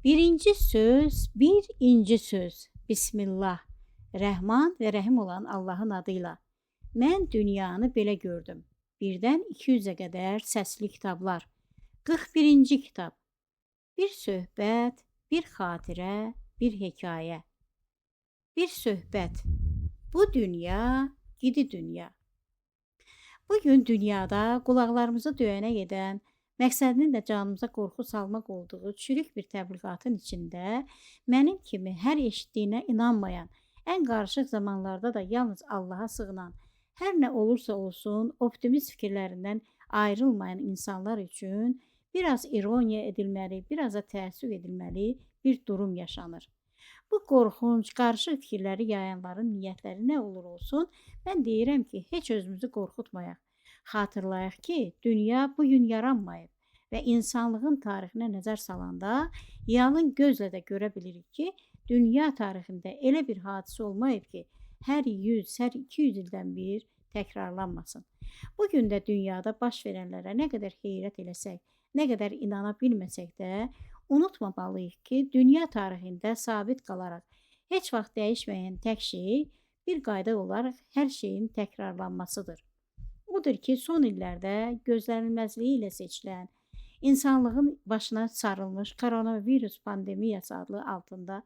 Birinci söz, bir inci söz. Bismillah. Rəhman və Rəhim olan Allahın adıyla. Mən dünyanı belə gördüm. Birdən 200-ə qədər səsli kitablar. 41-ci kitab. Bir söhbət, bir xatirə, bir hekayə. Bir söhbət. Bu dünya, gidi dünya. Bugün dünyada qulaqlarımızı döyənə edən, məqsədinin də canımıza qorxu salmaq olduğu çürük bir təbliğatın içində mənim kimi hər eşitdiyinə inanmayan, ən qarışıq zamanlarda da yalnız Allaha sığınan, hər nə olursa olsun optimist fikirlərindən ayrılmayan insanlar üçün biraz ironiya edilməli, biraz da təəssüf edilməli bir durum yaşanır. Bu qorxunc, qarışıq fikirləri yayanların niyyətləri nə olur olsun, mən deyirəm ki, heç özümüzü qorxutmayaq. Xatırlayaq ki, dünya bugün yaranmayıb və insanlığın tarixinə nəzər salanda yalın gözlə də görə bilirik ki, dünya tarixində elə bir hadisə olmayıb ki, hər 100, hər 200 ildən bir təkrarlanmasın. Bugün də dünyada baş verənlərə nə qədər heyrət eləsək, nə qədər inana bilməsək də, unutmamalıyıq ki, dünya tarixində sabit qalaraq heç vaxt dəyişməyən tək şey bir qayda olaraq hər şeyin təkrarlanmasıdır. Odur ki, son illərdə gözlənilməzliyi ilə seçilən, insanlığın başına sarılmış koronavirus pandemiyası adlı altında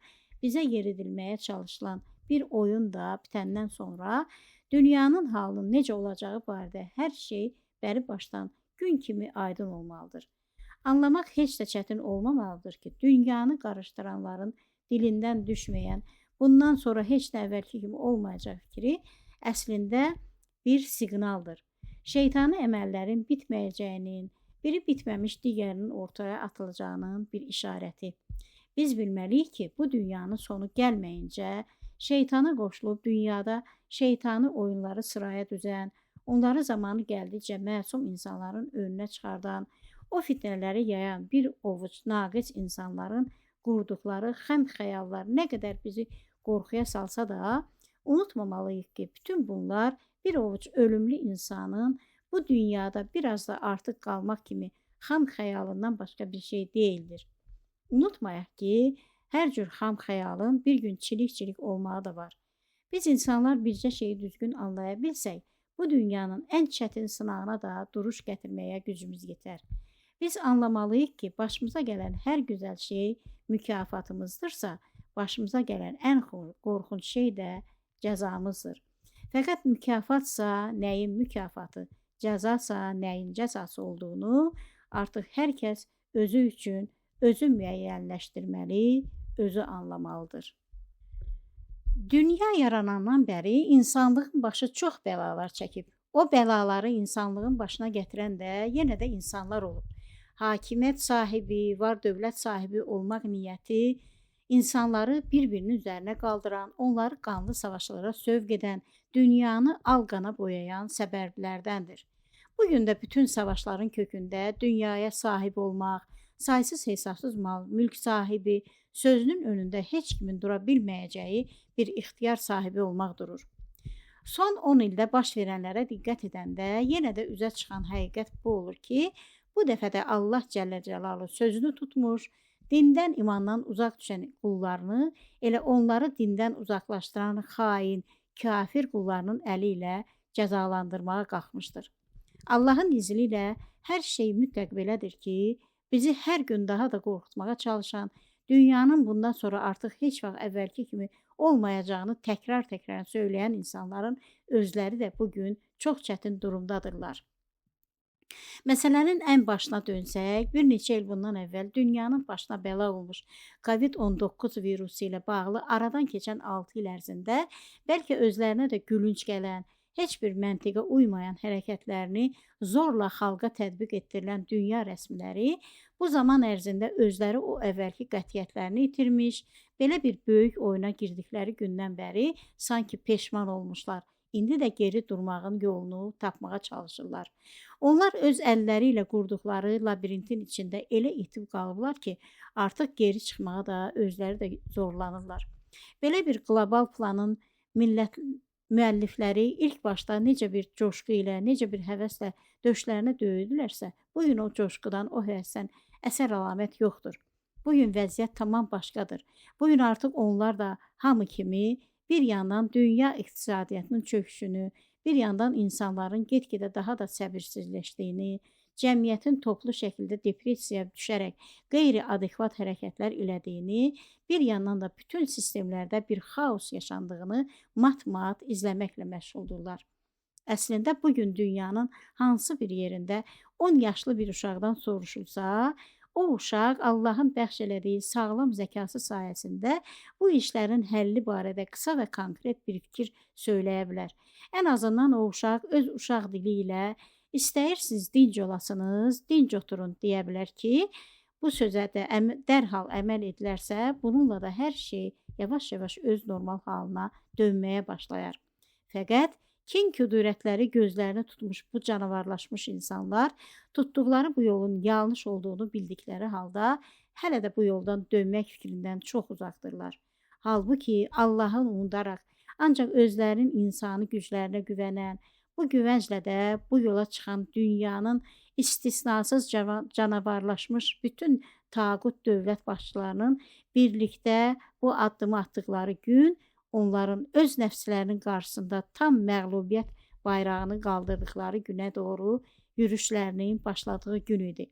bizə yeridilməyə çalışılan bir oyun da bitəndən sonra dünyanın halının necə olacağı barədə hər şey bəri başdan gün kimi aydın olmalıdır. Anlamaq heç də çətin olmamalıdır ki, dünyanı qarışdıranların dilindən düşməyən, bundan sonra heç də əvvəlki kimi olmayacaq fikri əslində bir siqnaldır. Şeytani əməllərin bitməyəcəyinin, biri bitməmiş digərinin ortaya atılacağının bir işarəti. Biz bilməliyik ki, bu dünyanın sonu gəlməyincə, şeytana qoşulub dünyada şeytani oyunları sıraya düzən, onları zamanı gəldikcə məsum insanların önünə çıxardan, o fitnələri yayan bir ovuc naqis insanların qurduqları xəm xəyallar nə qədər bizi qorxuya salsa da, unutmamalıyıq ki, bütün bunlar bir ovuc ölümlü insanın bu dünyada biraz da artıq qalmaq kimi xam xəyalından başqa bir şey deyildir. Unutmayaq ki, hər cür xam xəyalın bir gün çilik-çilik olmağı da var. Biz insanlar bircə şeyi düzgün anlaya bilsək, bu dünyanın ən çətin sınağına da duruş gətirməyə gücümüz yetər. Biz anlamalıyıq ki, başımıza gələn hər gözəl şey mükafatımızdırsa, başımıza gələn ən qorxunc şey də cəzamızdır. Fəqət mükafatsa nəyin mükafatı, cəzasa nəyin cəzası olduğunu artıq hər kəs özü üçün özü müəyyənləşdirməli, özü anlamalıdır. Dünya yaranandan bəri insanlığın başı çox bəlalar çəkib. O bəlaları insanlığın başına gətirən də yenə də insanlar olub. Hakimiyyət sahibi, var dövlət sahibi olmaq niyyəti insanları bir-birinin üzərinə qaldıran, onları qanlı savaşlara sövq edən, dünyanı al-qana boyayan səbəblərdəndir. Bugün də bütün savaşların kökündə dünyaya sahib olmaq, saysız hesabsız mal, mülk sahibi, sözünün önündə heç kimin dura bilməyəcəyi bir ixtiyar sahibi olmaq durur. Son 10 ildə baş verənlərə diqqət edəndə yenə də üzə çıxan həqiqət bu olur ki, bu dəfə də Allah Cəllə Cəlaluhu sözünü tutmuş, dindən, imandan uzaq düşən qullarını, elə onları dindən uzaqlaşdıran xain, kafir qullarının əli ilə cəzalandırmağa qalxmışdır. Allahın izni ilə hər şey mütləq belədir ki, bizi hər gün daha da qorxutmağa çalışan, dünyanın bundan sonra artıq heç vaxt əvvəlki kimi olmayacağını təkrar-təkrar söyləyən insanların özləri də bugün çox çətin durumdadırlar. Məsələnin ən başına dönsək, bir neçə il bundan əvvəl dünyanın başına bəla olmuş COVID-19 virusu ilə bağlı aradan keçən 6 il ərzində bəlkə özlərinə də gülünc gələn, heç bir məntiqə uymayan hərəkətlərini zorla xalqa tətbiq etdirilən dünya rəsmiləri bu zaman ərzində özləri o əvvəlki qətiyyətlərini itirmiş, belə bir böyük oyuna girdikləri gündən bəri sanki peşman olmuşlar. İndi də geri durmağın yolunu tapmağa çalışırlar. Onlar öz əlləri ilə qurduqları labirintin içində elə itib qalıblar ki, artıq geri çıxmağa da özləri də zorlanırlar. Belə bir qlobal planın müəllifləri ilk başda necə bir coşqu ilə, necə bir həvəslə döşlərinə döyüdülərsə, bugün o coşqudan, o həvəsdən əsər əlamət yoxdur. Bugün vəziyyət tamam başqadır. Bugün artıq onlar da hamı kimi bir yandan dünya iqtisadiyyatının çöküşünü, bir yandan insanların get-gedə daha da səbirsizləşdiyini, cəmiyyətin toplu şəkildə depressiyaya düşərək qeyri-adekvat hərəkətlər elədiyini, bir yandan da bütün sistemlərdə bir xaos yaşandığını mat-mat izləməklə məşğuldurlar. Əslində bugün dünyanın hansı bir yerində 10 yaşlı bir uşaqdan soruşulsa, o uşaq Allahın bəxş elədiyi sağlam zəkası sayəsində bu işlərin həlli barədə qısa və konkret bir fikir söyləyə bilər. Ən azından o uşaq öz uşaq dili ilə istəyirsiniz dinc olasınız, dinc oturun deyə bilər ki, bu sözə də dərhal əməl edilərsə, bununla da hər şey yavaş-yavaş öz normal halına dönməyə başlayar. Fəqət kin küdurətləri gözlərini tutmuş bu canavarlaşmış insanlar tutduqları bu yolun yanlış olduğunu bildikləri halda hələ də bu yoldan dönmək fikrindən çox uzaqdırlar. Halbuki Allahın unudaraq ancaq özlərinin insani güclərinə güvənən, bu güvənclə də bu yola çıxan dünyanın istisnasız canavarlaşmış bütün tağut dövlət başçılarının birlikdə bu addımı atdıqları gün onların öz nəfslərinin qarşısında tam məğlubiyyət bayrağını qaldırdıqları günə doğru yürüşlərinin başladığı gün idi.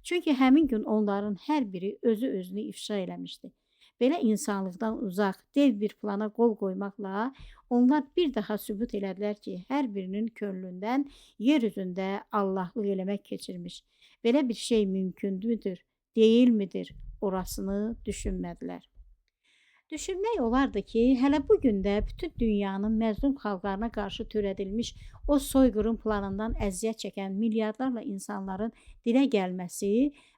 Çünki həmin gün onların hər biri özü-özünü ifşa eləmişdi. Belə insanlıqdan uzaq, dev bir plana qol qoymaqla onlar bir daha sübut elədilər ki, hər birinin könlündən yer üzündə Allahlıq eləmək keçirmiş. Belə bir şey mümkündür, deyilmidir, orasını düşünmədilər. Düşünmək olardı ki, hələ bu gün də bütün dünyanın məzlum xalqlarına qarşı törədilmiş o soyqırım planından əziyyət çəkən milyardlarla insanların dilə gəlməsi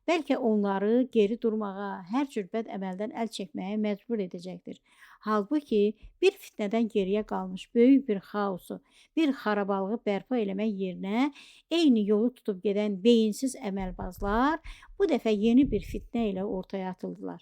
bəlkə onları geri durmağa, hər cür bəd əməldən əl çəkməyə məcbur edəcəkdir. Halbuki bir fitnədən geriyə qalmış böyük bir xaosu, bir xarabalığı bərpa eləmək yerinə eyni yolu tutub gedən beyinsiz əməlbazlar bu dəfə yeni bir fitnə ilə ortaya atıldılar.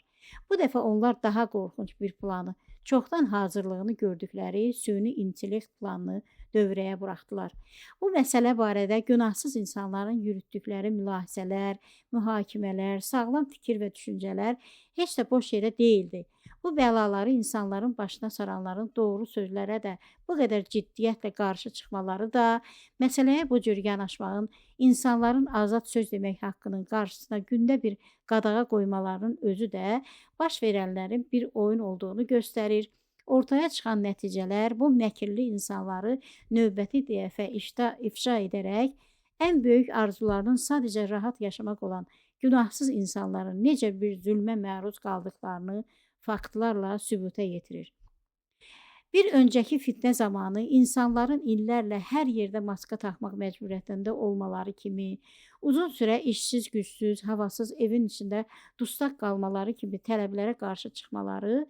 Bu dəfə onlar daha qorxunc bir planı, çoxdan hazırlığını gördükləri süni intellekt planını dövrəyə buraxdılar. Bu məsələ barədə günahsız insanların yürütdükləri mülahizələr, mühakimələr, sağlam fikir və düşüncələr heç də boş yerə deyildi. Bu bəlaları insanların başına saranların doğru sözlərə də bu qədər ciddiyyətlə qarşı çıxmaları da, məsələyə bu cür yanaşmağın insanların azad söz demək haqqının qarşısına gündə bir qadağa qoymalarının özü də baş verənlərin bir oyun olduğunu göstərir. Ortaya çıxan nəticələr bu məkirli insanları növbəti dəfə ifşa edərək ən böyük arzularının sadəcə rahat yaşamaq olan günahsız insanların necə bir zülmə məruz qaldıqlarını faktlarla sübuta yetirir. Bir öncəki fitnə zamanı insanların illərlə hər yerdə maska taxmaq məcburiyyətində olmaları kimi, uzun sürə işsiz, gücsüz, havasız evin içində dustaq qalmaları kimi tələblərə qarşı çıxmaları,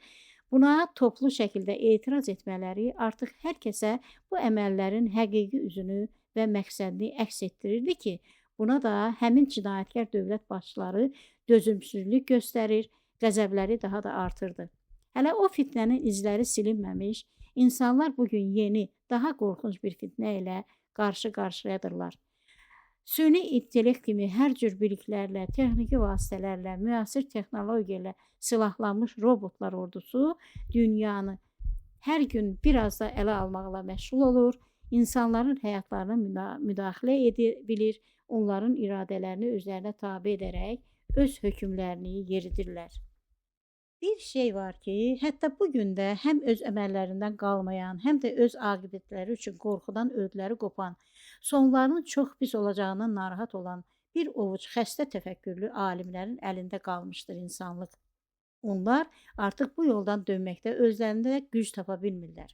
buna toplu şəkildə etiraz etmələri artıq hər kəsə bu əməllərin həqiqi üzünü və məqsədini əks etdirirdi ki, buna da həmin cinayətkar dövlət başçıları dözümsüzlük göstərir, qəzəbləri daha da artırdı. Hələ o fitnənin izləri silinməmiş, insanlar bugün yeni, daha qorxunc bir fitnə ilə qarşı-qarşıyadırlar. Süni intellekt kimi hər cür biliklərlə, texniki vasitələrlə, müasir texnologiya ilə silahlanmış robotlar ordusu dünyanı hər gün biraz da ələ almaqla məşğul olur, insanların həyatlarına müdaxilə edə bilir, onların iradələrini özlərinə tabe edərək öz hökmlərini yeridirlər. Bir şey var ki, hətta bugün də həm öz əməllərindən qalmayan, həm də öz aqibətləri üçün qorxudan ödləri qopan, sonlarının çox pis olacağından narahat olan bir ovuc xəstə təfəkkürlü alimlərin əlində qalmışdır insanlıq. Onlar artıq bu yoldan dönməkdə özlərində güc tapa bilmirlər.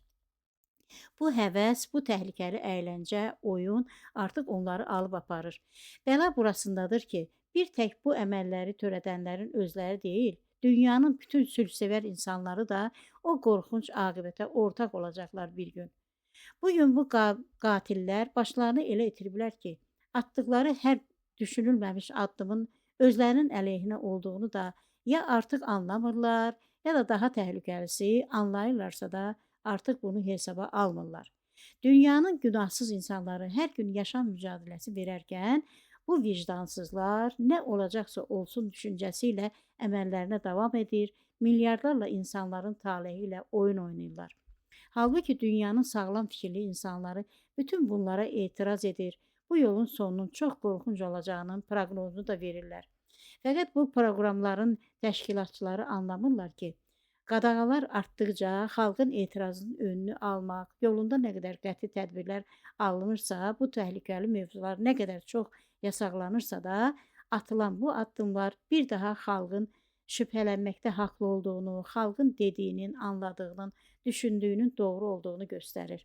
Bu həvəs, bu təhlükəli əyləncə, oyun artıq onları alıb aparır. Bəla burasındadır ki, bir tək bu əməlləri törədənlərin özləri deyil, dünyanın bütün sülhsevər insanları da o qorxunc aqibətə ortaq olacaqlar bir gün. Bugün bu qatillər başlarını elə itiriblər ki, atdıqları hər düşünülməmiş addımın özlərinin əleyhinə olduğunu da ya artıq anlamırlar, ya da daha təhlükəlisi anlayırlarsa da artıq bunu hesaba almırlar. Dünyanın günahsız insanları hər gün yaşam mücadiləsi verərkən, Bu vicdansızlar nə olacaqsa olsun düşüncəsi ilə əməllərinə davam edir, milyardlarla insanların taleyi ilə oyun oynayırlar. Halbuki dünyanın sağlam fikirli insanları bütün bunlara etiraz edir. Bu yolun sonunun çox qorxunc olacağının proqnozunu da verirlər. Fəqət bu proqramların təşkilatçıları anlamırlar ki, qadağalar artdıqca xalqın etirazının önünü almaq, yolunda nə qədər qəti tədbirlər alınırsa, bu təhlükəli mövzular nə qədər çox yasaqlanırsa da, atılan bu addımlar bir daha xalqın şübhələnməkdə haqlı olduğunu, xalqın dediyinin, anladığının, düşündüyünün doğru olduğunu göstərir.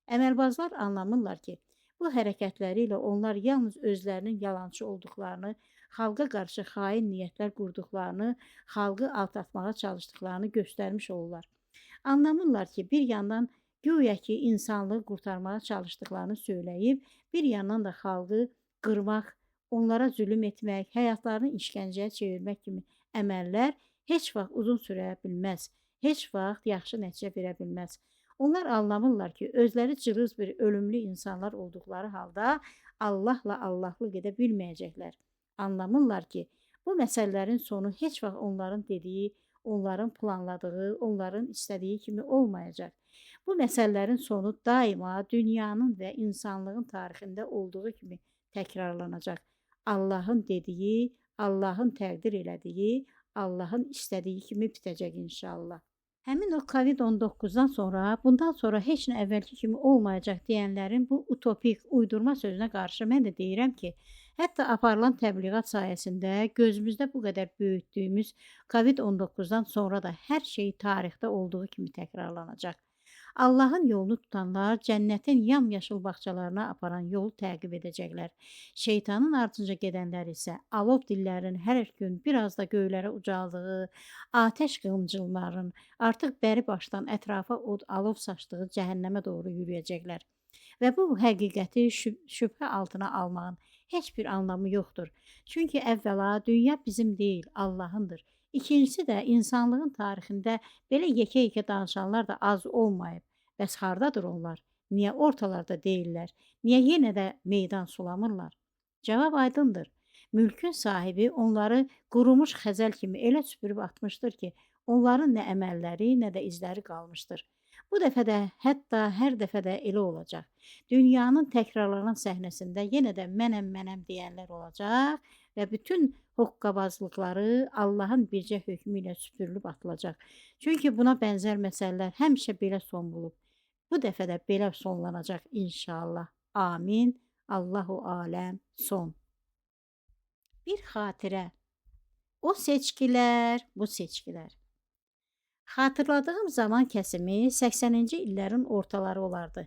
Əməlbazlar anlamırlar ki, bu hərəkətləri ilə onlar yalnız özlərinin yalançı olduqlarını, xalqa qarşı xain niyyətlər qurduqlarını, xalqı aldatmağa çalışdıqlarını göstərmiş olurlar. Anlamırlar ki, bir yandan güya ki insanlığı qurtarmağa çalışdıqlarını söyləyib, bir yandan da xalqı qırmaq, onlara zülm etmək, həyatlarını işgəncəyə çevirmək kimi əməllər heç vaxt uzun sürə bilməz, heç vaxt yaxşı nəticə verə bilməz. Onlar anlamırlar ki, özləri cılız bir ölümlü insanlar olduqları halda Allahla Allahlıq edə bilməyəcəklər. Anlamırlar ki, bu məsələlərin sonu heç vaxt onların dediyi, onların planladığı, onların istədiyi kimi olmayacaq. Bu məsələlərin sonu daima dünyanın və insanlığın tarixində olduğu kimi təkrarlanacaq. Allahın dediyi, Allahın təqdir elədiyi, Allahın istədiyi kimi bitəcək inşallah. Həmin o Covid-19-dan sonra, bundan sonra heç nə əvvəlki kimi olmayacaq deyənlərin bu utopik, uydurma sözünə qarşı mən də deyirəm ki, hətta aparılan təbliğat sayəsində gözümüzdə bu qədər böyütdüyümüz Covid-19-dan sonra da hər şey tarixdə olduğu kimi təkrarlanacaq. Allahın yolunu tutanlar cənnətin yamyaşıl bağçalarına aparan yolu təqib edəcəklər. Şeytanın ardınca gedənlər isə alov dillərin hər gün biraz da göylərə ucaldığı, atəş qılıncımların artıq bəri başdan ətrafa alov saçdığı cəhənnəmə doğru yürüyəcəklər. Və bu həqiqəti şübhə altına almağın heç bir anlamı yoxdur. Çünki əvvəla dünya bizim deyil, Allahındır. İkincisi də insanlığın tarixində belə yekə-yekə danışanlar da az olmayıb. Bəs hardadır onlar? Niyə ortalarda deyirlər? Niyə yenə də meydan sulamırlar? Cavab aydındır. Mülkün sahibi onları qurumuş xəzəl kimi elə süpürüb atmışdır ki, onların nə əməlləri, nə də izləri qalmışdır. Bu dəfə də, hətta hər dəfə də elə olacaq. Dünyanın təkrarlanan səhnəsində yenə də mənəm deyənlər olacaq və bütün hoqqabazlıqları Allahın bircə hökmü ilə süpürülüb atılacaq. Çünki buna bənzər məsələlər həmişə belə son bulub. Bu dəfə də belə sonlanacaq inşallah. Amin. Allahu aləm. Son. Bir xatirə. O seçkilər, bu seçkilər. Xatırladığım zaman kəsimi 80-ci illərin ortaları olardı.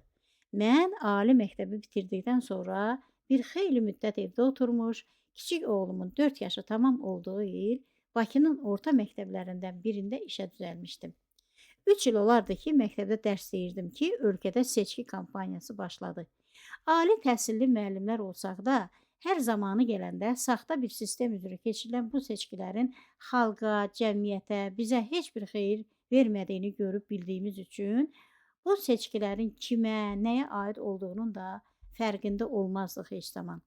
Mən ali məktəbi bitirdikdən sonra bir xeyli müddət evdə oturmuş, kiçik oğlumun 4 yaşı tamam olduğu il Bakının orta məktəblərindən birində işə düzəlmişdim. 3 il olardı ki, məktəbdə dərs deyirdim ki, ölkədə seçki kampaniyası başladı. Ali təhsilli müəllimlər olsaq da, hər zamanı gələndə saxta bir sistem üzrə keçirilən bu seçkilərin xalqa, cəmiyyətə, bizə heç bir xeyir vermədiyini görüb bildiyimiz üçün bu seçkilərin kimə, nəyə aid olduğunun da fərqində olmazdıq heç zaman.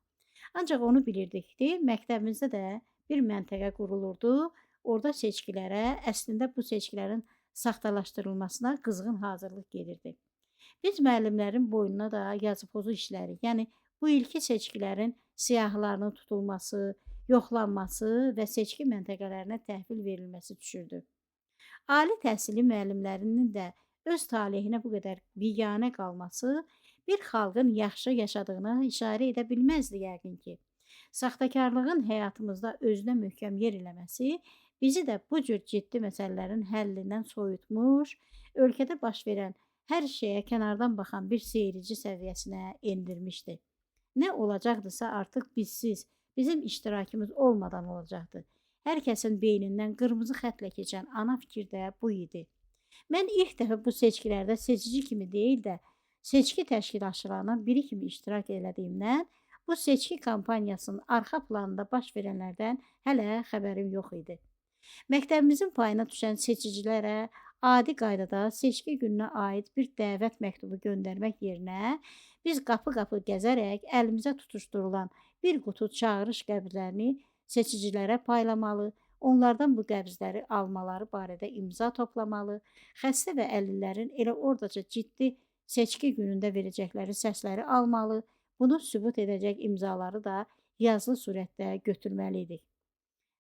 Ancaq onu bilirdik ki, məktəbimizdə də bir məntəqə qurulurdu. Orada seçkilərə, əslində bu seçkilərin saxtalaşdırılmasına qızğın hazırlıq gedirdi. Biz müəllimlərin boynuna da yazı pozu işləri, yəni bu ilki seçkilərin siyahılarının tutulması, yoxlanması və seçki məntəqələrinə təhvil verilməsi düşürdü. Ali təhsilli müəllimlərinin də öz talehinə bu qədər biganə qalması bir xalqın yaxşı yaşadığına işarə edə bilməzdi yəqin ki. Saxtakarlığın həyatımızda özünə möhkəm yer eləməsi bizi də bu cür ciddi məsələlərin həllindən soyutmuş, ölkədə baş verən hər şeyə kənardan baxan bir seyirci səviyyəsinə endirmişdi. Nə olacaqdısa artıq bizsiz, bizim iştirakımız olmadan olacaqdı. Hər kəsin beynindən qırmızı xətlə keçən ana fikir də bu idi. Mən ilk dəfə bu seçkilərdə seçici kimi deyil də, seçki təşkilatçılarından biri kimi iştirak elədiyimdən, bu seçki kampaniyasının arxa planında baş verənlərdən hələ xəbərim yox idi. Məktəbimizin payına düşən seçicilərə adi qaydada seçki gününə aid bir dəvət məktubu göndərmək yerinə biz qapı-qapı gəzərək əlimizə tutuşdurulan bir qutu çağırış qəbzlərini seçicilərə paylamalı, onlardan bu qəbzləri almaları barədə imza toplamalı, xəstə və əlillərin elə ordaca ciddi seçki günündə verəcəkləri səsləri almalı, bunu sübut edəcək imzaları da yazılı surətdə götürməli idik.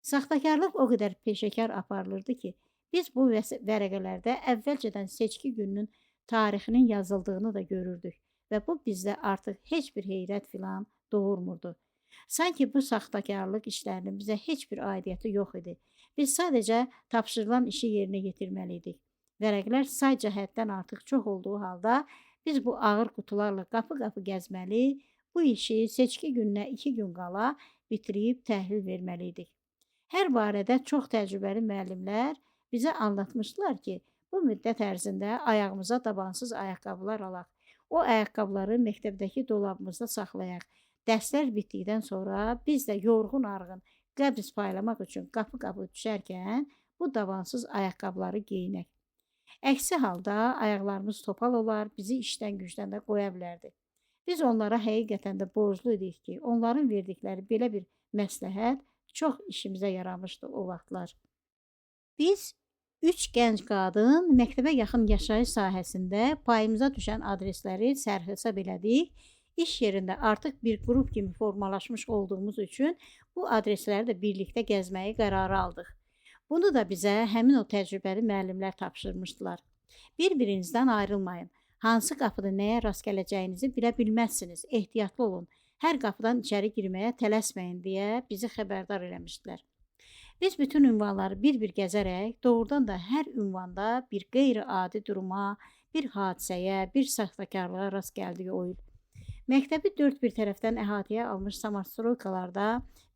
Saxtakarlıq o qədər peşəkar aparılırdı ki, biz bu vərəqələrdə əvvəlcədən seçki gününün tarixinin yazıldığını da görürdük və bu bizdə artıq heç bir heyrət filan doğurmurdu. Sanki bu saxtakarlıq işlərinin bizə heç bir aidiyyəti yox idi. Biz sadəcə tapşırılan işi yerinə yetirməli idik. Vərəqlər sayca həddən artıq çox olduğu halda biz bu ağır qutularla qapı-qapı gəzməli, bu işi seçki gününə 2 gün qala bitirib təhlil verməli idik. Hər barədə çox təcrübəli müəllimlər bizə anlatmışdılar ki, bu müddət ərzində ayağımıza tabansız ayaqqabılar alaq. O ayaqqabıları məktəbdəki dolabımızda saxlayaq. Dərslər bitdikdən sonra biz də yorğun arğın qəbz paylamaq üçün qapı-qapı düşərkən bu tabansız ayaqqabıları geyinək. Əksi halda ayaqlarımız topal olar, bizi işdən gücdən də qoya bilərdi. Biz onlara həqiqətən də borclu idik ki, onların verdikləri belə bir məsləhət çox işimizə yaramışdı o vaxtlar. Biz 3 gənc qadın məktəbə yaxın yaşayış sahəsində payımıza düşən adresləri sərhesab elədik. İş yerində artıq bir qrup kimi formalaşmış olduğumuz üçün bu adresləri də birlikdə gəzməyi qərarı aldıq. Bunu da bizə həmin o təcrübəli müəllimlər tapşırmışdılar. Bir-birinizdən ayrılmayın. Hansı qapıda nəyə rast gələcəyinizi bilə bilməzsiniz. Ehtiyatlı olun. Hər qapıdan içəri girməyə tələsməyin deyə bizi xəbərdar eləmişdilər. Biz bütün ünvanları bir-bir gəzərək, doğrudan da hər ünvanda bir qeyri-adi duruma, bir hadisəyə, bir saxtakarlığa rast gəldik o il. Məktəbi dörd bir tərəfdən əhatəyə almış samastroykalarda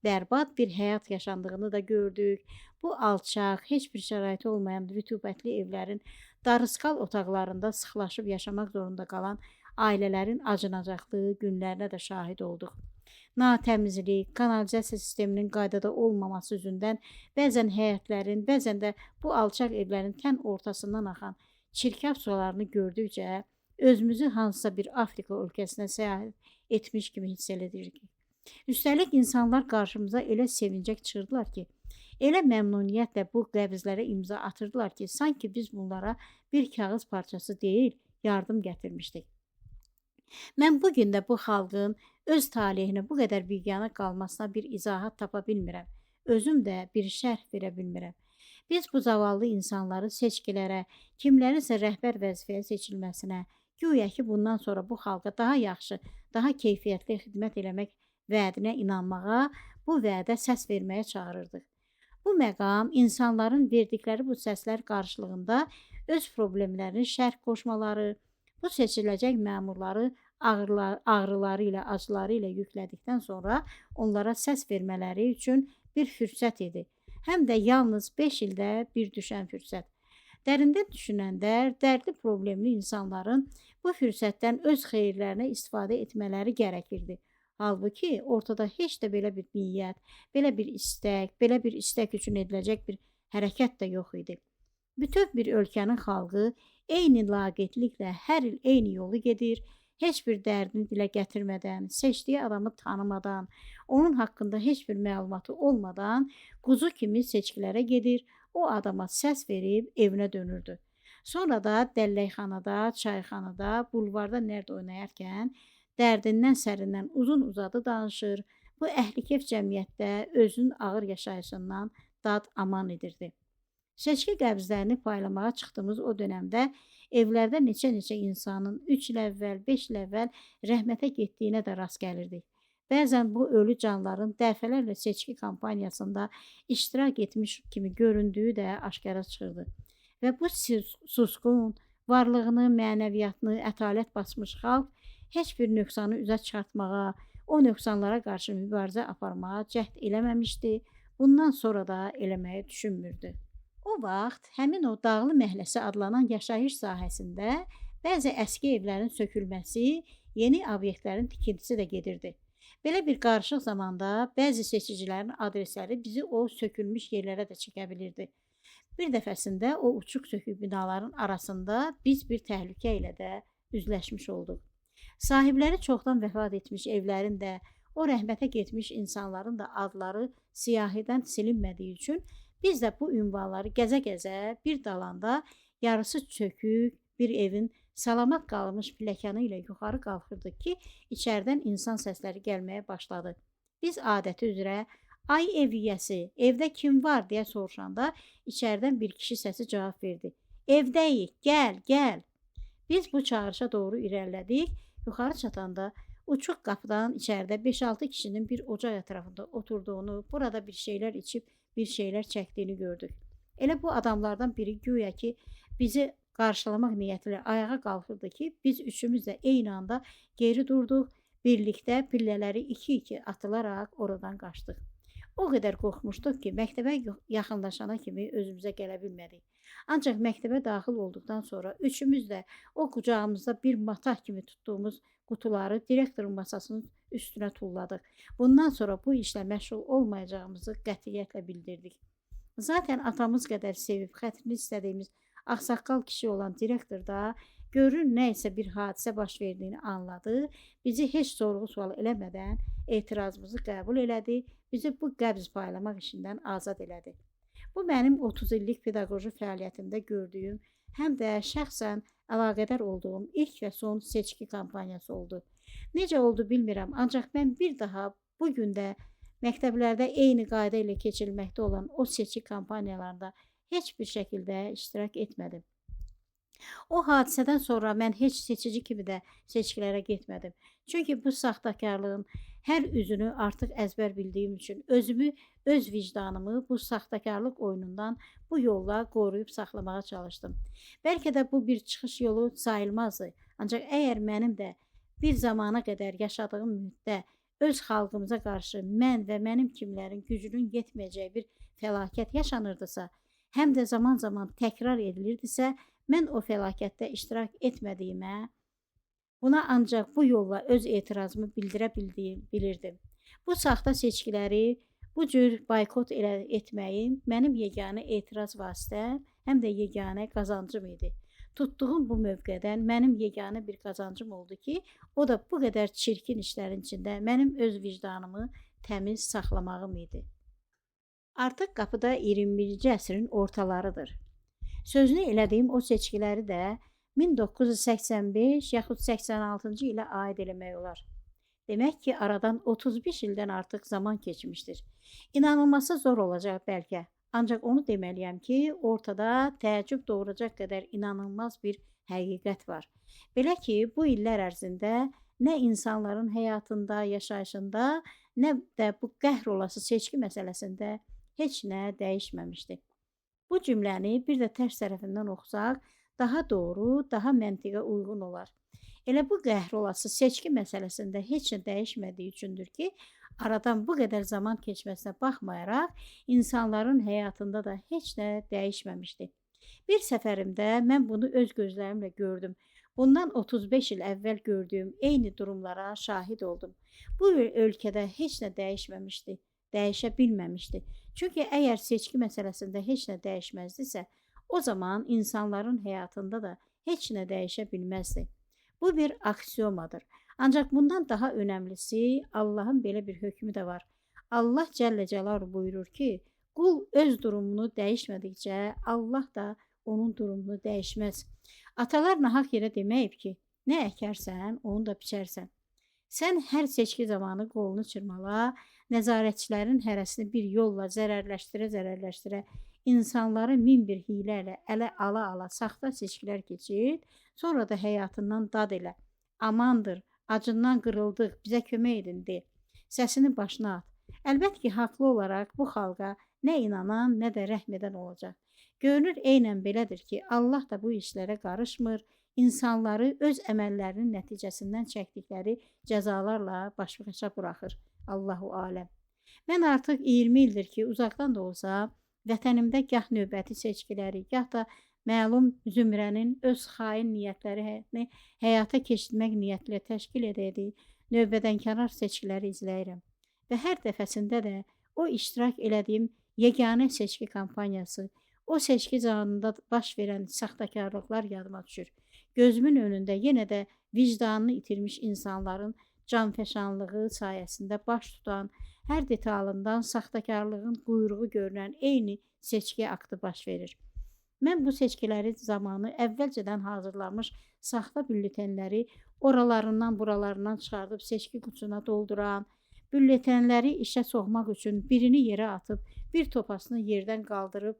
bərbad bir həyat yaşandığını da gördük. Bu alçaq, heç bir şəraiti olmayan rütubətli evlərin darısqal otaqlarında sıxlaşıb yaşamaq zorunda qalan ailələrin acınacaqlığı günlərinə də şahid olduq. Natəmizlik, kanalizasiya sisteminin qaydada olmaması üzündən bəzən həyətlərin, bəzən də bu alçaq evlərin tən ortasından axan çirkab sularını gördükcə özümüzü hansısa bir Afrika ölkəsinə səyahət etmiş kimi hiss edirdik. Üstəlik insanlar qarşımıza elə sevincək çıxırdılar ki, elə məmnuniyyətlə bu qəbzlərə imza atırdılar ki, sanki biz bunlara bir kağız parçası deyil, yardım gətirmişdik. Mən bugün də bu xalqın öz talihini bu qədər biganə qalmasına bir izahat tapa bilmirəm. Özüm də bir şərh verə bilmirəm. Biz bu zavallı insanları seçkilərə, kimlərinsə rəhbər vəzifəyə seçilməsinə, güya ki bundan sonra bu xalqa daha yaxşı, daha keyfiyyətli xidmət eləmək vədinə inanmağa, bu vədə səs verməyə çağırırdıq. Bu məqam insanların verdikləri bu səslər qarşılığında öz problemlərini şərh qoşmaları, bu seçiləcək məmurları ağrıları ilə, acıları ilə yüklədikdən sonra onlara səs vermələri üçün bir fürsət idi. Həm də yalnız 5 ildə bir düşən fürsət. Dərindən düşünəndə dərdli problemli insanların bu fürsətdən öz xeyirlərinə istifadə etmələri gərəkirdi. Halbuki ortada heç də belə bir niyyət, belə bir istək üçün ediləcək bir hərəkət də yox idi. Bütöv bir ölkənin xalqı eyni laqeydliklə hər il eyni yolu gedir, heç bir dərdini dilə gətirmədən, seçdiyi adamı tanımadan, onun haqqında heç bir məlumatı olmadan quzu kimi seçkilərə gedir, o adama səs verib evinə dönürdü. Sonra da dəlləkxanada, çayxanada, bulvarda nərd oynayarkən dərdindən, sərindən uzun-uzadı danışır, bu əhlikef cəmiyyətdə özünün ağır yaşayışından dad aman edirdi. Seçki qəbzlərini paylamağa çıxdığımız o dönəmdə evlərdə neçə-neçə insanın 3 il əvvəl, 5 il əvvəl rəhmətə getdiyinə də rast gəlirdik. Bəzən bu ölü canların dəfələrlə seçki kampaniyasında iştirak etmiş kimi göründüyü də aşkara çıxırdı. Və bu susqun, varlığını, mənəviyyatını ətalət basmış xalq heç bir nöqsanı üzə çıxartmağa, o nöqsanlara qarşı mübarizə aparmağa cəhd eləməmişdi, bundan sonra da eləməyi düşünmürdü. O vaxt həmin o Dağlı Məhəlləsi adlanan yaşayış sahəsində bəzi əski evlərin sökülməsi, yeni obyektlərin tikintisi də gedirdi. Belə bir qarışıq zamanda bəzi seçicilərin adresləri bizi o sökülmüş yerlərə də çəkə bilirdi. Bir dəfəsində o uçuq sökük binaların arasında biz bir təhlükə ilə də üzləşmiş olduq. Sahibləri çoxdan vəfat etmiş evlərin də o rəhmətə getmiş insanların da adları siyahidən silinmədiyi üçün biz də bu ünvanları gəzə-gəzə bir dalanda yarısı çökük bir evin salamat qalmış pilləkəni ilə yuxarı qalxırdıq ki, içəridən insan səsləri gəlməyə başladı. Biz adəti üzrə "Ay ev yiyəsi, evdə kim var?" deyə soruşanda içəridən bir kişi səsi cavab verdi. "Evdəyik, gəl, gəl." Biz bu çağırışa doğru irəlilədik. Yuxarı çatanda uçuq qapıdan içəridə 5-6 kişinin bir ocaq ətrafında oturduğunu, burada bir şeylər içib bir şeylər çəkdiyini gördük. Elə bu adamlardan biri güya ki bizi qarşılamaq niyyətilə ayağa qalxırdı ki, biz üçümüz də eyni anda geri durduq, birlikdə pillələri 2-2 atılaraq oradan qaçdıq. O qədər qorxmuşduq ki, məktəbə yaxınlaşana kimi özümüzə gələ bilmədik. Ancaq məktəbə daxil olduqdan sonra üçümüz də o qucağımızda bir matah kimi tutduğumuz qutuları direktorun masasının üstünə tulladıq. Bundan sonra bu işlə məşğul olmayacağımızı qətiyyətlə bildirdik. Zaten atamız qədər sevib xətrini istədiyimiz ağsaqqal kişi olan direktor da görün nə isə bir hadisə baş verdiyini anladı, bizi heç sorğu-sual eləmədən etirazımızı qəbul elədi, bizi bu qəbz paylamaq işindən azad elədi. Bu mənim 30 illik pedaqoji fəaliyyətimdə gördüyüm, həm də şəxsən əlaqədar olduğum ilk və son seçki kampaniyası oldu. Necə oldu bilmirəm, ancaq mən bir daha bu gün də məktəblərdə eyni qayda ilə keçirilməkdə olan o seçki kampaniyalarında heç bir şəkildə iştirak etmədim. O hadisədən sonra mən heç seçici kimi də seçkilərə getmədim. Çünki bu saxtakarlığın hər üzünü artıq əzbər bildiyim üçün özümü, öz vicdanımı bu saxtakarlıq oyunundan bu yolla qoruyub saxlamağa çalışdım. Bəlkə də bu bir çıxış yolu sayılmazdı. Ancaq əgər mənim də bir zamana qədər yaşadığım müddətdə öz xalqımıza qarşı mən və mənim kimlərin gücünün yetməyəcəyi bir fəlakət yaşanırdısa, həm də zaman-zaman təkrar edilirdisə, mən o fəlakətdə iştirak etmədiyimə, buna ancaq bu yolla öz etirazımı bildirə bilirdim. Bu saxta seçkiləri bu cür boykot etməyim mənim yeganə etiraz vasitəm, həm də yeganə qazancım idi. Tutduğum bu mövqedən mənim yeganə bir qazancım oldu ki, o da bu qədər çirkin işlərin içində mənim öz vicdanımı təmiz saxlamağım idi. Artıq qapıda 21-ci əsrin ortalarıdır. Sözünü elədiyim o seçkiləri də 1985 yaxud 86-cı ilə aid eləmək olar. Demək ki, aradan 35 ildən artıq zaman keçmişdir. İnanılması zor olacaq bəlkə. Ancaq onu deməliyəm ki, ortada təəccüb doğuracaq qədər inanılmaz bir həqiqət var. Belə ki, bu illər ərzində nə insanların həyatında, yaşayışında, nə də bu qəhr olası seçki məsələsində heç nə dəyişməmişdi. Bu cümləni bir də tərs tərəfindən oxusaq, daha doğru, daha məntiqə uyğun olar. Elə bu qəhr olası seçki məsələsində heç nə dəyişmədiyi üçündür ki, aradan bu qədər zaman keçməsinə baxmayaraq, insanların həyatında da heç nə dəyişməmişdi. Bir səfərimdə mən bunu öz gözlərimlə gördüm. Bundan 35 il əvvəl gördüyüm eyni durumlara şahid oldum. Bu ölkədə heç nə dəyişməmişdi, dəyişə bilməmişdi. Çünki əgər seçki məsələsində heç nə dəyişməzdisə, o zaman insanların həyatında da heç nə dəyişə bilməzdi. Bu bir aksiomadır. Ancaq bundan daha önəmlisi, Allahın belə bir hökmü də var. Allah Cəllə Cəlaluhu buyurur ki, qul öz durumunu dəyişmədikcə, Allah da onun durumunu dəyişməz. Atalar nahaq yerə deməyib ki, nə əkərsən, onu da biçərsən. Sən hər seçki zamanı qolunu çırmala, nəzarətçilərin hərəsini bir yolla zərərləşdirə-zərərləşdirə, insanları min bir hilə ilə ələ ala-ala saxta seçkilər keçir, sonra da həyatından dad elə. Amandır, acından qırıldıq, bizə kömək edin de. Səsini başına at. Əlbət ki, haqlı olaraq bu xalqa nə inanan, nə də rəhm edən olacaq. Görünür, eynən belədir ki, Allah da bu işlərə qarışmır, insanları öz əməllərinin nəticəsindən çəkdikləri cəzalarla baş-başa buraxır. Allahu aləm. Mən artıq 20 ildir ki, uzaqdan da olsa, vətənimdə gah növbəti seçkiləri, gah da məlum zümrənin öz xain niyyətlərini həyata keçirmək niyyətlə təşkil edədiyi növbədənkənar seçkiləri izləyirəm. Və hər dəfəsində də o iştirak elədiyim yeganə seçki kampaniyası, o seçki zamanında baş verən saxtakarlıqlar yadıma düşür. Gözümün önündə yenə də vicdanını itirmiş insanların canfəşanlığı sayəsində baş tutan, hər detalından saxtakarlığın quyruğu görünən eyni seçki aktı baş verir. Mən bu seçkiləri zamanı əvvəlcədən hazırlanmış saxta bülletenləri oralarından buralarından çıxardıb seçki qutusuna dolduran, bülletenləri işə soxmaq üçün birini yerə atıb, bir topasını yerdən qaldırıb,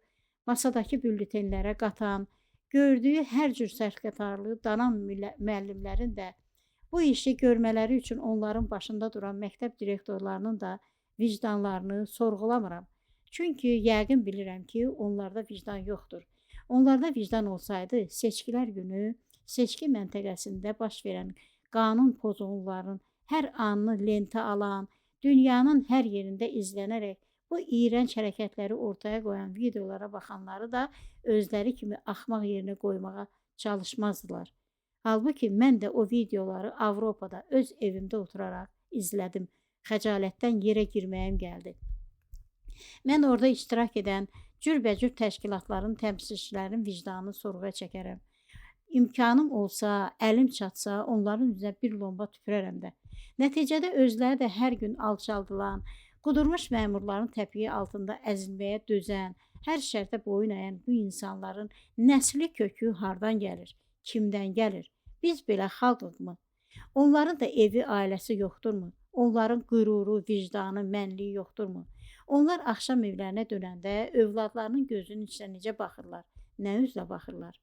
masadakı bülletenlərə qatan, gördüyü hər cür sərxətarlığı danan müəllimlərin də bu işi görmələri üçün onların başında duran məktəb direktorlarının da vicdanlarını sorğulamıram. Çünki yəqin bilirəm ki, onlarda vicdan yoxdur. Onlarda vicdan olsaydı, seçkilər günü seçki məntəqəsində baş verən qanun pozuntularının hər anını lentə alan, dünyanın hər yerində izlənərək bu iyrənc hərəkətləri ortaya qoyan videolara baxanları da özləri kimi axmaq yerinə qoymağa çalışmazdılar. Halbuki mən də o videoları Avropada öz evimdə oturaraq izlədim. Xəcalətdən yerə girməyim gəldi. Mən orada iştirak edən cürbəcür təşkilatların təmsilçilərin vicdanını sorğuya çəkərəm. İmkanım olsa, əlim çatsa, onların üzrə bir lomba tüpürərəm də. Nəticədə özləri də hər gün alçaldılan, qudurmuş məmurların təpiyi altında əzilməyə dözən, hər şərtə boyun əyən bu insanların nəsli kökü hardan gəlir? Kimdən gəlir? Biz belə xalqıq mı? Onların da evi, ailəsi yoxdurmu? Onların qüruru, vicdanı, mənliyi yoxdurmu? Onlar axşam evlərinə dönəndə övladlarının gözünün içinə necə baxırlar? Nə üzlə baxırlar?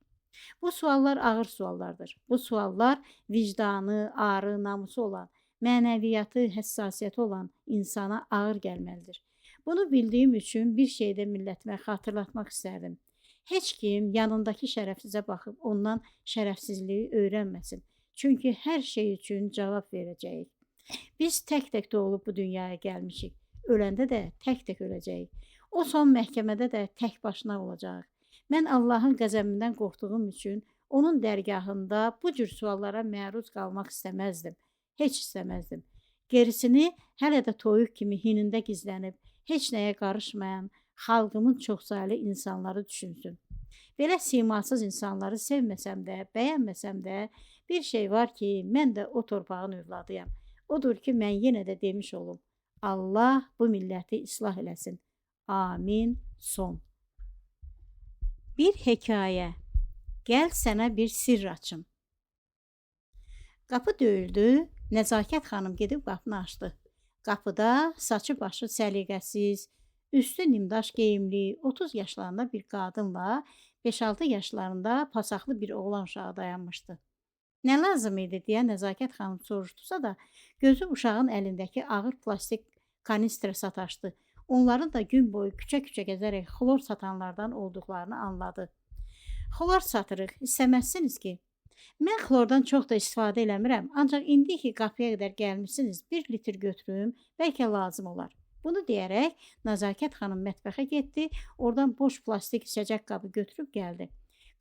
Bu suallar ağır suallardır. Bu suallar vicdanı, arı, namusu olan, mənəviyyatı, həssasiyyəti olan insana ağır gəlməlidir. Bunu bildiyim üçün bir şeydə millətimə xatırlatmaq istərdim. Heç kim yanındakı şərəfsizə baxıb ondan şərəfsizliyi öyrənməsin. Çünki hər şey üçün cavab verəcəyik. Biz tək-tək doğulub bu dünyaya gəlmişik. Öləndə də tək-tək öləcəyik. O son məhkəmədə də tək başına olacaq. Mən Allahın qəzəbindən qorxduğum üçün onun dərgahında bu cür suallara məruz qalmaq istəməzdim. Heç istəməzdim. Gerisini hələ də toyuq kimi hinində gizlənib, heç nəyə qarışmayan xalqımın çoxsaylı insanları düşünsün. Belə simasız insanları sevməsəm də, bəyənməsəm də bir şey var ki, mən də o torpağın övladıyam. Odur ki, mən yenə də demiş olum. Allah bu milləti islah eləsin. Amin. Son. Bir hekayə. Gəl sənə bir sirr açım. Qapı döyüldü. Nəzakət xanım gedib qapını açdı. Qapıda saçı başı səliqəsiz, üstü nimdaş geyimli, 30 yaşlarında bir qadınla 5-6 yaşlarında pasaqlı bir oğlan uşağı dayanmışdı. Nə lazım idi deyə Nəzakət xanım soruşdusa da, gözü uşağın əlindəki ağır plastik kanistra sataşdı. Onların da gün boyu küçə-küçə gəzərək xlor satanlardan olduqlarını anladı. Xlor satırıq, istəməzsiniz ki? Mən xlordan çox da istifadə eləmirəm, ancaq indi ki qapıya qədər gəlmişsiniz, 1 litr götürüm, bəlkə lazım olar. Bunu deyərək Nəzakət xanım mətbəxə getdi, oradan boş plastik içəcək qabı götürüb gəldi.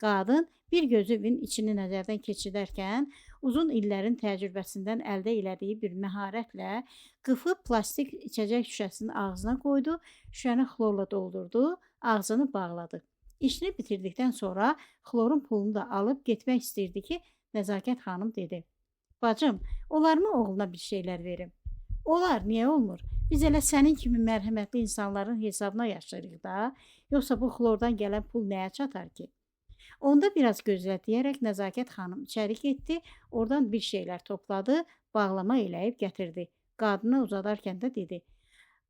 Qadın bir gözünün içini nəzərdən keçirərkən uzun illərin təcrübəsindən əldə elədiyi bir məharətlə qıfı plastik içəcək şüşəsinin ağzına qoydu, şüşəni xlorla doldurdu, ağzını bağladı. İşini bitirdikdən sonra xlorun pulunu da alıb getmək istəyirdi ki, Nəzakət xanım dedi. Bacım, olarmı oğluna bir şeylər verim? Olar, niyə olmur? Biz elə sənin kimi mərhəmətli insanların hesabına yaşayırıq da, yoxsa bu xlordan gələn pul nəyə çatar ki? Onda biraz gözlə deyərək Nəzakət xanım içəri getdi, oradan bir şeylər topladı, bağlama eləyib gətirdi. Qadına uzadarkən də dedi.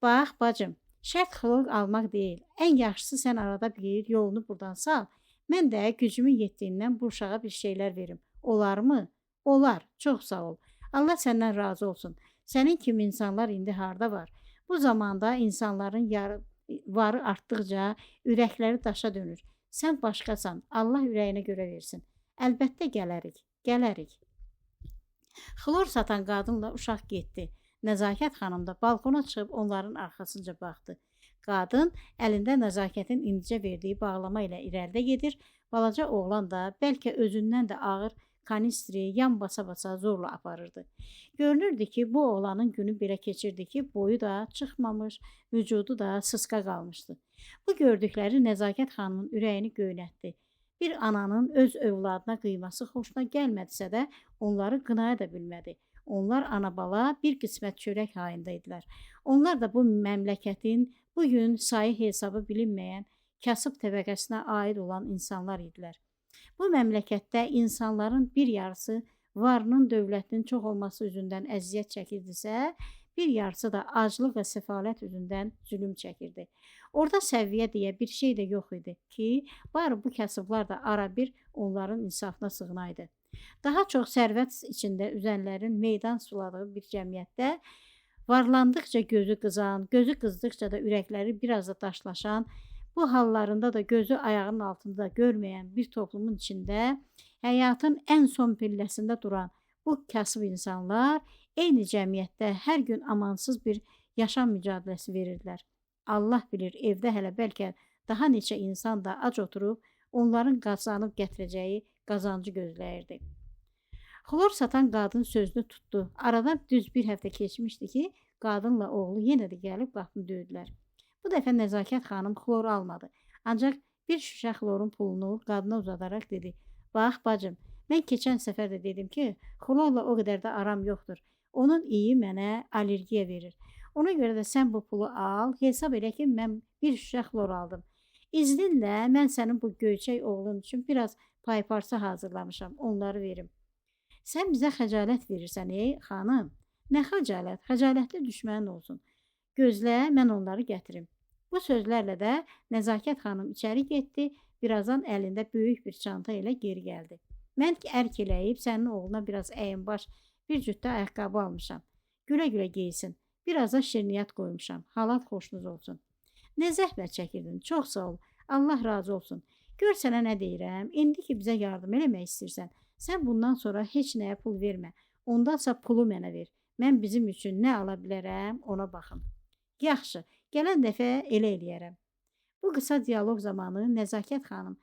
Bax, bacım, şərt xlor almaq deyil, ən yaxşısı sən arada bir yolunu buradan sal, mən də gücümün yetdiyindən bu uşağa bir şeylər verim. Olar mı? Olar, çox sağ ol. Allah səndən razı olsun. Sənin kimi insanlar indi harda var? Bu zamanda insanların varı artdıqca ürəkləri daşa dönür. Sən başqasan, Allah ürəyinə görə versin. Əlbəttə gələrik. Xlor satan qadınla uşaq getdi. Nəzakət xanım da balkona çıxıb onların arxasınca baxdı. Qadın əlində Nəzakətin indicə verdiyi bağlama ilə irəlidə gedir, balaca oğlan da bəlkə özündən də ağır kanistri yan basa-basa zorla aparırdı. Görünürdü ki, bu oğlanın günü belə keçirdi ki, boyu da çıxmamış, vücudu da sısqa qalmışdı. Bu gördükləri Nəzakət xanımın ürəyini göynətdi. Bir ananın öz övladına qıyması xoşuna gəlmədisə də onları qınaya da bilmədi. Onlar ana-bala bir qismət çörək hayında idilər. Onlar da bu məmləkətin bugün sayı hesabı bilinməyən kasıb təbəqəsinə aid olan insanlar idilər. Bu məmləkətdə insanların bir yarısı varının, dövlətinin çox olması üzündən əziyyət çəkirdisə, bir yarısı da aclıq və səfalət üzündən zülüm çəkirdi. Orada səviyyə deyə bir şey də yox idi ki, bari bu kasıblar da ara bir onların insafına sığınaydı. Daha çox sərvət içində üzənlərin meydan suladığı bir cəmiyyətdə varlandıqca gözü qızan, gözü qızdıqca da ürəkləri biraz da daşlaşan, bu hallarında da gözü ayağının altında görməyən bir toplumun içində həyatın ən son pilləsində duran bu kasıb insanlar eyni cəmiyyətdə hər gün amansız bir yaşam mücadiləsi verirdilər. Allah bilir, evdə hələ bəlkə daha neçə insan da ac oturub onların qazanıb gətirəcəyi qazancı gözləyirdi. Xlor satan qadın sözünü tutdu. Aradan düz bir həftə keçmişdi ki, qadınla oğlu yenə də gəlib qapını döydülər. Bu dəfə Nəzakət xanım xloru almadı. Ancaq bir şüşə xlorun pulunu qadına uzadaraq dedi: "Bax bacım, mən keçən səfər də dedim ki, xlorla o qədər də aram yoxdur. Onun iyi mənə allergiya verir. Ona görə də sən bu pulu al, hesab elə ki, mən bir şüşə xlor aldım. İzninlə mən sənin bu göyçək oğlun üçün biraz payparça hazırlamışam, onları verim." "Sən bizə xəcalət verirsən, ey xanım." "Nə xəcalət? Xəcalətli düşmənin olsun. Gözlə, mən onları gətirim." Bu sözlərlə də Nəzakət xanım içəri getdi, birazdan əlində böyük bir çanta ilə geri gəldi. "Mən ərk eləyib sənin oğluna biraz əyinbaş, bir cütdə ayaqqabı almışam. Gülə-gülə geysin. Biraz da şirniyyat qoymuşam. Halal xoşunuz olsun." "Nə zəhmət çəkirdin? Çox sağ ol. Allah razı olsun. Gör sənə nə deyirəm. İndi ki bizə yardım eləmək istəyirsən, sən bundan sonra heç nəyə pul vermə. Ondansa pulu mənə ver. Mən bizim üçün nə ala bilərəm, ona baxım." "Yaxşı, gələn dəfə elə eləyərəm." Bu qısa dialoq zamanı Nəzakət xanım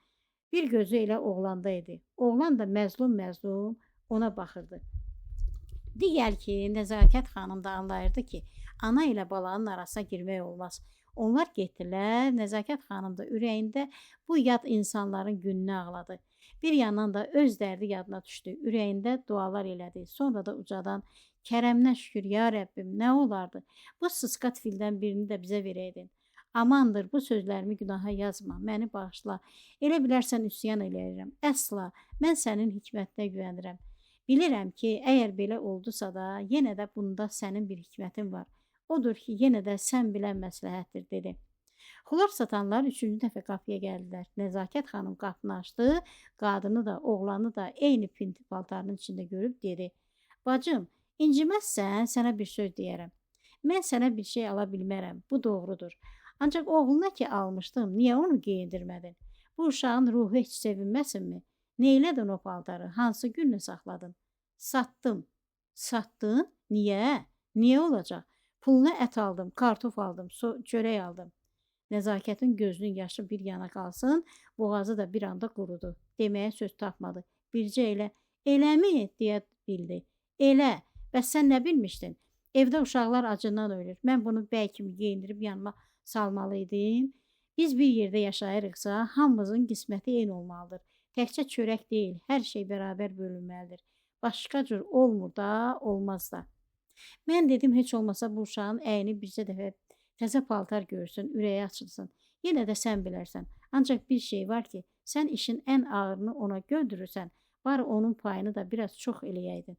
bir gözü elə oğlanda idi. Oğlan da məzlum-məzlum ona baxırdı. Digər ki, Nəzakət xanım da anlayırdı ki, ana ilə balanın arasına girmək olmaz. Onlar getdilər, Nəzakət xanım da ürəyində bu yad insanların gününü ağladı. Bir yandan da öz dərdi yadına düşdü, ürəyində dualar elədi. Sonra da ucadan: "Kərəminə şükür, ya Rəbbim, nə olardı? Bu sısqat fildən birini də bizə verəydin. Amandır, bu sözlərimi günaha yazma, məni bağışla. Elə bilərsən üsyan eləyirəm. Əsla, mən sənin hikmətinə güvənirəm. Bilirəm ki, əgər belə oldusa da, yenə də bunda sənin bir hikmətin var. Odur ki, yenə də sən bilən məsləhətdir," dedi. Xlor satanlar 3-cü dəfə qapıya gəldilər. Nəzakət xanım qapını açdı, qadını da, oğlanı da eyni pinti paltarının içində görüb dedi: "Bacım, inciməzsən, sənə bir söz deyərəm. Mən sənə bir şey ala bilmərəm, bu doğrudur. Ancaq oğluna ki almışdım, niyə onu geyindirmədin? Bu uşağın ruhu heç sevinməsinmi? Neylədin o paltarı? Hansı gününü saxladın?" "Satdım." "Satdın? Niyə? Niyə olacaq? Puluna ət aldım, kartof aldım, çörək aldım." Nəzakətin gözünün yaşı bir yana qalsın, boğazı da bir anda qurudu. Deməyə söz tapmadı. Bircə eləmi deyə bildi. "Elə, bəs sən nə bilmişdin? Evdə uşaqlar acından ölür. Mən bunu bəy kimi geyindirib yanıma salmalıydım. Biz bir yerdə yaşayırıqsa, hamımızın qisməti eyni olmalıdır. Təkcə çörək deyil, hər şey bərabər bölünməlidir. Başqa cür olmur da, olmaz da." Mən dedim, heç olmasa bu uşağın əyini bircə dəfə təzə paltar görsün, ürəyi açılsın. Yenə də sən bilərsən. Ancaq bir şey var ki, sən işin ən ağırını ona göndürürsən, bari onun payını da biraz çox eləyəydin.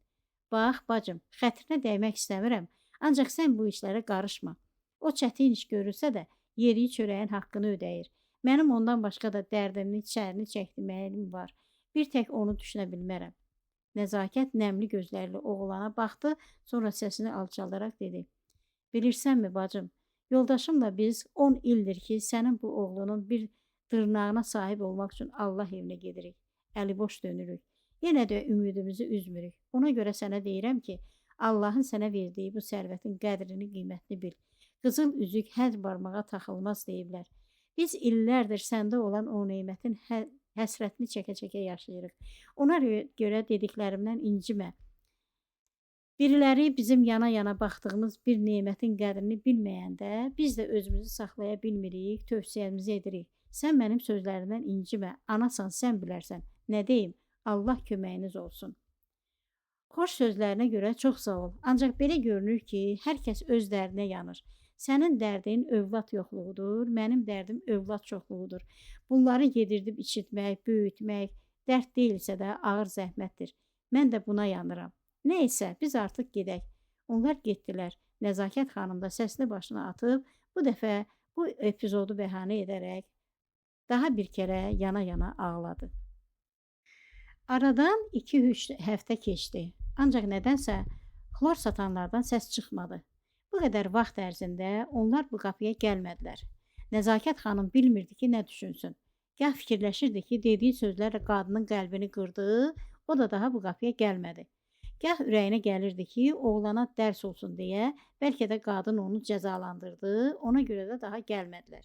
"Bax, bacım, xətrinə dəymək istəmirəm, ancaq sən bu işlərə qarışma. O çətin iş görürsə də, yeriyi çörəyin haqqını ödəyir. Mənim ondan başqa da dərdimi, çərini çəkdirməyim var. Bir tək onu düşünə bilmərəm." Nəzakət nəmli gözlərlə oğlana baxdı, sonra səsini alçaldaraq dedi: "Bilirsənmi bacım, yoldaşımla biz 10 ildir ki, sənin bu oğlunun bir dırnağına sahib olmaq üçün Allah evinə gedirik. Əliboş dönürük. Yenə də ümidimizi üzmürük. Ona görə sənə deyirəm ki, Allahın sənə verdiyi bu sərvətin qədrini, qiymətini bil. Qızıl üzük hər barmağa taxılmaz deyiblər. Biz illərdir səndə olan o neymətin həsrətini çəkə-çəkə yaşayırıq. Ona görə dediklərimdən incimə. Biriləri bizim yana-yana baxdığımız bir neymətin qədrini bilməyəndə, biz də özümüzü saxlaya bilmirik, tövsiyəmizi edirik. Sən mənim sözlərimdən incimə, anasan, sən bilərsən. Nə deyim, Allah köməyiniz olsun." Xoş sözlərinə görə çox sağ ol. Ancaq belə görünür ki, hər kəs öz dərdinə yanır. Sənin dərdin övlad yoxluğudur, mənim dərdim övlad çoxluğudur. Bunları yedirdib içirtmək, böyütmək dərd deyilsə də ağır zəhmətdir. Mən də buna yanıram. Nəysə, biz artıq gedək. Onlar getdilər. Nəzakət xanım da səsini başına atıb, bu dəfə bu epizodu bəhanə edərək daha bir kərə yana-yana ağladı. Aradan 2-3 həftə keçdi. Ancaq nədənsə xlor satanlardan səs çıxmadı. Bu qədər vaxt ərzində onlar bu qapıya gəlmədilər. Nəzakət xanım bilmirdi ki, nə düşünsün. Gah fikirləşirdi ki, dediyi sözlərlə qadının qəlbini qırdı, o da daha bu qapıya gəlmədi. Gah ürəyinə gəlirdi ki, oğlana dərs olsun deyə, bəlkə də qadın onu cəzalandırdı, ona görə də daha gəlmədilər.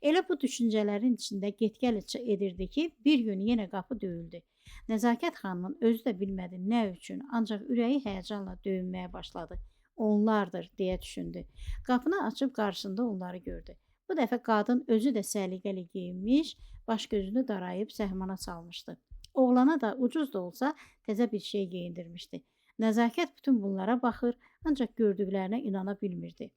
Elə bu düşüncələrin içində get-gəl edirdi ki, bir gün yenə qapı döyüldü. Nəzakət xanımın özü də bilmədi nə üçün, ancaq ürəyi həyəcanla döyünməyə başladı. Onlardır, deyə düşündü. Qapını açıb qarşısında onları gördü. Bu dəfə qadın özü də səliqəli geyinmiş, baş gözünü darayıb səhmana salmışdı. Oğlana da ucuz da olsa təzə bir şey geyindirmişdi. Nəzakət bütün bunlara baxır, ancaq gördüklərinə inana bilmirdi.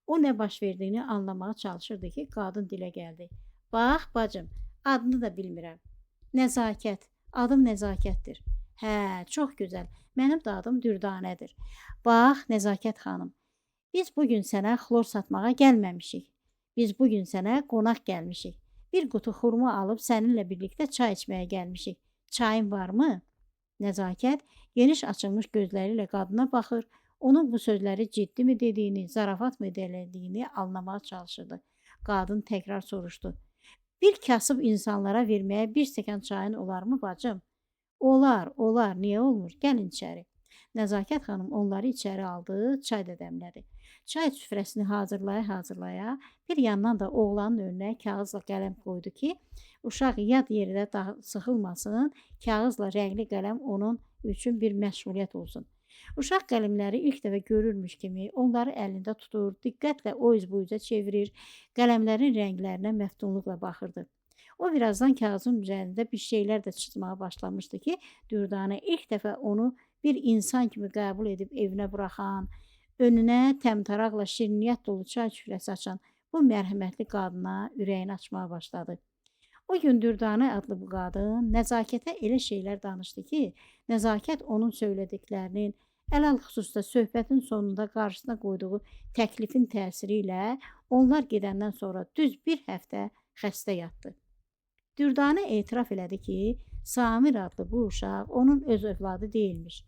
O nə baş verdiyini anlamağa çalışırdı ki, qadın dilə gəldi. Bax, bacım, adını da bilmirəm. Nəzakət, adım Nəzakətdir. Hə, çox gözəl, mənim də adım Dürdanədir. Bax, Nəzakət xanım, biz bugün sənə xlor satmağa gəlməmişik. Biz bugün sənə qonaq gəlmişik. Bir qutu xurma alıb səninlə birlikdə çay içməyə gəlmişik. Çayın varmı? Nəzakət geniş açılmış gözləri ilə qadına baxır, onun bu sözləri ciddi mi dediyini, zarafat mı edələdiyini anlamağa çalışırdı. Qadın təkrar soruşdu. Bir kasıb insanlara verməyə bir stəkan çayın olarmı bacım? Olar, niyə olmur? Gəlin içəri. Nəzakət xanım onları içəri aldı, çay da dəmlədi. Çay süfrəsini hazırlaya, bir yandan da oğlanın önünə kağızla qələm qoydu ki, uşaq yad yerdə sıxılmasın, kağızla rəngli qələm onun üçün bir məşğuliyyət olsun. Uşaq qələmləri ilk dəfə görürmüş kimi onları əlində tutur, diqqətlə o üz bu üzə çevirir, qələmlərin rənglərinə məftunluqla baxırdı. O birazdan kağızın üzərində bir şeylər də çizməyə başlamışdı ki, Dürdanə ilk dəfə onu bir insan kimi qəbul edib evinə buraxan, önünə təmtaraqla şirniyyat dolu çay süfrəsi açan bu mərhəmətli qadına ürəyini açmağa başladı. O gün Dürdanə adlı bu qadın Nəzakətə elə şeylər danışdı ki, Nəzakət onun söylədiklərinin, əlal xüsusda söhbətin sonunda qarşısına qoyduğu təklifin təsiri ilə onlar gedəndən sonra düz bir həftə xəstə yatdı. Dürdanə etiraf elədi ki, Samir adlı bu uşaq onun öz övladı deyilmiş.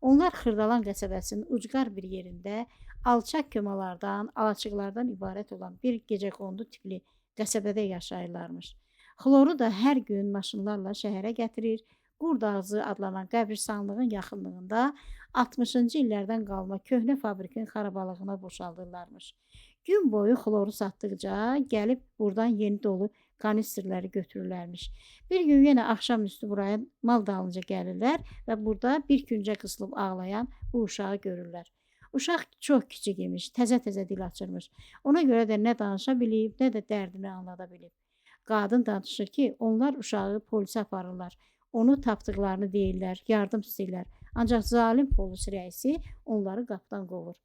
Onlar Xırdalan qəsəbəsinin ucqar bir yerində alçaq köməlardan, alaçıqlardan ibarət olan bir gecəqondu tipli qəsəbədə yaşayırlarmış. Xloru da hər gün maşınlarla şəhərə gətirir, Qurdağızı adlanan qəbirstanlığın yaxınlığında 60-cı illərdən qalma köhnə fabrikin xarabalığına boşaldırlarmış. Gün boyu xloru satdıqca gəlib buradan yeni dolu kanistrləri götürürlərmiş. Bir gün yenə axşamüstü buraya mal dalınca gəlirlər və burada bir küncə qısılıb ağlayan bu uşağı görürlər. Uşaq çox kiçik imiş, təzə-təzə dil açırmış. Ona görə də nə danışa bilib, nə də dərdini anlada bilib. Qadın danışır ki, onlar uşağı polisə aparırlar. Onu tapdıqlarını deyirlər, yardım istəyirlər. Ancaq zalim polis rəisi onları qapıdan qovur.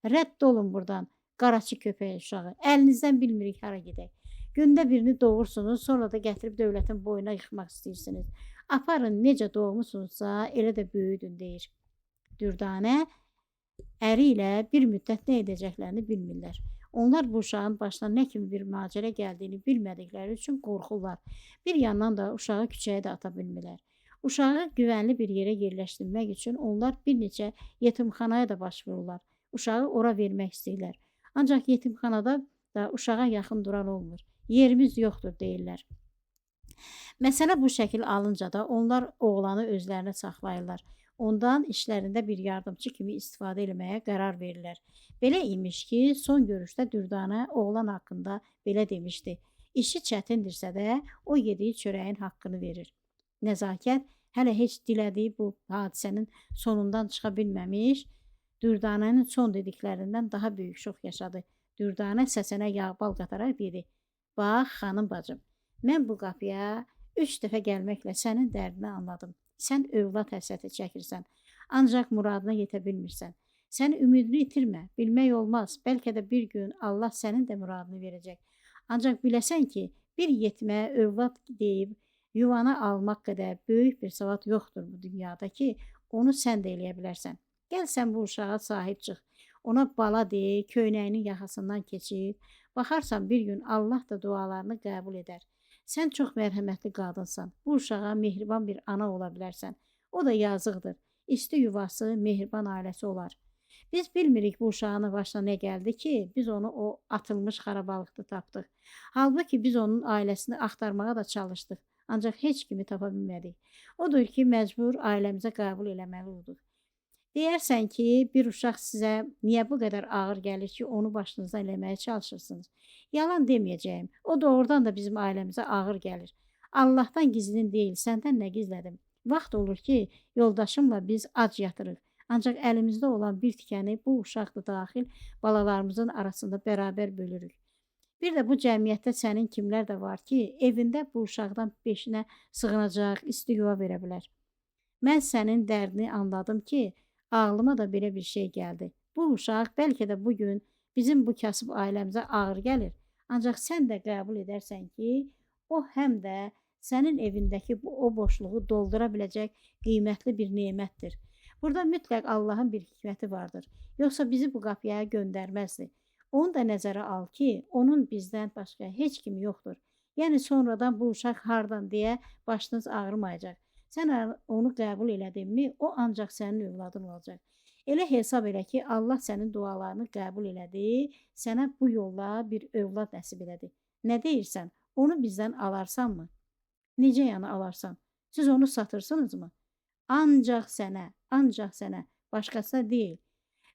Rədd olun buradan, qaraçı köpək uşağı. Əlinizdən bilmirik hara gedək. Gündə birini doğursunuz, sonra da gətirib dövlətin boyuna yıxmaq istəyirsiniz. Aparın, necə doğmusunuzsa, elə də böyüdün, deyir. Dürdanə əri ilə bir müddət nə edəcəklərini bilmirlər. Onlar bu uşağın başına nə kimi bir macərə gəldiyini bilmədikləri üçün qorxurlar. Bir yandan da uşağı küçəyə də ata bilmirlər. Uşağı güvənli bir yerə yerləşdirmək üçün onlar bir neçə yetimxanaya da başvururlar. Uşağı ora vermək istəyirlər. Ancaq yetimxanada da uşağa yaxın duran olmur. Yerimiz yoxdur, deyirlər. Məsələ bu şəkil alınca da onlar oğlanı özlərinə saxlayırlar. Ondan işlərində bir yardımcı kimi istifadə etməyə qərar verirlər. Belə imiş ki, son görüşdə Dürdanə oğlan haqqında belə demişdi. İşi çətindirsə də o yediyi çörəyin haqqını verir. Nəzakət hələ heç dilədiyi bu hadisənin sonundan çıxa bilməmiş, Dürdanənin son dediklərindən daha böyük şok yaşadı. Dürdanə səsinə yağbal qataraq dedi. Bax, xanım bacım, mən bu qapıya 3 dəfə gəlməklə sənin dərdini anladım. Sən övlad həsrəti çəkirsən. ancaq muradına yetə bilmirsən. Sən ümidini itirmə, bilmək olmaz. Bəlkə də bir gün Allah sənin də muradını verəcək. Ancaq biləsən ki, bir yetməyə övlad deyib yuvanı almaq qədər böyük bir savab yoxdur bu dünyada ki, onu sən də eləyə bilərsən. Gəl sən bu uşağa sahib çıx. Ona bala de, köynəyinin yaxasından keçir. Baxarsan bir gün Allah da dualarını qəbul edər. Sən çox mərhəmətli qadınsan. Bu uşağa mehriban bir ana ola bilərsən. O da yazıqdır. İsti yuvası, mehriban ailəsi olar. Biz bilmirik bu uşağın başına nə gəldi ki, biz onu o atılmış xarabalıqda tapdıq. Halbuki biz onun ailəsini axtarmağa da çalışdıq. Ancaq heç kimi tapa bilmədik. Odur ki, məcbur ailəmizə qəbul eləməli olduq. Deyərsən ki, bir uşaq sizə niyə bu qədər ağır gəlir ki, onu başınızdan eləməyə çalışırsınız? Yalan deməyəcəyim. O doğrudan da bizim ailəmizə ağır gəlir. Allahdan gizlin deyil, səndən nə gizlədim? Vaxt olur ki, yoldaşımla biz ac yatırıq. Ancaq əlimizdə olan bir tikəni bu uşaq da daxil balalarımızın arasında bərabər bölürük. Bir də bu cəmiyyətdə sənin kimlər də var ki, evində bu uşaqdan beşinə sığınacaq, isti yuva verə bilər. Mən sənin dərdini anladım ki, ağlıma da belə bir şey gəldi. Bu uşaq bəlkə də bugün bizim bu kasıb ailəmizə ağır gəlir. Ancaq sən də qəbul edərsən ki, o həm də sənin evindəki o boşluğu doldura biləcək qiymətli bir nemətdir. Burada mütləq Allahın bir hikməti vardır. Yoxsa bizi bu qapıya göndərməzdi. Onu da nəzərə al ki, onun bizdən başqa heç kimi yoxdur. Yəni sonradan bu uşaq hardan deyə başınız ağrımayacaq. Sən onu qəbul elədinmi, o ancaq sənin övladın olacaq. Elə hesab elə ki, Allah sənin dualarını qəbul elədi, sənə bu yolla bir övlad nəsib elədi. Nə deyirsən? Onu bizdən alarsanmı? Necə yəni alarsan? Siz onu satırsınızmı? Ancaq sənə, başqasına deyil.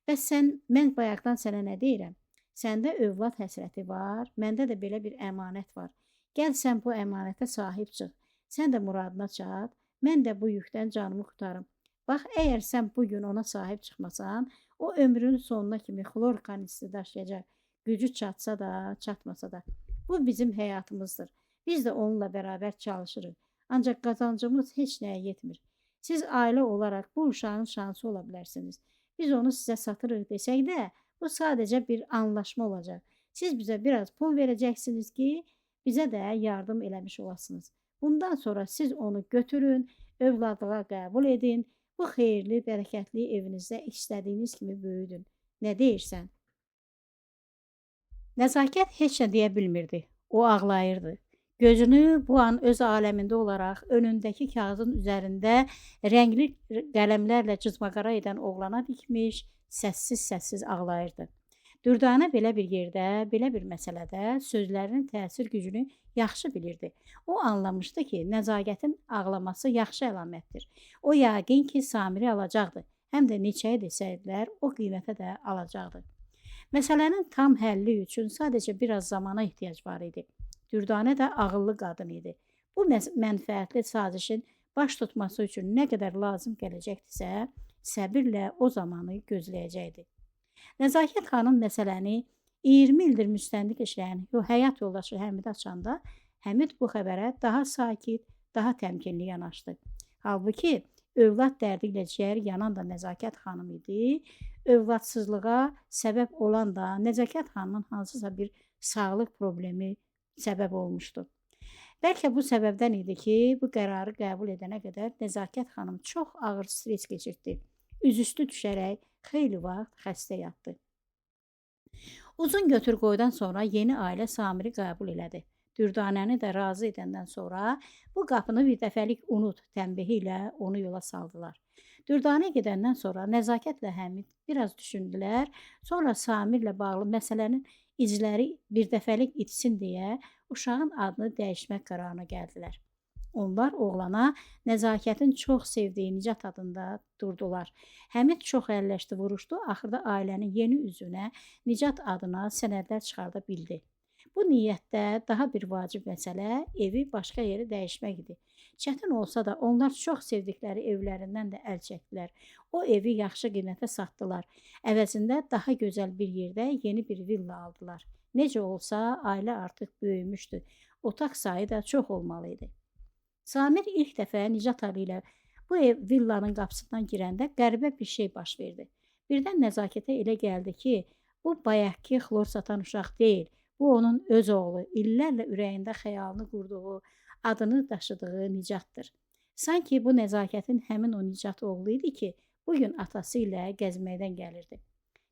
Bəs mən bayaqdan sənə nə deyirəm? Səndə övlad həsrəti var, məndə də belə bir əmanət var. Gəl sən bu əmanətə sahib çıx. Sən də muradına çat, mən də bu yükdən canımı qurtarım. Bax, əgər sən bugün ona sahib çıxmasan, o ömrünün sonuna kimi xlor kanisti daşıyacaq. Gücü çatsa da, çatmasa da. Bu bizim həyatımızdır. Biz də onunla bərabər çalışırıq. Ancaq qazancımız heç nəyə yetmir. Siz ailə olaraq bu uşağın şansı ola bilərsiniz. Biz onu sizə satırıq desək də, bu sadəcə bir anlaşma olacaq. Siz bizə biraz pul verəcəksiniz ki, bizə də yardım eləmiş olasınız. Bundan sonra siz onu götürün, övladlığa qəbul edin, bu xeyirli, bərəkətli evinizdə istədiyiniz kimi böyüdün. Nə deyirsən? Nəzakət heç nə deyə bilmirdi. O ağlayırdı. Gözünü bu an öz aləmində olaraq önündəki kağızın üzərində rəngli qələmlərlə cızmaqara edən oğlana dikmiş, səssiz ağlayırdı. Dürdanə belə bir yerdə, belə bir məsələdə sözlərinin təsir gücünü yaxşı bilirdi. O anlamışdı ki, nəzakətin ağlaması yaxşı əlamətdir. O yəqin ki, Samiri alacaqdı. Həm də neçəyə desəydilər, o qiymətə də alacaqdı. Məsələnin tam həlli üçün sadəcə biraz zamana ehtiyac var idi. Dürdanə də ağıllı qadın idi. Bu mənfəətli sazişin baş tutması üçün nə qədər lazım gələcəkdirsə, səbirlə o zamanı gözləyəcəkdi. Nəzakət xanım məsələni 20 ildir müstəndiq işləyən həyat yoldaşı Həmid açanda, Həmid bu xəbərə daha sakit, daha təmkinli yanaşdı. Halbuki, övlad dərdi ilə ciyəri yanan da Nəzakət xanım idi, övladsızlığa səbəb olan da Nəzakət xanımın hansısa bir sağlıq problemi səbəb olmuşdu. Bəlkə bu səbəbdən idi ki, bu qərarı qəbul edənə qədər Nəzakət xanım çox ağır stres keçirdi. Üzüstü düşərək xeyli vaxt xəstə yatdı. Uzun götür-qoydan sonra yeni ailə Samiri qəbul elədi. Dürdanəni də razı edəndən sonra bu qapını bir dəfəlik unut tənbihi ilə onu yola saldılar. Dürdanə gedəndən sonra Nəzakətlə Həmid biraz düşündülər, sonra Samirlə bağlı məsələnin izləri bir dəfəlik itsin deyə uşağın adını dəyişmək qərarına gəldilər. Onlar oğlana Nəzakətin çox sevdiyi Nicat adında durdular. Həmid çox əlləşdi, vuruşdu, axırda ailənin yeni üzvünə Nicat adına sənədlər çıxarda bildi. Bu niyyətdə daha bir vacib məsələ evi başqa yeri dəyişmək idi. Çətin olsa da onlar çox sevdikləri evlərindən də əl çəkdilər. O evi yaxşı qiymətə satdılar. Əvəzində daha gözəl bir yerdə yeni bir villa aldılar. Necə olsa ailə artıq böyümüşdü. Otaq sayı da çox olmalı idi. Samir ilk dəfə Nicat Ali ilə Bu villanın qapısından girəndə qəribə bir şey baş verdi. Birdən Nəzakətə elə gəldi ki, bu bayaqki xlor satan uşaq deyil. Bu onun öz oğlu, illərlə ürəyində xəyalını qurduğu, adını daşıdığı Nicatdır. Sanki bu Nəzakətin həmin o Nicat oğlu idi ki, bugün atası ilə gəzməkdən gəlirdi.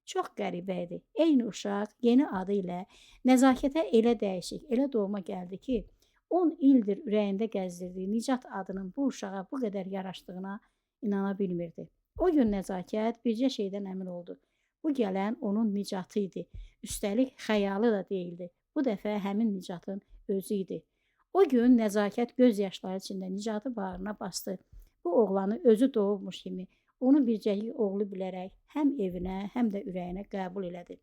Çox qəribə idi. Eyni uşaq yeni adı ilə Nəzakətə elə dəyişik, elə doğma gəldi ki, 10 ildir ürəyində gəzdirdiyi Nicat adının bu uşağa bu qədər yaraşdığına inana bilmirdi. O gün Nəzakət bircə şeydən əmin oldu. Bu gələn onun Nicatı idi. Üstəlik xəyalı da deyildi. Bu dəfə həmin Nicatın özü idi. O gün Nəzakət göz yaşları içində Nicatı bağrına bastı. Bu oğlanı özü doğubmuş kimi, onu bircəlik oğlu bilərək həm evinə, həm də ürəyinə qəbul elədi.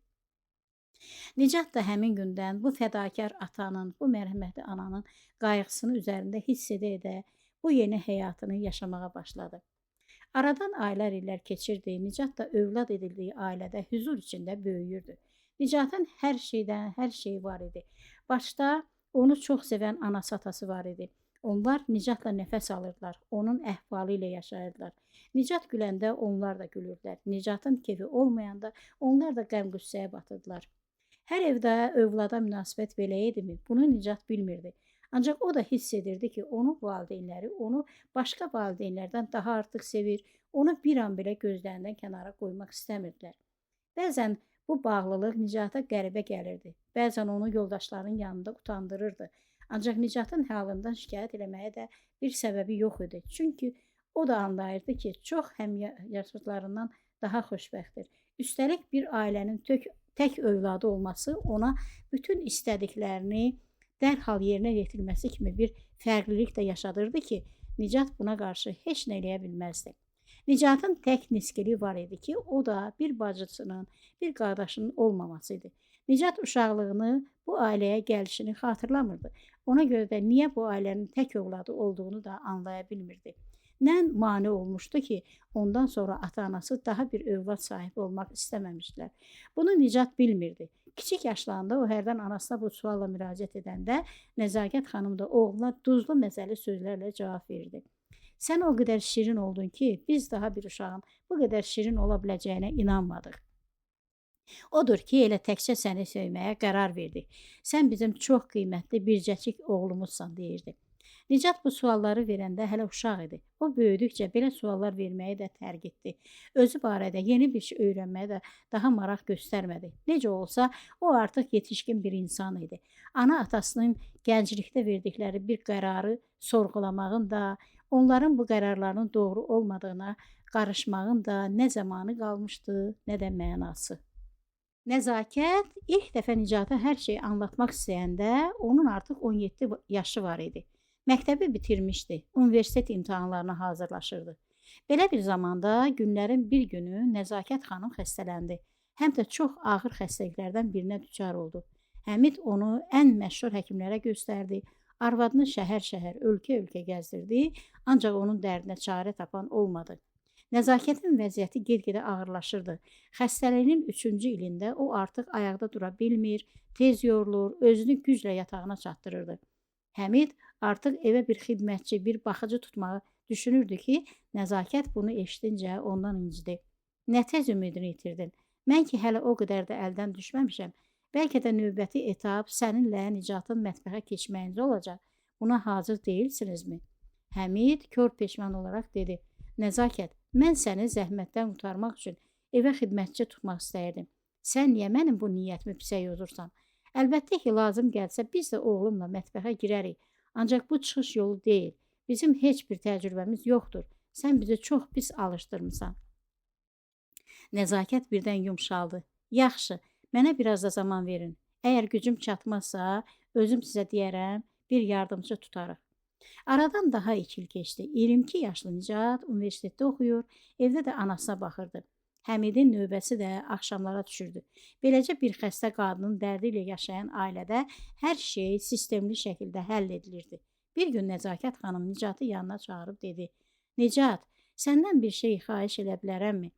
Nicat da həmin gündən bu fədakar atanın, bu mərhəmətli ananın qayğısını üzərində hiss edə bu yeni həyatını yaşamağa başladı. Aradan aylar illər keçirdi. Nicat da övlad edildiyi ailədə huzur içində böyüyürdü. Nicatın hər şeyi var idi. Başda onu çox sevən anası atası var idi. Onlar Nicatla nəfəs alırdılar. Onun əhvalı ilə yaşayırdılar. Nicat güləndə onlar da gülürdülər. Nicatın kefi olmayanda onlar da qəm-qüssəyə batırdılar. Hər evdə övlada münasibət belə idimi? Bunu Nicat bilmirdi. Ancaq o da hiss edirdi ki, onun valideynləri onu başqa valideynlərdən daha artıq sevir, onu bir an belə gözlərindən kənara qoymaq istəmirdilər. Bəzən bu bağlılıq Nicata qəribə gəlirdi. Bəzən onu yoldaşlarının yanında utandırırdı. Ancaq Nicatın halından şikayət eləməyə də bir səbəbi yox idi. Çünki o da anlayırdı ki, çox həmyaşıdlarından daha xoşbəxtdir. Üstəlik bir ailənin tək övladı olması ona bütün istədiklərini dərhal yerinə yetirməsi kimi bir fərqlilik də yaşadırdı ki, Nicat buna qarşı heç nə eləyə bilməzdi. Nicatın tək niskiliyi var idi ki, o da bir bacısının, bir qardaşının olmaması idi. Nicat uşaqlığını, bu ailəyə gəlişini xatırlamırdı. Ona görə də niyə bu ailənin tək övladı olduğunu da anlaya bilmirdi. Nə mane olmuşdu ki, ondan sonra ata-anası daha bir övlad sahibi olmaq istəməmişdilər. Bunu Nicat bilmirdi. Kiçik yaşlarında o hərdən anasına bu sualla müraciət edəndə Nəzakət xanım da oğluna duzlu məzəli sözlərlə cavab verirdi. Sən o qədər şirin oldun ki, biz daha bir uşağın bu qədər şirin ola biləcəyinə inanmadıq. Odur ki, elə təkcə səni sevməyə qərar verdik. Sən bizim çox qiymətli bircəcik oğlumuzsan, deyirdi. Nicat bu sualları verəndə hələ uşaq idi. O böyüdükcə belə suallar verməyi də tərk etdi. Özü barədə yeni bir şey öyrənməyə də daha maraq göstərmədi. Necə olsa, o artıq yetişkin bir insan idi. Ana atasının gənclikdə verdikləri bir qərarı sorğulamağın da, onların bu qərarlarının doğru olmadığına qarışmağın da nə zamanı qalmışdı, nə də mənası. Nəzakət ilk dəfə Nicata hər şeyi anlatmaq istəyəndə onun artıq 17 yaşı var idi. Məktəbi bitirmişdi, universitet imtahanlarına hazırlaşırdı. Belə bir zamanda günlərin bir günü Nəzakət xanım xəstələndi. Həm də çox ağır xəstəliklərdən birinə düçar oldu. Həmid onu ən məşhur həkimlərə göstərdi. Arvadını şəhər-şəhər, ölkə-ölkə gəzdirdi, ancaq onun dərdinə çarə tapan olmadı. Nəzakətin vəziyyəti get-gedə ağırlaşırdı. Xəstəliyinin 3-cü ilində o artıq ayaqda dura bilmir, tez yorulur, özünü güclə yatağına çatdırırdı. Həmid artıq evə bir xidmətçi, bir baxıcı tutmağı düşünürdü ki, Nəzakət bunu eşidincə ondan incidi. Nə tez ümidini itirdin? Mən ki, hələ o qədər də əldən düşməmişəm. Bəlkə də növbəti etap səninlə Nicatın mətbəxə keçməyiniz olacaq. Buna hazır deyilsinizmi? Həmid kör peşman olaraq dedi. Nəzakət, mən səni zəhmətdən qurtarmaq üçün evə xidmətçi tutmaq istəyirdim. Sən niyə mənim bu niyyətimi pisə yozursan? Əlbəttə ki, lazım gəlsə biz də oğlumla mətbəxə girərik. Ancaq bu çıxış yolu deyil. Bizim heç bir təcrübəmiz yoxdur. Sən bizi çox pis alışdırmısan. Nəzakət birdən yumşaldı. Yaxşı, mənə biraz da zaman verin. Əgər gücüm çatmazsa, özüm sizə deyərəm, bir yardımcı tutarıq. Aradan daha 2 il keçdi. 22 yaşlı Nicat universitetdə oxuyur, evdə də anasına baxırdı. Həmidin növbəsi də axşamlara düşürdü. Beləcə bir xəstə qadının dərdi ilə yaşayan ailədə hər şey sistemli şəkildə həll edilirdi. Bir gün Nəzakət xanım Nicatı yanına çağırıb dedi. Nicat, səndən bir şey xahiş elə bilərəmmi?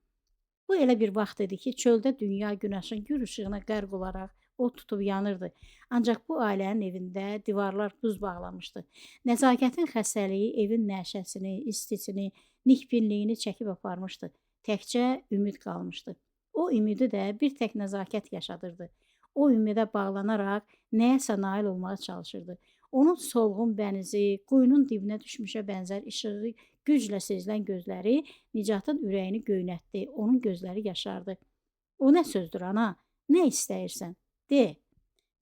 Bu elə bir vaxt idi ki, çöldə dünya günəşin gür işığına qərq olaraq od tutub yanırdı. Ancaq bu ailənin evində divarlar buz bağlamışdı. Nəzakətin xəstəliyi evin nəşəsini, istisini, nikbinliyini çəkib aparmışdı. Təkcə ümid qalmışdı. O ümidi də bir tək nəzakət yaşadırdı. O ümidə bağlanaraq nəyəsə nail olmağa çalışırdı. Onun solğun bənizi, quyunun dibinə düşmüşə bənzər işığı güclə sezilən gözləri Nicatın ürəyini göynətdi. Onun gözləri yaşardı. O nə sözdür ana? Nə istəyirsən? De.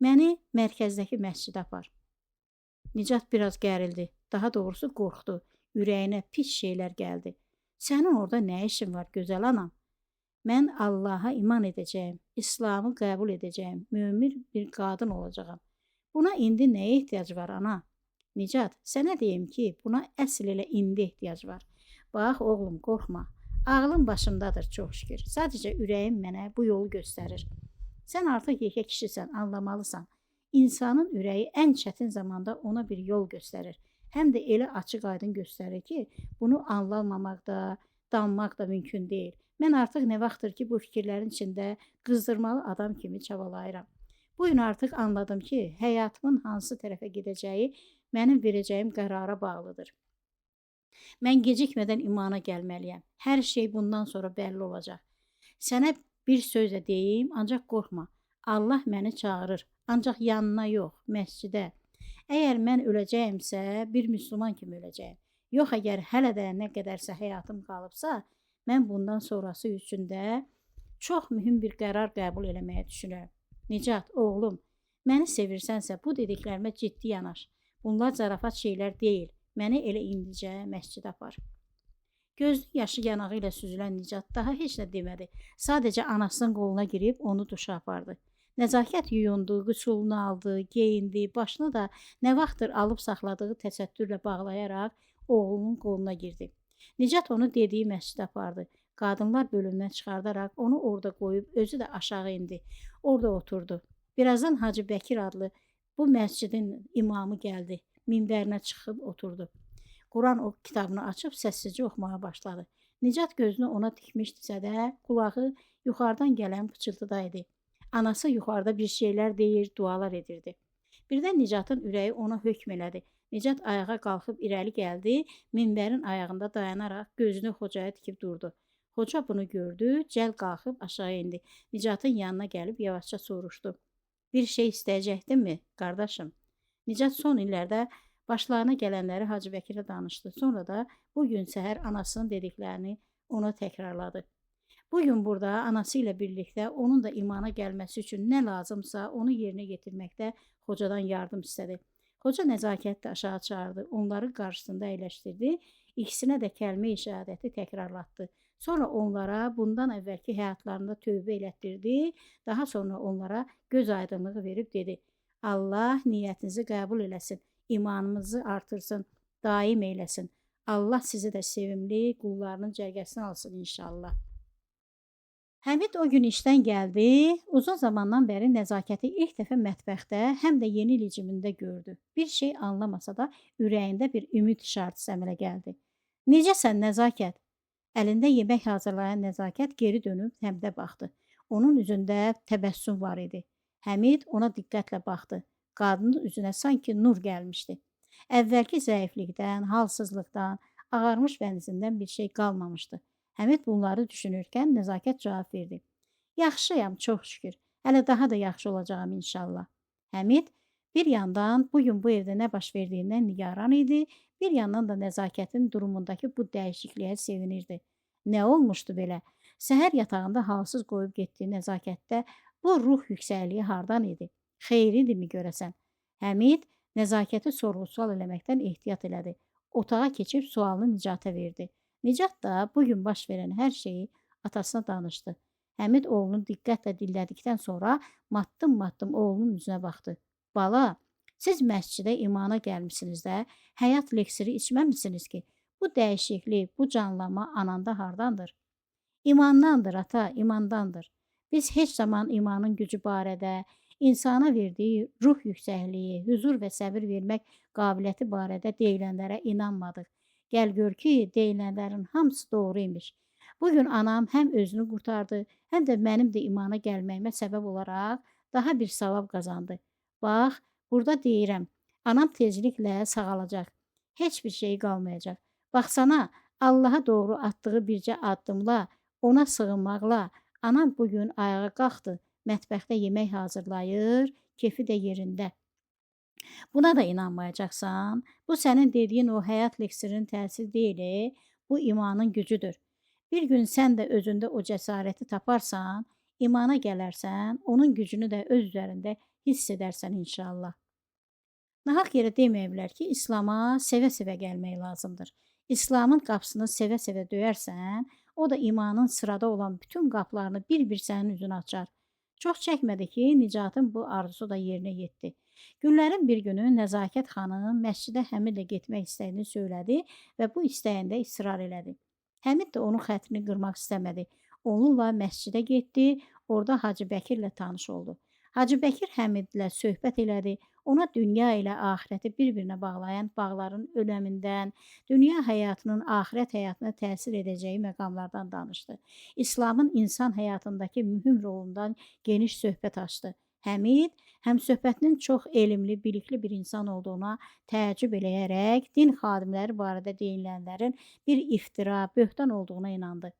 Məni mərkəzdəki məscidə apar. Nicat biraz gərildi. Daha doğrusu qorxdu. Ürəyinə pis şeylər gəldi. Sənin orada nə işin var gözəl anam? Mən Allaha iman edəcəyəm, İslamı qəbul edəcəyəm, mömin bir qadın olacağam. Buna indi nəyə ehtiyac var ana? Nicat, sənə deyim ki, buna əsl elə indi ehtiyac var. Bax oğlum, qorxma. Ağlım başımdadır çox şükür. Sadəcə ürəyim mənə bu yolu göstərir. Sən artıq yekə kişisən, anlamalısan. İnsanın ürəyi ən çətin zamanda ona bir yol göstərir. Həm də elə açıq-aydın göstərir ki, bunu anlamamaq da, danmaq da mümkün deyil. Mən artıq nə vaxtdır ki, bu fikirlərin içində qızdırmalı adam kimi çabalayıram. Bu gün artıq anladım ki, həyatımın hansı tərəfə gedəcəyi mənim verəcəyim qərara bağlıdır. Mən gecikmədən imana gəlməliyəm. Hər şey bundan sonra bəlli olacaq. Sənə bir söz də deyim, ancaq qorxma. Allah məni çağırır, ancaq yanına yox, məscidə. Əgər mən öləcəyimsə, bir müsəlman kimi öləcəyim. Yox, əgər hələ də nə qədərsə həyatım qalıbsa, mən bundan sonrası üçün də çox mühüm bir qərar qəbul eləməyə düşünürəm. Nicat, oğlum, məni sevirsənsə bu dediklərimə ciddi yanaş. Bunlar zarafat şeylər deyil. Məni elə indicə məscidə apar. Gözlü yaşı yanağı ilə süzülən Nicat daha heç nə demədi. Sadəcə anasının qoluna girib onu duşa apardı. Nəzakət yuyundu, qüsulunu aldı, geyindi, başını da nə vaxtdır alıb saxladığı təsəttürlə bağlayaraq oğlunun qoluna girdi. Nicat onu dediyi məscidə apardı. Qadınlar bölümünə çıxardaraq onu orada qoyub özü də aşağı indi. Orada oturdu. Birazdan Hacı Bəkir adlı bu məscidin imamı gəldi. Minbərinə çıxıb oturdu. Quran o kitabını açıb səssizcə oxumağa başladı. Nicat gözünü ona dikmişdisə də qulağı yuxarıdan gələn pıçıltıda idi. Anası yuxarıda bir şeylər deyir, dualar edirdi. Birdən Nicatın ürəyi ona hökm elədi. Nicat ayağa qalxıb irəli gəldi, minbərin ayağında dayanaraq gözünü xocaya dikib durdu. Xoca bunu gördü, cəld qalxıb aşağı indi. Nicatın yanına gəlib yavaşca soruşdu. Bir şey istəyəcəkdinmi, qardaşım? Nicat son illərdə başlarına gələnləri Hacı Bəkirə danışdı. Sonra da bugün səhər anasının dediklərini ona təkrarladı. Bugün burada anası ilə birlikdə onun da imana gəlməsi üçün nə lazımsa onu yerinə yetirməkdə xocadan yardım istədi. Xoca nəzakətlə aşağı çağırdı, onları qarşısında əyləşdirdi, ikisinə də kəlmə-i şəhadəti təkrarlatdı. Sonra onlara bundan əvvəlki həyatlarında tövbə elətdirdi, daha sonra onlara göz aydınlığı verib dedi. Allah niyyətinizi qəbul eləsin, imanınızı artırsın, daim eyləsin. Allah sizi də sevimli qullarının cərgəsinə alsın inşallah. Həmid o gün işdən gəldi, uzun zamandan bəri nəzakəti ilk dəfə mətbəxdə, həm də yeni licimində gördü. Bir şey anlamasa da ürəyində bir ümid işarəsi əmələ gəldi. Necəsən nəzakət? Əlində yemək hazırlayan nəzakət geri dönüb Həmidə baxdı. Onun üzündə təbəssüm var idi. Həmid ona diqqətlə baxdı. Qadının üzünə sanki nur gəlmişdi. Əvvəlki zəiflikdən, halsızlıqdan, ağarmış bənizindən bir şey qalmamışdı. Həmid bunları düşünürkən nəzakət cavab verdi. Yaxşıyam, çox şükür. Hələ daha da yaxşı olacağam inşallah. Həmid bir yandan bugün bu evdə nə baş verdiyindən nigaran idi, bir yandan da nəzakətin durumundakı bu dəyişikliyə sevinirdi. Nə olmuşdu belə? Səhər yatağında halsız qoyub getdiyi nəzakətdə bu ruh yüksəkliyi hardan idi? Xeyridirmi görəsən? Həmid nəzakəti sorğu-sual eləməkdən ehtiyat elədi. Otağa keçib sualını Nicata verdi. Nicat da bugün baş verən hər şeyi atasına danışdı. Həmid oğlunu diqqətlə dinlədikdən sonra matdım-matdım oğlunun üzünə baxdı. Bala, siz məscidə imana gəlmişsiniz də, həyat leksiri içməmisiniz ki, bu dəyişiklik, bu canlanma ananda hardandır? İmandandır ata, imandandır. Biz heç zaman imanın gücü barədə, insana verdiyi ruh yüksəkliyi, huzur və səbir vermək qabiliyyəti barədə deyilənlərə inanmadıq. Gəl gör ki, deyilənlərin hamısı doğru imiş. Bugün anam həm özünü qurtardı, həm də mənim də imana gəlməyimə səbəb olaraq daha bir savab qazandı. Bax, burada deyirəm, anam tezliklə sağalacaq. Heç bir şey qalmayacaq. Baxsana, Allaha doğru atdığı bircə addımla, ona sığınmaqla anam bu gün ayağa qalxdı, mətbəxdə yemək hazırlayır, kefi də yerində. Buna da inanmayacaqsan. Bu sənin dediyin o həyat leksirinin təsiri deyil, bu imanın gücüdür. Bir gün sən də özündə o cəsarəti taparsan, imana gələrsən, onun gücünü də öz üzərində hiss edərsən inşallah. Nahaq yerə deməyiblər ki, İslam'a sevə-sevə gəlmək lazımdır. İslamın qapısını sevə-sevə döyərsən, o da imanın sırada olan bütün qapılarını bir-bir sənin üzünə açar. Çox çəkmədi ki, Nicatın bu arzusu da yerinə yetdi. Günlərin bir günü Nəzakət xanım məscidə Həmidlə getmək istədiyini söylədi və bu istəyində israr elədi. Həmid də onun xətrini qırmaq istəmədi. Onunla məscidə getdi, orada Hacı Bəkirlə tanış oldu. Hacı Bəkir Həmidlə söhbət elədi, ona dünya ilə axirəti bir-birinə bağlayan bağların önəmindən, dünya həyatının axirət həyatına təsir edəcəyi məqamlardan danışdı. İslamın insan həyatındakı mühüm rolundan geniş söhbət açdı. Həmid həm söhbətinin çox elmli, bilikli bir insan olduğuna təəccüb eləyərək din xadimləri barədə deyilənlərin bir iftira, böhtan olduğuna inandı.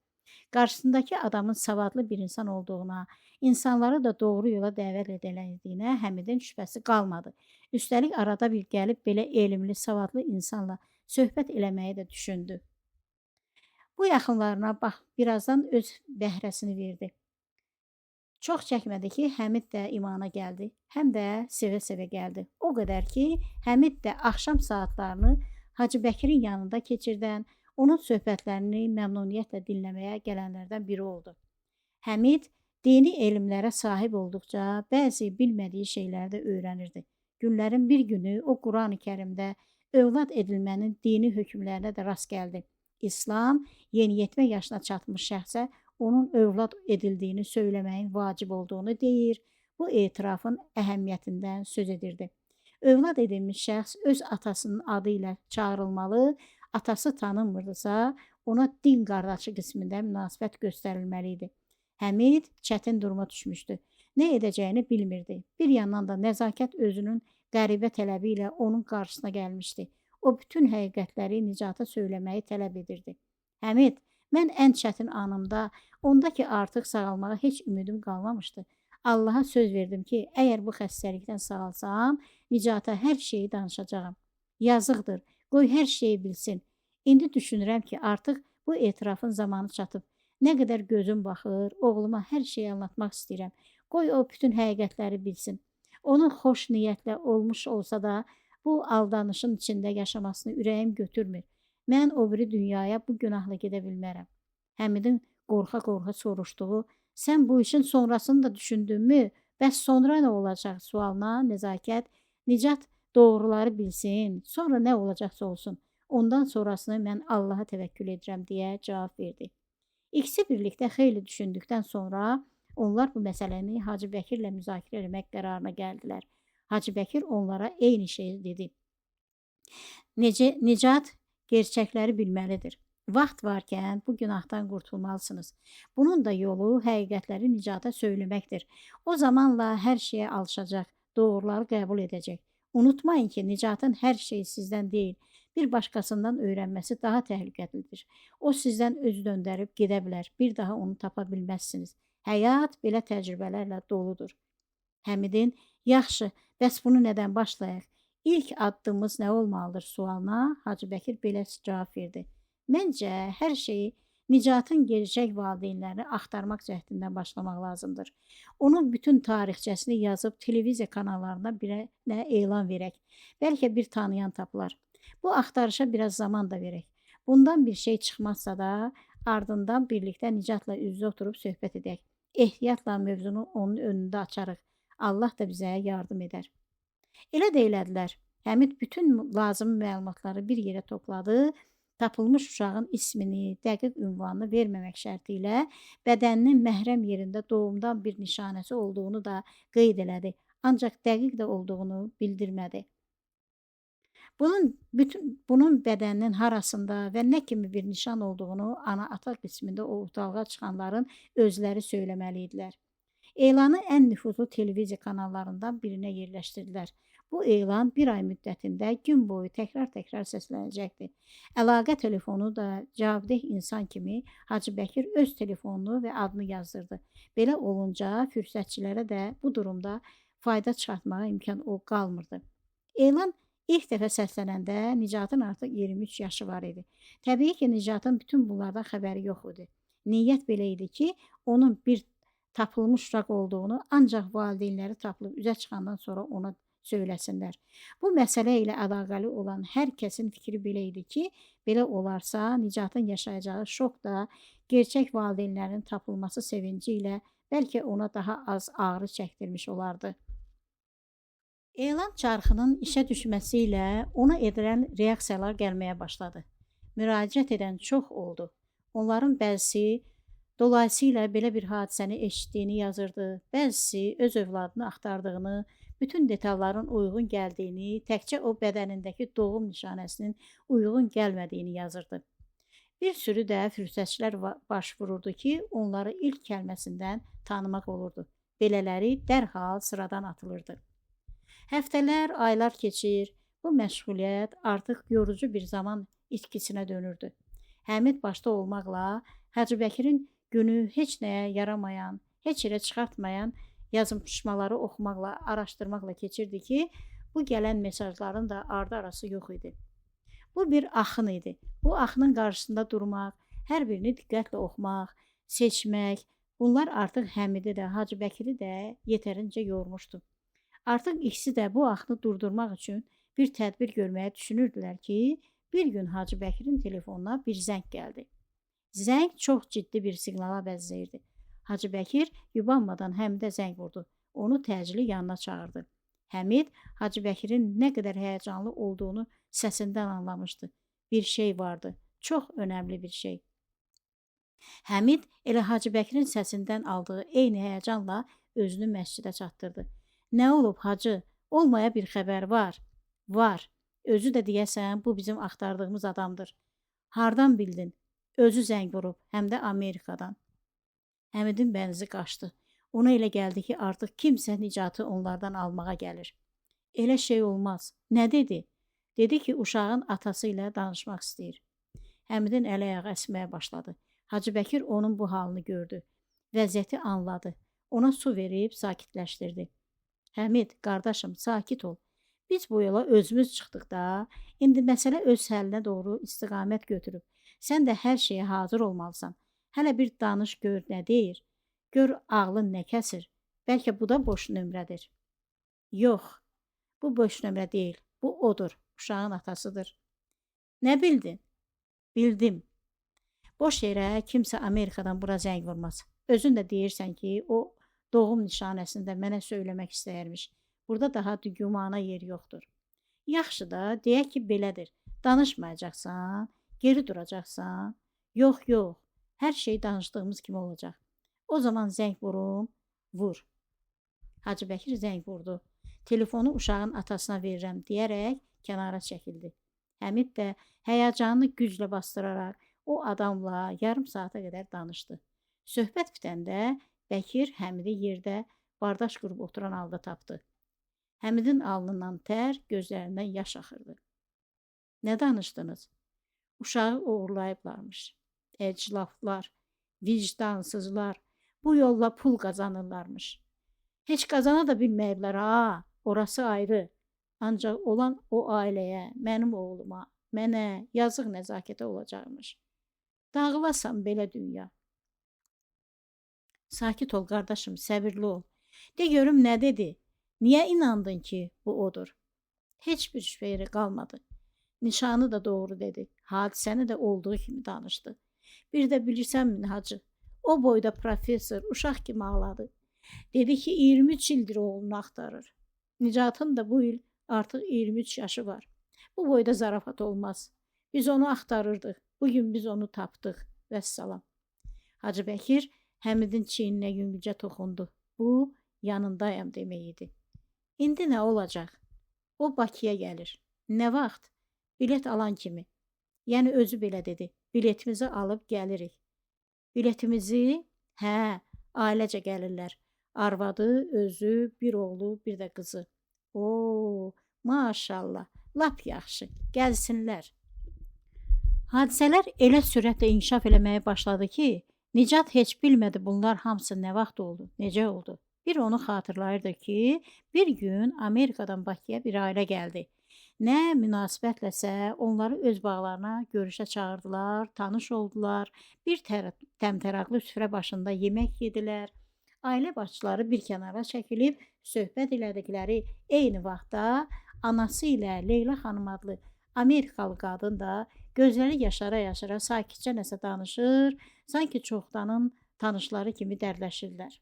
Qarşısındakı adamın savadlı bir insan olduğuna, insanları da doğru yola dəvət edilədiyinə Həmidin şübhəsi qalmadı. Üstəlik arada bir gəlib belə elmli, savadlı insanla söhbət eləməyi də düşündü. Bu yaxınlarına bax, birazdan öz bəhrəsini verdi. Çox çəkmədi ki, Həmid də imana gəldi, həm də sevə-sevə gəldi. O qədər ki, Həmid də axşam saatlarını Hacı Bəkirin yanında keçirdən, onun söhbətlərini məmnuniyyətlə dinləməyə gələnlərdən biri oldu. Həmid dini elmlərə sahib olduqca bəzi bilmədiyi şeyləri də öyrənirdi. Günlərin bir günü o Quran-ı Kərimdə övlad edilmənin dini hökmlərinə də rast gəldi. İslam yeniyetmə yaşına çatmış şəxsə onun övlad edildiyini söyləməyin vacib olduğunu deyir, bu etirafın əhəmiyyətindən söz edirdi. Övlad edilmiş şəxs öz atasının adı ilə çağırılmalı, atası tanınmırdısa, ona din qardaşı qismində münasibət göstərilməli idi. Həmid çətin duruma düşmüşdü. Nə edəcəyini bilmirdi. Bir yandan da Nəzakət özünün qəribə tələbi ilə onun qarşısına gəlmişdi. O bütün həqiqətləri Nicata söyləməyi tələb edirdi. Həmid, mən ən çətin anımda, onda ki artıq sağalmağa heç ümidim qalmamışdı. Allaha söz verdim ki, əgər bu xəstəlikdən sağalsam, Nicata hər şeyi danışacağam. Yazıqdır, qoy hər şeyi bilsin. İndi düşünürəm ki, artıq bu etirafın zamanı çatıb. Nə qədər gözüm baxır, oğluma hər şeyi anlatmaq istəyirəm. Qoy o bütün həqiqətləri bilsin. Onun xoş niyyətlə olmuş olsa da, bu aldanışın içində yaşamasını ürəyim götürmür. Mən o biri dünyaya bu günahla gedə bilmərəm. Həmidin qorxa-qorxa soruşduğu, sən bu işin sonrasını da düşündünmü? Bəs sonra nə olacaq sualına Nəzakət, Nicat doğruları bilsin, sonra nə olacaqsa olsun. Ondan sonrasını mən Allaha təvəkkül edirəm deyə cavab verdi. İkisi birlikdə xeyli düşündükdən sonra onlar bu məsələni Hacı Bəkirlə müzakirə etmək qərarına gəldilər. Hacı Bəkir onlara eyni şeyi dedi. Nicat gerçəkləri bilməlidir. Vaxt varkən bu günahdan qurtulmalısınız. Bunun da yolu həqiqətləri Nicata söyləməkdir. O zamanla hər şeyə alışacaq, doğruları qəbul edəcək. Unutmayın ki, Nicatın hər şeyi sizdən deyil, bir başqasından öyrənməsi daha təhlükəlidir. O sizdən öz döndərib gedə bilər, bir daha onu tapa bilməzsiniz. Həyat belə təcrübələrlə doludur. Həmidin, yaxşı, bəs bunu nədən başlayaq? İlk addımımız nə olmalıdır sualına Hacı Bəkir belə cavab verdi. Məncə, hər şeyi Nicatın gerçək valideynlərini axtarmaq cəhdindən başlamaq lazımdır. Onun bütün tarixçəsini yazıb televiziya kanallarına birə elan verək. Bəlkə bir tanıyan tapılar. Bu axtarışa biraz zaman da verək. Bundan bir şey çıxmazsa da, ardından birlikdə Nicatla üz-üzə oturub söhbət edək. Ehtiyatla mövzunu onun önündə açarıq. Allah da bizə yardım edər. Elə də elədilər. Həmid bütün lazım məlumatları bir yerə topladı, tapılmış uşağın ismini, dəqiq ünvanını verməmək şərti ilə bədəninin məhrəm yerində doğumdan bir nişanəsi olduğunu da qeyd elədi. Ancaq dəqiq də olduğunu bildirmədi. Bunun bədəninin harasında və nə kimi bir nişan olduğunu ana-ata qismində o otaqğa çıxanların özləri söyləməli idilər. Elanı ən nüfuzlu televiziya kanallarından birinə yerləşdirdilər. Bu elan bir ay müddətində gün boyu təkrar-təkrar səslənəcəkdi. Əlaqə telefonu da cavabdeh insan kimi Hacı Bəkir öz telefonunu və adını yazdırdı. Belə olunca fürsətçilərə də bu durumda fayda çıxartmağa imkan qalmırdı. Elan ilk dəfə səslənəndə Nicatın artıq 23 yaşı var idi. Təbii ki, Nicatın bütün bunlardan xəbəri yox idi. Niyyət belə idi ki, onun bir tapılmış uşaq olduğunu ancaq valideynləri tapılıb üzə çıxandan sonra ona söyləsinlər. Bu məsələ ilə əlaqəli olan hər kəsin fikri belə idi ki, belə olarsa Nicatın yaşayacağı şok da gerçək valideynlərin tapılması sevinci ilə bəlkə ona daha az ağrı çəkdirmiş olardı. Elan çarxının işə düşməsi ilə ona edilən reaksiyalar gəlməyə başladı. Müraciət edən çox oldu. Onların bəzisi dolayısıyla belə bir hadisəni eşitdiyini yazırdı, bəzisi öz övladını axtardığını, bütün detalların uyğun gəldiyini, təkcə o bədənindəki doğum nişanəsinin uyğun gəlmədiyini yazırdı. Bir sürü də fürsətçilər baş vururdu ki, onları ilk kəlməsindən tanımaq olurdu. Belələri dərhal sıradan atılırdı. Həftələr, aylar keçir, bu məşğuliyyət artıq yorucu bir zaman itkisinə dönürdü. Həmid başda olmaqla Hacı Bəkirin günü heç nəyə yaramayan, heç yerə çıxartmayan yazmışmaları oxumaqla, araşdırmaqla keçirdi ki, bu gələn mesajların da ardı arası yox idi. Bu bir axın idi. Bu axının qarşısında durmaq, hər birini diqqətlə oxumaq, seçmək, bunlar artıq Həmidi də, Hacı Bəkiri də yetərincə yormuşdu. Artıq ikisi də bu axını durdurmaq üçün bir tədbir görməyə düşünürdülər ki, bir gün Hacı Bəkirin telefonuna bir zəng gəldi. Zəng çox ciddi bir siqnala bənzəyirdi. Hacı Bəkir yubanmadan Həmidə zəng vurdu. Onu təcili yanına çağırdı. Həmid Hacı Bəkirin nə qədər həyəcanlı olduğunu səsindən anlamışdı. Bir şey vardı, çox önəmli bir şey. Həmid elə Hacı Bəkirin səsindən aldığı eyni həyəcanla özünü məscidə çatdırdı. Nə olub hacı? Olmaya bir xəbər var. Var. Özü də deyəsən bu bizim axtardığımız adamdır. Hardan bildin? Özü zəng vurub, həm də Amerikadan. Həmidin bənzi qaçdı. Ona elə gəldi ki, artıq kimsə Nicatı onlardan almağa gəlir. Elə şey olmaz. Nə dedi? Dedi ki, uşağın atası ilə danışmaq istəyir. Həmidin əl-ayağı əsməyə başladı. Hacı Bəkir onun bu halını gördü. Vəziyyəti anladı. Ona su verib sakitləşdirdi. Həmid, qardaşım, sakit ol. Biz bu yola özümüz çıxdıq da, indi məsələ öz həllinə doğru istiqamət götürüb. Sən də hər şeyə hazır olmalısan. Hələ bir danış gör nə deyir. Gör ağlın nə kəsir. Bəlkə bu da boş nömrədir. Yox, bu boş nömrə deyil. Bu odur, uşağın atasıdır. Nə bildin? Bildim. Boş yerə kimsə Amerikadan bura zəng vurmaz. Özün də deyirsən ki, o doğum nişanəsində mənə söyləmək istəyərmiş. Burada daha gümana yer yoxdur. Yaxşı da, deyək ki, belədir. Danışmayacaqsan, geri duracaqsan. Yox, yox, hər şey danışdığımız kimi olacaq. O zaman zəng vurum, vur. Hacı Bəkir zəng vurdu. Telefonu uşağın atasına verirəm deyərək kənara çəkildi. Həmid də həyəcanını güclə bastıraraq o adamla yarım saata qədər danışdı. Söhbət bitəndə Bəkir Həmidi yerdə bardaş qurub oturan halda tapdı. Həmidin alnından tər, gözlərindən yaş axırdı. Nə danışdınız? Uşağı uğurlayıblarmış. Əclaflar, vicdansızlar bu yolla pul qazanırlarmış. Heç qazana da bilməyiblər ha, orası ayrı. Ancaq olan o ailəyə, mənim oğluma, mənə yazıq nəzakətə olacaqmış. Dağılasan belə dünya. Sakit ol qardaşım, səbirli ol. De görüm nə dedi? Niyə inandın ki, bu odur? Heç bir şübhə qalmadı. Nişanı da doğru dedi. Hadisəni də olduğu kimi danışdı. Bir də bilirsənmi hacı? O boyda professor uşaq kimi ağladı. Dedi ki 23 ildir oğlunu axtarır. Nicatın da bu il artıq 23 yaşı var. Bu boyda zarafat olmaz. Biz onu axtarırdıq. Bugün biz onu tapdıq. Vəssalam. Hacı Bəkir Həmidin çiyninə yüngülcə toxundu. Bu yanındayam demək idi. İndi nə olacaq? O Bakıya gəlir. Nə vaxt? Bilet alan kimi. Yəni özü belə dedi. Biletimizi alıb gəlirik. Biletimizi? Hə, ailecə gəlirlər. Arvadı, özü, bir oğlu, bir də qızı. Oo, maşallah, lap yaxşı. Gəlsinlər. Hadisələr elə sürətlə inkişaf eləməyə başladı ki, Nicat heç bilmədi bunlar hamısı nə vaxt oldu, necə oldu. Bir onu xatırlayırdı ki, bir gün Amerikadan Bakıya bir ailə gəldi. Nə münasibətləsə onları öz bağlarına görüşə çağırdılar, tanış oldular, bir təmtəraqlı süfrə başında yemək yedilər. Ailə başçıları bir kənara çəkilib söhbət elədikləri eyni vaxtda anası ilə Leyla xanım adlı Amerikalı qadın da gözləri yaşara-yaşara sakitcə nəsə danışır, sanki çoxdanın tanışları kimi dərdləşirlər.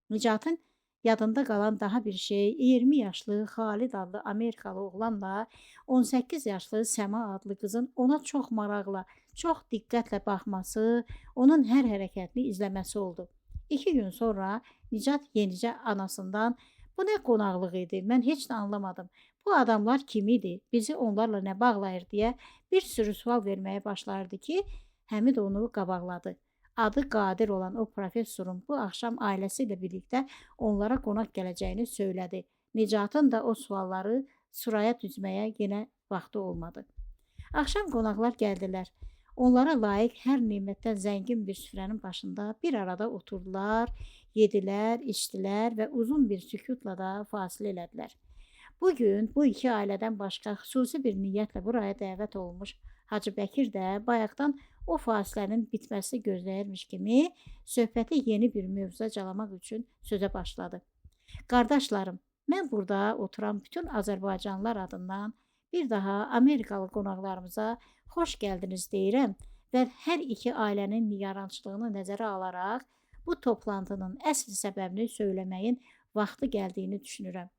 Nicatın yadında qalan daha bir şey 20 yaşlı Xalid adlı Amerikalı oğlanla 18 yaşlı Səma adlı qızın ona çox maraqla, çox diqqətlə baxması, onun hər hərəkətini izləməsi oldu. 2 gün sonra Nicat yenicə anasından "Bu nə qonaqlıq idi? Mən heç də anlamadım. Bu adamlar kim idi? Bizi onlarla nə bağlayır?" deyə bir sürü sual verməyə başlardı ki, Həmid onu qabaqladı. Adı Qadir olan o professorun bu axşam ailəsi ilə birlikdə onlara qonaq gələcəyini söylədi. Nicatın da o sualları sıraya düzməyə yenə vaxtı olmadı. Axşam qonaqlar gəldilər. Onlara layiq hər nemətdən zəngin bir süfrənin başında bir arada oturdular, yedilər, içdilər və uzun bir sükutla da fasilə elədilər. Bugün bu iki ailədən başqa xüsusi bir niyyətlə buraya dəvət olmuş Hacı Bəkir də bayaqdan o fasilənin bitməsini gözləyirmiş kimi söhbəti yeni bir mövzuya calamaq üçün sözə başladı. Qardaşlarım, mən burada oturan bütün Azərbaycanlılar adından bir daha Amerikalı qonaqlarımıza xoş gəldiniz deyirəm və hər iki ailənin nigarançılığını nəzərə alaraq bu toplantının əsl səbəbini söyləməyin vaxtı gəldiyini düşünürəm.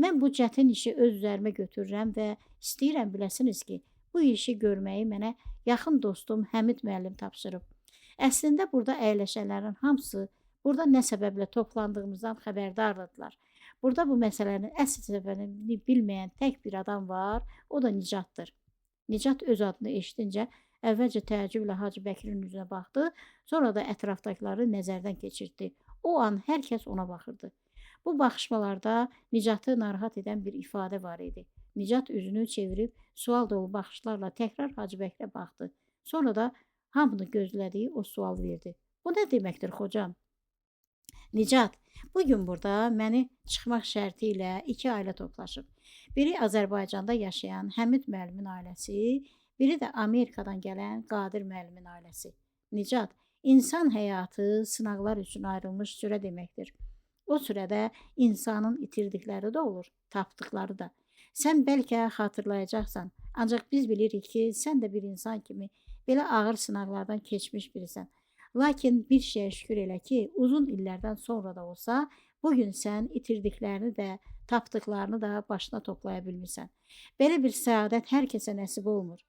Mən bu çətin işi öz üzərimə götürürəm və istəyirəm biləsiniz ki, bu işi görməyi mənə yaxın dostum Həmid müəllim tapşırıb. Əslində burada əyləşənlərin hamısı burada nə səbəblə toplandığımızdan xəbərdardırlar. Burada bu məsələnin əsl səbəbini bilməyən tək bir adam var, o da Nicatdır. Nicat öz adını eşidincə əvvəlcə təəccüblə Hacı Bəkirin üzünə baxdı, sonra da ətrafdakıları nəzərdən keçirdi. O an hər kəs ona baxırdı. Bu baxışmalarda Nicatı narahat edən bir ifadə var idi. Nicat üzünü çevirib sual dolu baxışlarla təkrar Hacı Bəkirə baxdı. Sonra da hamını gözlədiyi o sual verdi. Bu nə deməkdir, xocam? Nicat, bugün burada məni çıxmaq şərti ilə iki ailə toplaşıb. Biri Azərbaycanda yaşayan Həmid müəllimin ailəsi, biri də Amerikadan gələn Qadir müəllimin ailəsi. Nicat, insan həyatı sınaqlar üçün ayrılmış sürə deməkdir. O sürədə insanın itirdikləri də olur, tapdıqları da. Sən bəlkə xatırlayacaqsan, ancaq biz bilirik ki, sən də bir insan kimi belə ağır sınaqlardan keçmiş birisən. Lakin bir şeyə şükür elə ki, uzun illərdən sonra da olsa, bugün sən itirdiklərini də, tapdıqlarını da başına toplaya bilmirsən. Belə bir səadət hər kəsə nəsib olmur.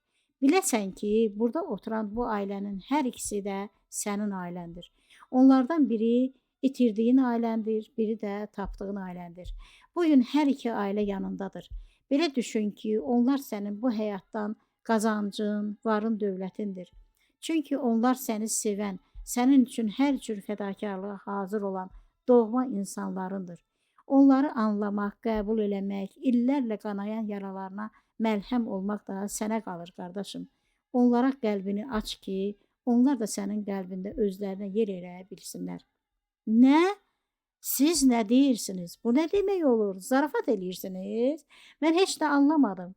Biləsən ki, burada oturan bu ailənin hər ikisi də sənin ailəndir. Onlardan biri itirdiyin ailəndir, biri də tapdığın ailəndir. Bugün hər iki ailə yanındadır. Belə düşün ki, onlar sənin bu həyatdan qazancın, varın, dövlətindir. Çünki onlar səni sevən, sənin üçün hər cür fədakarlığa hazır olan doğma insanlarındır. Onları anlamaq, qəbul eləmək, illərlə qanayan yaralarına məlhəm olmaq da sənə qalır, qardaşım. Onlara qəlbini aç ki, onlar da sənin qəlbində özlərinə yer eləyə bilsinlər. Nə? Siz nə deyirsiniz? Bu nə demək olur? Zarafat eləyirsiniz? Mən heç də anlamadım.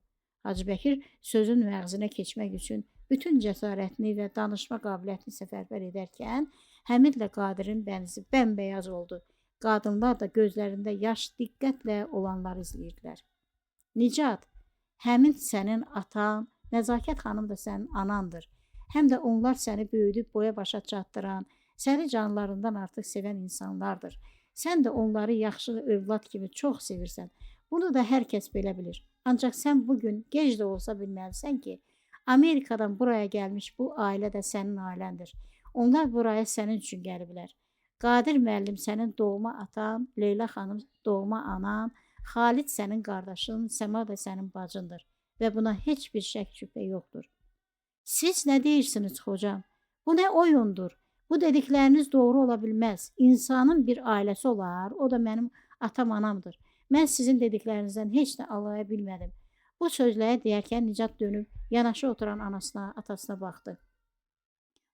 Hacı Bəkir sözün məğzinə keçmək üçün bütün cəsarətini və danışma qabiliyyətini səfərbər edərkən Həmidlə Qadirin bənzi bəmbəyaz oldu. Qadınlar da gözlərində yaş diqqətlə olanları izləyirdilər. Nicat, Həmid sənin atan, Nəzakət xanım da sənin anandır. Həm də onlar səni böyüdüb boya başa çatdıran, səni canlarından artıq sevən insanlardır. Sən də onları yaxşı övlad kimi çox sevirsən. Bunu da hər kəs belə bilir. Ancaq sən bugün gec də olsa bilməlisən ki, Amerikadan buraya gəlmiş bu ailə də sənin ailəndir. Onlar buraya sənin üçün gəliblər. Qadir müəllim sənin doğma atan, Leyla xanım doğma anan, Xalid sənin qardaşın, Səma da sənin bacındır və buna heç bir şək şübhə yoxdur. Siz nə deyirsiniz, xocam? Bu nə oyundur? Bu dedikləriniz doğru ola bilməz. İnsanın bir ailəsi olar, o da mənim atam, anamdır. Mən sizin dediklərinizdən heç nə anlaya bilmədim. Bu sözləri deyərkən Nicat dönüb yanaşı oturan anasına, atasına baxdı.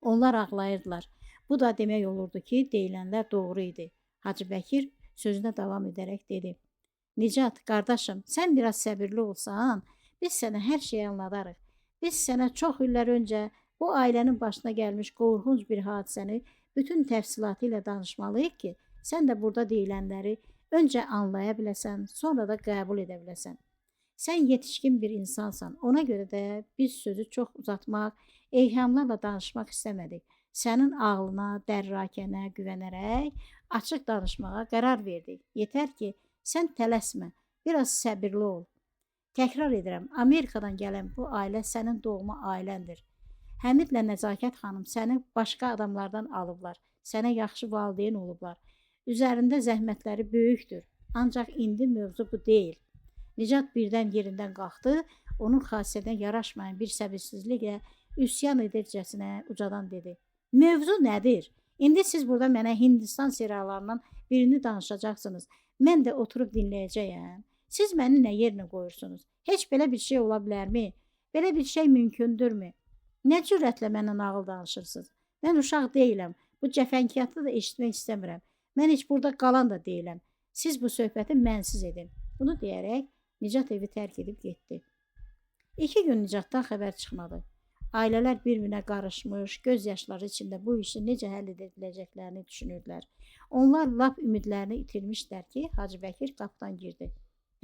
Onlar ağlayırdılar. Bu da demək olurdu ki, deyilənlər doğru idi. Hacı Bəkir sözünə davam edərək dedi. Nicat, qardaşım, sən biraz səbirli olsan, biz sənə hər şeyi anladarıq. Biz sənə çox illər öncə bu ailənin başına gəlmiş qorxunc bir hadisəni bütün təfsilatı ilə danışmalıyıq ki, sən də burada deyilənləri öncə anlaya biləsən, sonra da qəbul edə biləsən. Sən yetişkin bir insansan, ona görə də biz sözü çox uzatmaq, eyhamlarla danışmaq istəmədik. Sənin ağlına, dərrakənə güvənərək açıq danışmağa qərar verdik. Yetər ki, sən tələsmə, biraz səbirli ol. Təkrar edirəm, Amerikadan gələn bu ailə sənin doğma ailəndir. Həmidlə Nəzakət xanım səni başqa adamlardan alıblar, sənə yaxşı valideyn olublar. Üzərində zəhmətləri böyükdür, ancaq indi mövzu bu deyil. Nicat birdən yerindən qalxdı, onun xasiyyətinə yaraşmayan bir səbirsizliklə üsyan edircəsinə ucadan dedi. Mövzu nədir? İndi siz burada mənə Hindistan seriallarından birini danışacaqsınız. Mən də oturub dinləyəcəyəm. Siz məni nə yerinə qoyursunuz? Heç belə bir şey ola bilərmi? Belə bir şey mümkündürmü? Nə cürətlə mənə nağıl danışırsınız? Mən uşaq deyiləm. Bu cəfəngiyatı da eşitmək istəmirəm. Mən heç burada qalan da deyiləm. Siz bu söhbəti mənsiz edin. Bunu deyərək Nicat evi tərk edib getdi. 2 gün Nicatdan xəbər çıxmadı. Ailələr bir-birinə qarışmış, göz yaşları içində bu işi necə həll edə biləcəklərini düşünürdülər. Onlar lap ümidlərini itirmişlər ki, Hacı Bəkir qapıdan girdi.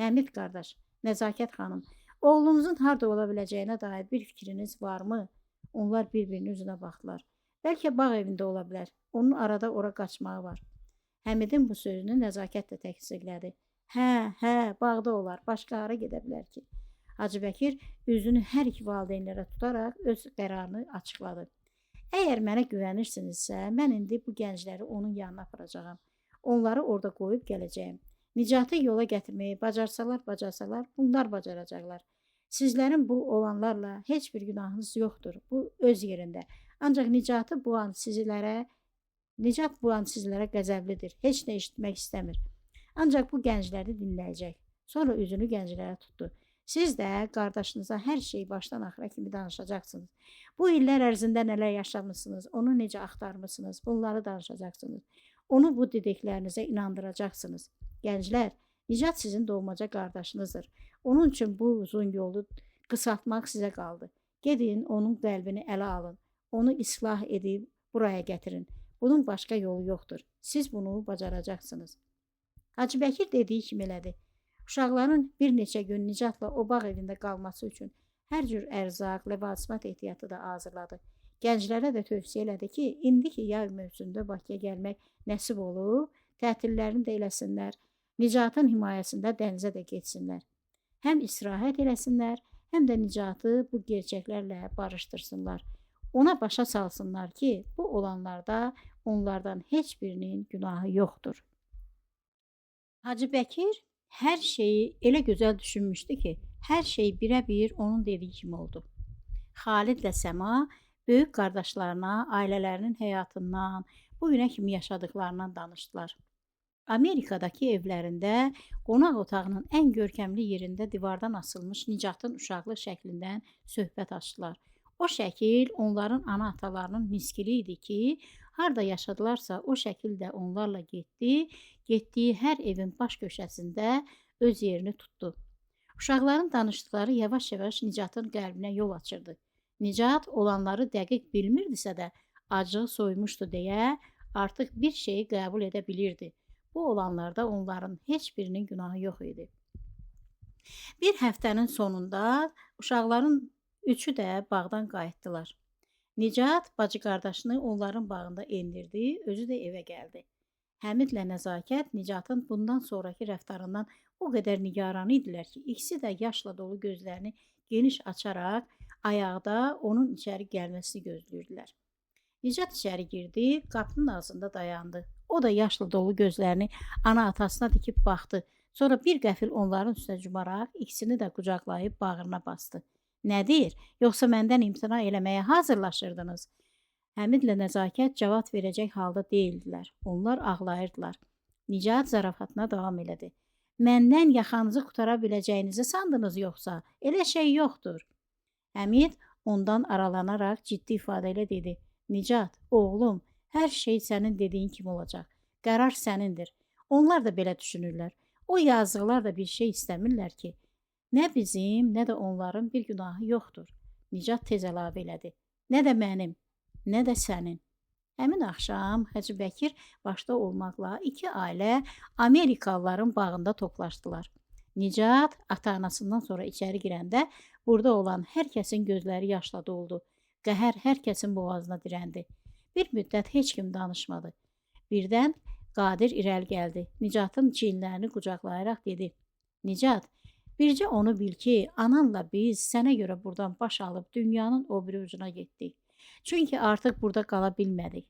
Həmid qardaş, Nəzakət xanım, oğlunuzun harda ola biləcəyinə dair bir fikriniz varmı? Onlar bir-birinin üzünə baxdılar. Bəlkə bağ evində ola bilər. Onun arada ora qaçmağı var. Həmidin bu sözünü Nəzakət də təksirlədi. Hə, bağda olar. Başqa hara gedə bilər ki? Hacı Bəkir üzünü hər iki valideynlərə tutaraq öz qərarını açıqladı. Əgər mənə güvənirsinizsə, mən indi bu gəncləri onun yanına aparacağam. Onları orada qoyub gələcəyim. Nicatı yola gətirməyi bacarsalar, bunlar bacaracaqlar. Sizlərin bu olanlarla heç bir günahınız yoxdur. Bu öz yerində. Ancaq Nicat bu an sizlərə qəzəblidir. Heç nə eşitmək istəmir. Ancaq bu gəncləri dinləyəcək. Sonra üzünü gənclərə tutdu. Siz də qardaşınıza hər şeyi başdan axıra kimi danışacaqsınız. Bu illər ərzində nələr yaşamışsınız, onu necə axtarmışsınız, bunları danışacaqsınız. Onu bu dediklərinizə inandıracaqsınız. Gənclər, Nicat sizin doğmaca qardaşınızdır. Onun üçün bu uzun yolu qısaltmaq sizə qaldı. Gedin, onun qəlbini ələ alın. Onu islah edib buraya gətirin. Bunun başqa yolu yoxdur. Siz bunu bacaracaqsınız. Hacı Bəkir dediyi kimi elədi. Uşaqların bir neçə gün Nicatla o bağ evində qalması üçün hər cür ərzaq, ləvazimat ehtiyatı da hazırladı. Gənclərə də tövsiyə elədi ki, indiki yay mövzusunda Bakıya gəlmək nəsib olub, tətillərini də eləsinlər, Nicatın himayəsində dənizə də getsinlər. Həm istirahət eləsinlər, həm də Nicatı bu gerçəklərlə barışdırsınlar. Ona başa salsınlar ki, bu olanlarda onlardan heç birinin günahı yoxdur. Hacı Bəkir hər şeyi elə gözəl düşünmüşdü ki, hər şey birə-bir onun dediyi kimi oldu. Xalidlə Səma böyük qardaşlarına, ailələrinin həyatından, bu günə kimi yaşadıklarından danışdılar. Amerikadakı evlərində qonaq otağının ən görkəmli yerində divardan asılmış Nicatın uşaqlıq şəklindən söhbət açdılar. O şəkil onların ana-atalarının miskili idi ki, harda yaşadılarsa o şəkil də onlarla getdiyi hər evin baş köşəsində öz yerini tutdu. Uşaqların danışdıkları yavaş-yavaş Nicatın qəlbinə yol açırdı. Nicat olanları dəqiq bilmirdisə də acığı soymuşdu deyə artıq bir şeyi qəbul edə bilirdi. Bu olanlarda onların heç birinin günahı yox idi. Bir həftənin sonunda uşaqların üçü də bağdan qayıtdılar. Nicat bacı qardaşını onların bağında endirdi, özü də evə gəldi. Həmidlə Nəzakət Nicatın bundan sonraki rəftarından o qədər nigaran idilər ki, ikisi də yaşla dolu gözlərini geniş açaraq ayaqda onun içəri gəlməsini gözləyirdilər. Nicat içəri girdi, qapının ağzında dayandı. O da yaşla dolu gözlərini ana-atasına dikib baxdı. Sonra bir qəfil onların üstünə cumaraq ikisini də qucaqlayıb bağrına bastı. Nədir? Yoxsa məndən imtina eləməyə hazırlaşırdınız? Həmidlə Nəzakət cavab verəcək halda deyildilər. Onlar ağlayırdılar. Nicat zarafatına davam elədi. Məndən yaxanızı qutara biləcəyinizi sandınız yoxsa? Elə şey yoxdur. Həmid ondan aralanaraq ciddi ifadə ilə dedi. Nicat, oğlum, hər şey sənin dediyin kimi olacaq. Qərar sənindir. Onlar da belə düşünürlər. O yazıqlar da bir şey istəmirlər ki. Nə bizim, nə də onların bir günahı yoxdur. Nicat tez əlavə elədi. Nə də mənim, nə də sənin. Həmin axşam Hacı Bəkir başda olmaqla iki ailə Amerikalıların bağında toplaşdılar. Nicat ata-anasından sonra içəri girəndə burada olan hər kəsin gözləri yaşla doldu. Qəhər hər kəsin boğazına dirəndi. Bir müddət heç kim danışmadı. Birdən Qadir irəli gəldi. Nicatın çiyinlərini qucaqlayaraq dedi. Nicat, bircə onu bil ki, ananla biz sənə görə buradan baş alıb dünyanın o biri ucuna getdik. Çünki artıq burada qala bilmədik.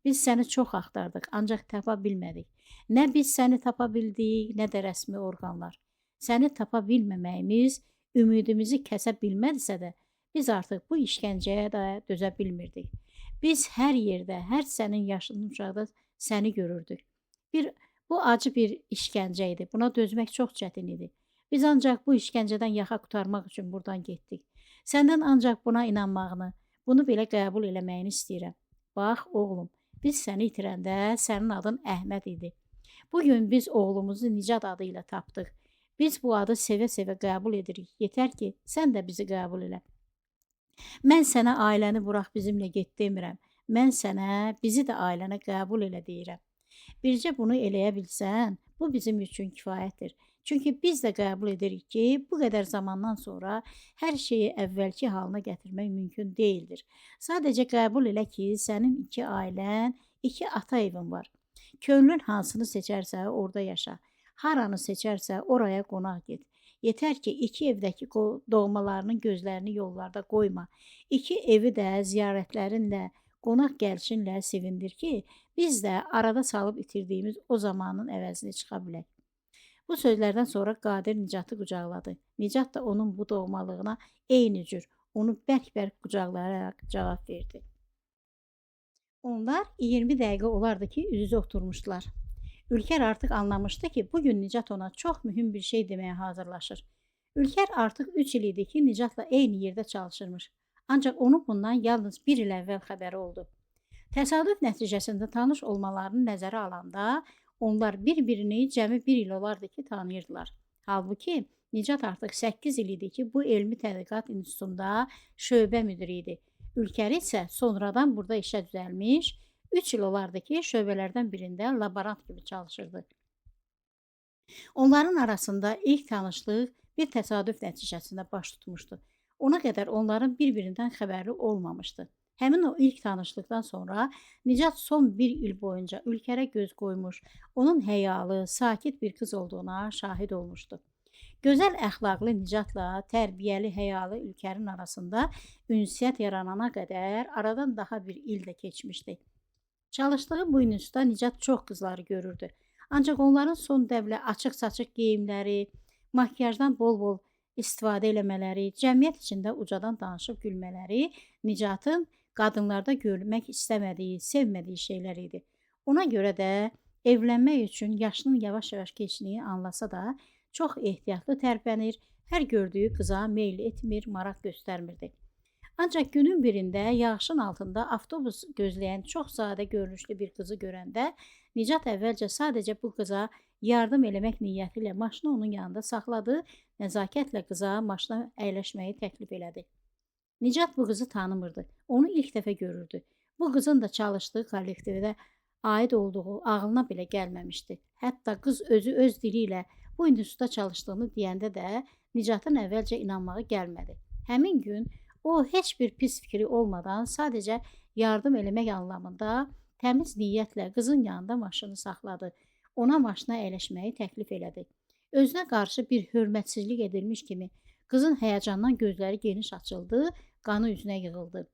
Biz səni çox axtardıq, ancaq tapa bilmədik. Nə biz səni tapa bildik, nə də rəsmi orqanlar. Səni tapa bilməməyimiz ümidimizi kəsə bilmədisə də, biz artıq bu işgəncəyə də dözə bilmirdik. Biz hər yerdə, hər sənin yaşının uşaqda səni görürdük. Bu acı bir işgəncə idi. Buna dözmək çox çətin idi. Biz ancaq bu işgəncədən yaxa qurtarmaq üçün buradan getdik. Səndən ancaq buna inanmağını, bunu belə qəbul eləməyini istəyirəm. Bax, oğlum, biz səni itirəndə sənin adın Əhməd idi. Bugün biz oğlumuzu Nicat adı ilə tapdıq. Biz bu adı sevə-sevə qəbul edirik. Yetər ki, sən də bizi qəbul elə. Mən sənə ailəni burax bizimlə get demirəm. Mən sənə bizi də ailənə qəbul elə deyirəm. Bircə bunu eləyə bilsən, bu bizim üçün kifayətdir. Çünki biz də qəbul edirik ki, bu qədər zamandan sonra hər şeyi əvvəlki halına gətirmək mümkün deyildir. Sadəcə qəbul elə ki, sənin iki ailən, iki ata evin var. Könlün hansını seçərsə orada yaşa. Haranı seçərsə oraya qonaq get. Yetər ki, iki evdəki doğmalarının gözlərini yollarda qoyma. İki evi də ziyarətlərinlə, qonaq gəlişinlə sevindir ki, biz də arada salıb itirdiyimiz o zamanın əvəzini çıxa bilək. Bu sözlərdən sonra Qadir Nicatı qucaqladı. Nicat da onun bu doğmalığına eyni cür onu bərk-bərk qucaqlayaraq cavab verdi. Onlar 20 dəqiqə olardı ki, üz-üzə oturmuşdular. Ülker artıq anlamışdı ki, bugün Nicat ona çox mühüm bir şey deməyə hazırlaşır. Ülker artıq 3 il idi ki, Nicatla eyni yerdə çalışırmış. Ancaq onun bundan yalnız 1 il əvvəl xəbəri oldu. Təsadüf nəticəsində tanış olmalarını nəzərə alanda, onlar bir-birini cəmi 1 il olardı ki, tanıyırdılar. Halbuki, Nicat artıq 8 il idi ki, bu elmi tədqiqat institutunda şöbə müdiri idi. Ülker isə sonradan burada işə düzəlmiş, 3 il olardı ki, şöbələrdən birində laborant kimi çalışırdı. Onların arasında ilk tanışlıq bir təsadüf nəticəsində baş tutmuşdu. Ona qədər onların bir-birindən xəbəri olmamışdı. Həmin o ilk tanışlıqdan sonra Nicat son 1 il boyunca Ülkerə göz qoymuş, onun həyalı, sakit bir qız olduğuna şahid olmuşdu. Gözəl əxlaqlı Nicatla tərbiyəli, həyalı Ülkerin arasında ünsiyyət yaranana qədər aradan daha bir il də keçmişdi. Çalışdığı bu institutda Nicat çox qızları görürdü. Ancaq onların son dəvlə açıq-saçıq geyimləri, makyajdan bol-bol istifadə eləmələri, cəmiyyət içində ucadan danışıb gülmələri Nicatın qadınlarda görmək istəmədiyi, sevmədiyi şeylər idi. Ona görə də evlənmək üçün yaşının yavaş-yavaş keçdiyini anlasa da, çox ehtiyatlı tərpənir, hər gördüyü qıza meyl etmir, maraq göstərmirdi. Ancaq günün birində yağışın altında avtobus gözləyən çox sadə görünüşlü bir qızı görəndə, Nicat əvvəlcə sadəcə bu qıza yardım eləmək niyyəti ilə maşını onun yanında saxladı, nəzakətlə qıza maşına əyləşməyi təklif elədi. Nicat bu qızı tanımırdı, onu ilk dəfə görürdü. Bu qızın da çalışdığı kollektivdə aid olduğu ağlına belə gəlməmişdi. Hətta qız özü öz dili ilə bu institutda çalışdığını deyəndə də Nicatın əvvəlcə inanmağı gəlmədi. Həmin gün o heç bir pis fikri olmadan sadəcə yardım eləmək anlamında təmiz niyyətlə qızın yanında maşını saxladı. Ona maşına əyləşməyi təklif elədi. Özünə qarşı bir hörmətsizlik edilmiş kimi qızın həyəcandan gözləri geniş açıldı, qanı üzünə yığıldı.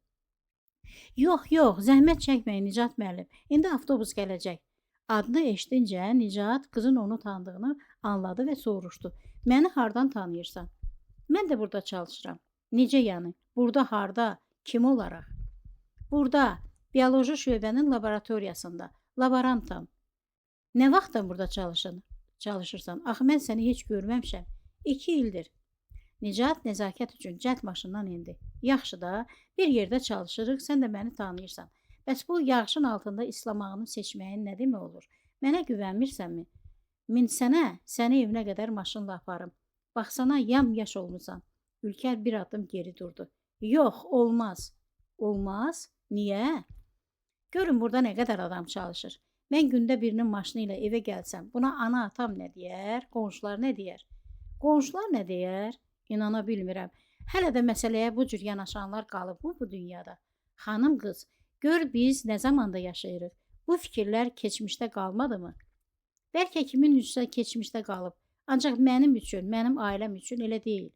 Yox, zəhmət çəkməyin Nicat müəllim, indi avtobus gələcək. Adını eşidincə Nicat qızın onu tanıdığını anladı və soruşdu. Məni hardan tanıyırsan? Mən də burada çalışıram. Necə yəni? Burada harda? Kim olaraq? Burada Bioloji şöbənin laboratoriyasında. Laborantam. Nə vaxtdan burada çalışırsan? Axı mən səni heç görməmişəm. 2 ildir. Nicat nəzakət üçün cəld maşından indi. Yaxşı da, bir yerdə çalışırıq, sən də məni tanıyırsan. Bəs bu yağışın altında islamağını seçməyin nə demək olur? Mənə güvənmirsənmi? Min səni evinə qədər maşınla aparım. Baxsana, yam-yaş olmusan. Ülker bir adım geri durdu. Yox, olmaz. Olmaz? Niyə? Görün burada nə qədər adam çalışır. Mən gündə birinin maşını ilə evə gəlsəm, buna ana atam nə deyər, qonşular nə deyər? Qonşular nə deyər? İnana bilmirəm. Hələ də məsələyə bu cür yanaşanlar qalıbmı bu dünyada? Xanım qız, gör biz nə zamanda yaşayırıq. Bu fikirlər keçmişdə qalmadı mı? Bəlkə kimin üçünsə keçmişdə qalıb. Ancaq mənim üçün, mənim ailəm üçün elə deyil.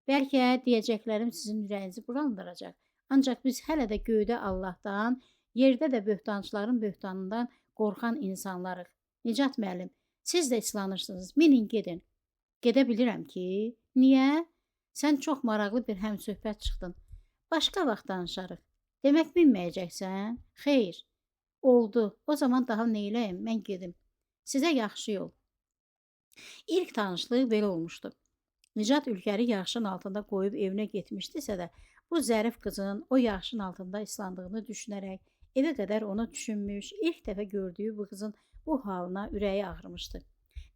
Bəlkə deyəcəklərim sizin ürəyinizi bulandıracaq. Ancaq biz hələ də göydə Allahdan, yerdə də böhtançıların böhtanından qorxan insanlarıq. Nicat müəllim, siz də islanırsınız. Minin gedin. Gedə bilirəm ki, niyə? Sən çox maraqlı bir həmsöhbət çıxdın. Başqa vaxt danışarıq. Demək bilməyəcəksən? Xeyr. Oldu. O zaman daha neyləyim? Mən gedim. Sizə yaxşı yol. İlk tanışlıq belə olmuşdu. Nicat Ülkeri yağışın altında qoyub evinə getmişdisə də, bu zərif qızın o yağışın altında islandığını düşünərək evə qədər onu düşünmüş, ilk dəfə gördüyü bu qızın bu halına ürəyi ağrımışdı.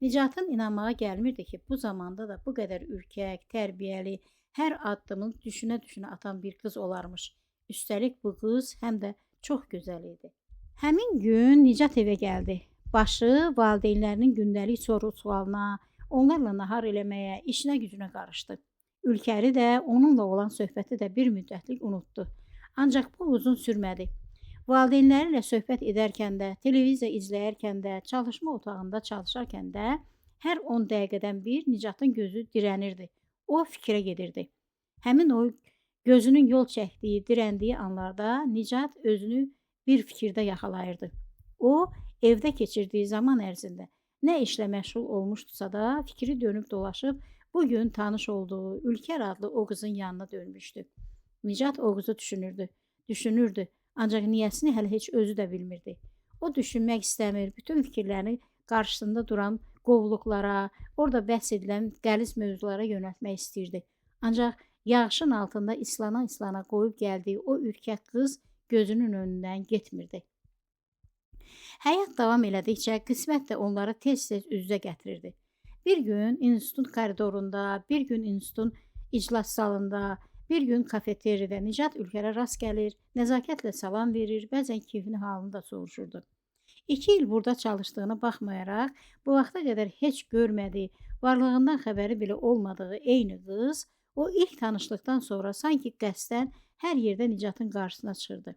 Nicatın inanmağa gəlmirdi ki, bu zamanda da bu qədər ürkək, tərbiyəli, hər addımını düşünə-düşünə atan bir qız olarmış. Üstəlik bu qız həm də çox gözəl idi. Həmin gün Nicat evə gəldi. Başı valideynlərinin gündəlik soru-sualına, onlarla nahar eləməyə, işinə gücünə qarışdı. Ülkeri də onunla olan söhbəti də bir müddətlik unutdu. Ancaq bu uzun sürmədi. Valideynləri ilə söhbət edərkən də, televiziya izləyərkən də, çalışma otağında çalışarkən də hər 10 dəqiqədən bir Nicatın gözü dirənirdi. O fikrə gedirdi. Həmin o gözünün yol çəkdiyi, dirəndiyi anlarda Nicat özünü bir fikirdə yaxalayırdı. O, evdə keçirdiyi zaman ərzində nə işlə məşğul olmuşdusa da fikri dönüb dolaşıb bugün tanış olduğu Ülker adlı o qızın yanına dönmüşdü. Nicat o qızı düşünürdü. Ancaq niyəsini hələ heç özü də bilmirdi. O düşünmək istəmir, bütün fikirlərini qarşısında duran qovluqlara, orada bəhs edilən qəliz mövzulara yönəltmək istəyirdi. Ancaq yağışın altında islana qoyub gəldiyi o ürkək qız gözünün önündən getmirdi. Həyat davam elədikcə qismət də onları tez-tez üz-üzə gətirirdi. Bir gün institutun koridorunda, bir gün institutun iclas salında, bir gün kafeteriyada Nicat Ülkerə rast gəlir, nəzakətlə salam verir, bəzən keyfini halını da soruşurdu. 2 il burada çalışdığına baxmayaraq, bu vaxta qədər heç görmədiyi, varlığından xəbəri belə olmadığı eyni qız, o ilk tanışlıqdan sonra sanki qəsdən hər yerdə Nicatın qarşısına çıxırdı.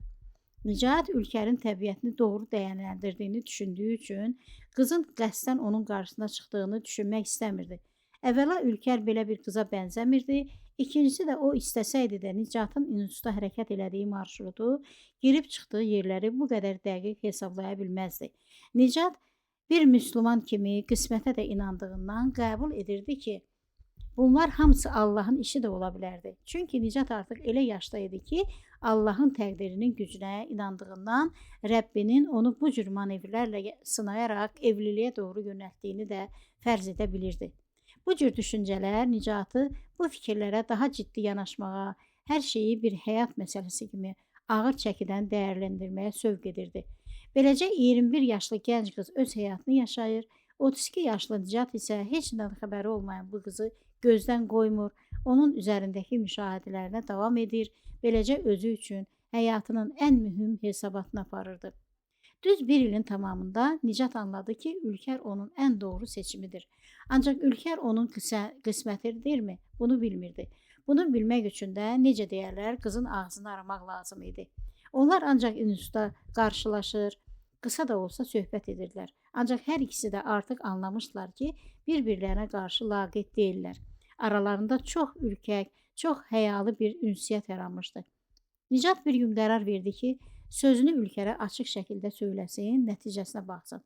Nicat Ülkerin təbiətini doğru dəyərləndirdiyini düşündüyü üçün qızın qəsdən onun qarşısına çıxdığını düşünmək istəmirdi. Əvvəla Ülker belə bir qıza bənzəmirdi, ikincisi də o istəsəydi də Nicatın institutda hərəkət elədiyi marşrutu, girib çıxdığı yerləri bu qədər dəqiq hesablaya bilməzdi. Nicat bir müsəlman kimi qismətə də inandığından qəbul edirdi ki, bunlar hamısı Allahın işi də ola bilərdi. Çünki Nicat artıq elə yaşda idi ki, Allahın təqdirinin gücünə inandığından Rəbbinin onu bu cür manevrlərlə sınayaraq evliliyə doğru yönəltdiyini də fərz edə bilirdi. Bu cür düşüncələr Nicatı bu fikirlərə daha ciddi yanaşmağa, hər şeyi bir həyat məsələsi kimi ağır çəkidən dəyərləndirməyə sövq edirdi. Beləcə 21 yaşlı gənc qız öz həyatını yaşayır, 32 yaşlı Nicat isə heç nədən xəbəri olmayan bu qızı gözdən qoymur, onun üzərindəki müşahidələrinə davam edir, beləcə özü üçün həyatının ən mühüm hesabatını aparırdı. Düz bir ilin tamamında Nicat anladı ki, Ülker onun ən doğru seçimidir. Ancaq Ülker onun qismətidirmi? Bunu bilmirdi. Bunu bilmək üçün də necə deyərlər, qızın ağzını aramaq lazım idi. Onlar ancaq institutda qarşılaşır, qısa da olsa söhbət edirlər. Ancaq hər ikisi də artıq anlamışdılar ki, bir-birlərinə qarşı laqeyd deyirlər. Aralarında çox ürkək, çox həyalı bir ünsiyyət yaranmışdı. Nicat bir gün qərar verdi ki, sözünü Ülkerə açıq şəkildə söyləsin, nəticəsinə baxsın.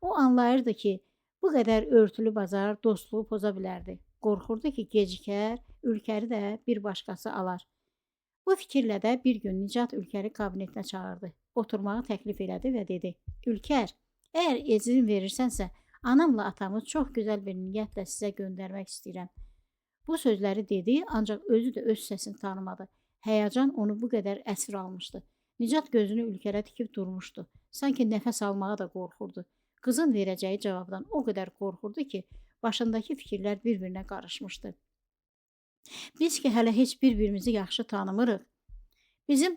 O anlayırdı ki, bu qədər örtülü bazar dostluğu poza bilərdi. Qorxurdu ki, gecikər, Ülkeri də bir başqası alar. Bu fikirlə də bir gün Nicat Ülkəri kabinetinə çağırdı. Oturmağı təklif elədi və dedi: Ülkər, əgər izin verirsənsə, anamla atamı çox gözəl bir niyyətlə sizə göndərmək istəyirəm. Bu sözləri dedi, ancaq özü də öz səsini tanımadı. Həyəcan onu bu qədər əsir almışdı. Nicat gözünü Ülkərə tikib durmuşdu. Sanki nəfəs almağa da qorxurdu. Qızın verəcəyi cavabdan o qədər qorxurdu ki, başındakı fikirlər bir-birinə qarışmışdı. Biz ki, hələ heç bir-birimizi yaxşı tanımırıq. Bizim